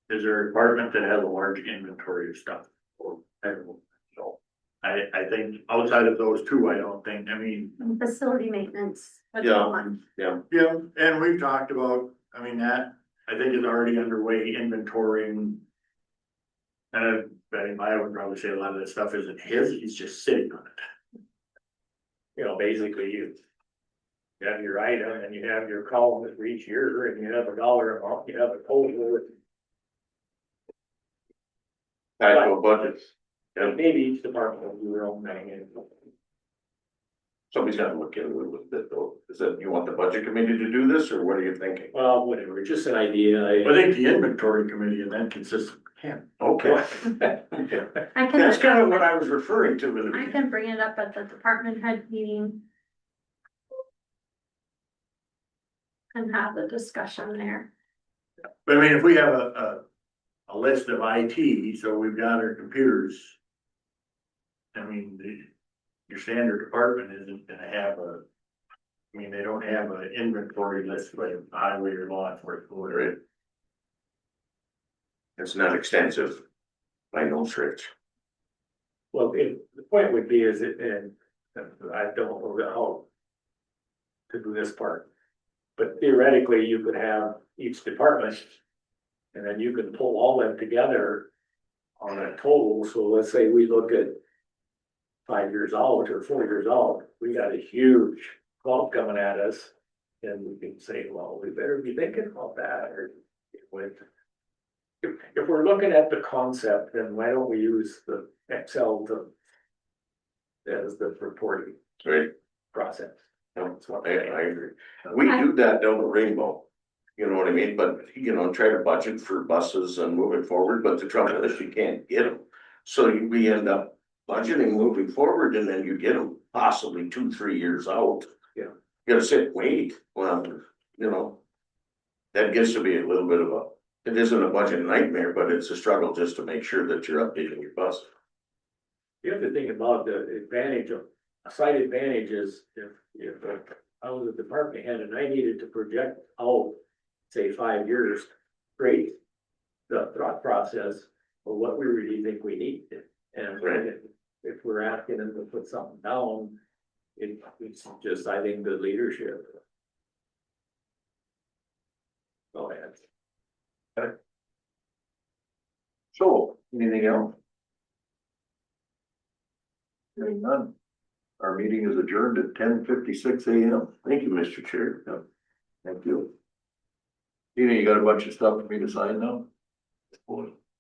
Is there a department that has a large inventory of stuff? Or, I don't know. So, I think outside of those two, I don't think, I mean, Facility maintenance. would be Yeah. one. yeah, and we've talked about, I mean, that, I think is already underway inventorying. And I would probably say a lot of that stuff isn't his, he's just sitting on it. you know, basically you. You have your item and you have your column for each year and you have a dollar amount, you have a total. Actual budgets. And maybe each department will do their own thing and. Somebody's gotta look into it a little bit though. Is that, you want the budget committee to do this, or what are you thinking? Well, whatever, just an idea. I think the inventory committee and that consists of him. Okay. I can. That's kind of what I was referring to with I it. can bring it up at the department head meeting. And have the discussion there. But I mean, if we have a list of IT, so we've got our computers. I mean, your standard department isn't gonna have I mean, they don't have an inventory list like highway or law enforcement, or whatever. Right. It's not extensive. By no stretch. Well, the point would be is it, and I don't know how. To do this part. But theoretically, you could have each department. And then you can pull all them together. On a total, so let's say we look at. 5 years out or 4 years out, we got a huge bump coming at us. And we can say, well, we better be thinking about that, or with. If we're looking at the concept, then why don't we use the Excel to. As the reporting Right. process. That's what I agree. We do that down the Rainbow. You know what I mean? But, try to budget for buses and moving forward, but the trouble is you can't get them. So we end up budgeting moving forward and then you get them possibly 2-3 years out. Yeah. You gotta sit, wait, well, that gets to be a little bit of it isn't a budget nightmare, but it's a struggle just to make sure that you're updating your bus. You have to think about the advantage of, a side advantage is if I was a department head and I needed to project out, say 5 years, great. The thought process of what we really think we need, and Right. if we're asking them to put something down, it's just, I think, good leadership. Go ahead. So, anything else? Hearing none. Our meeting is adjourned at 10:56 a.m. Thank you, Mr. Chair. Thank you. Tina, you got a bunch of stuff for me to sign now?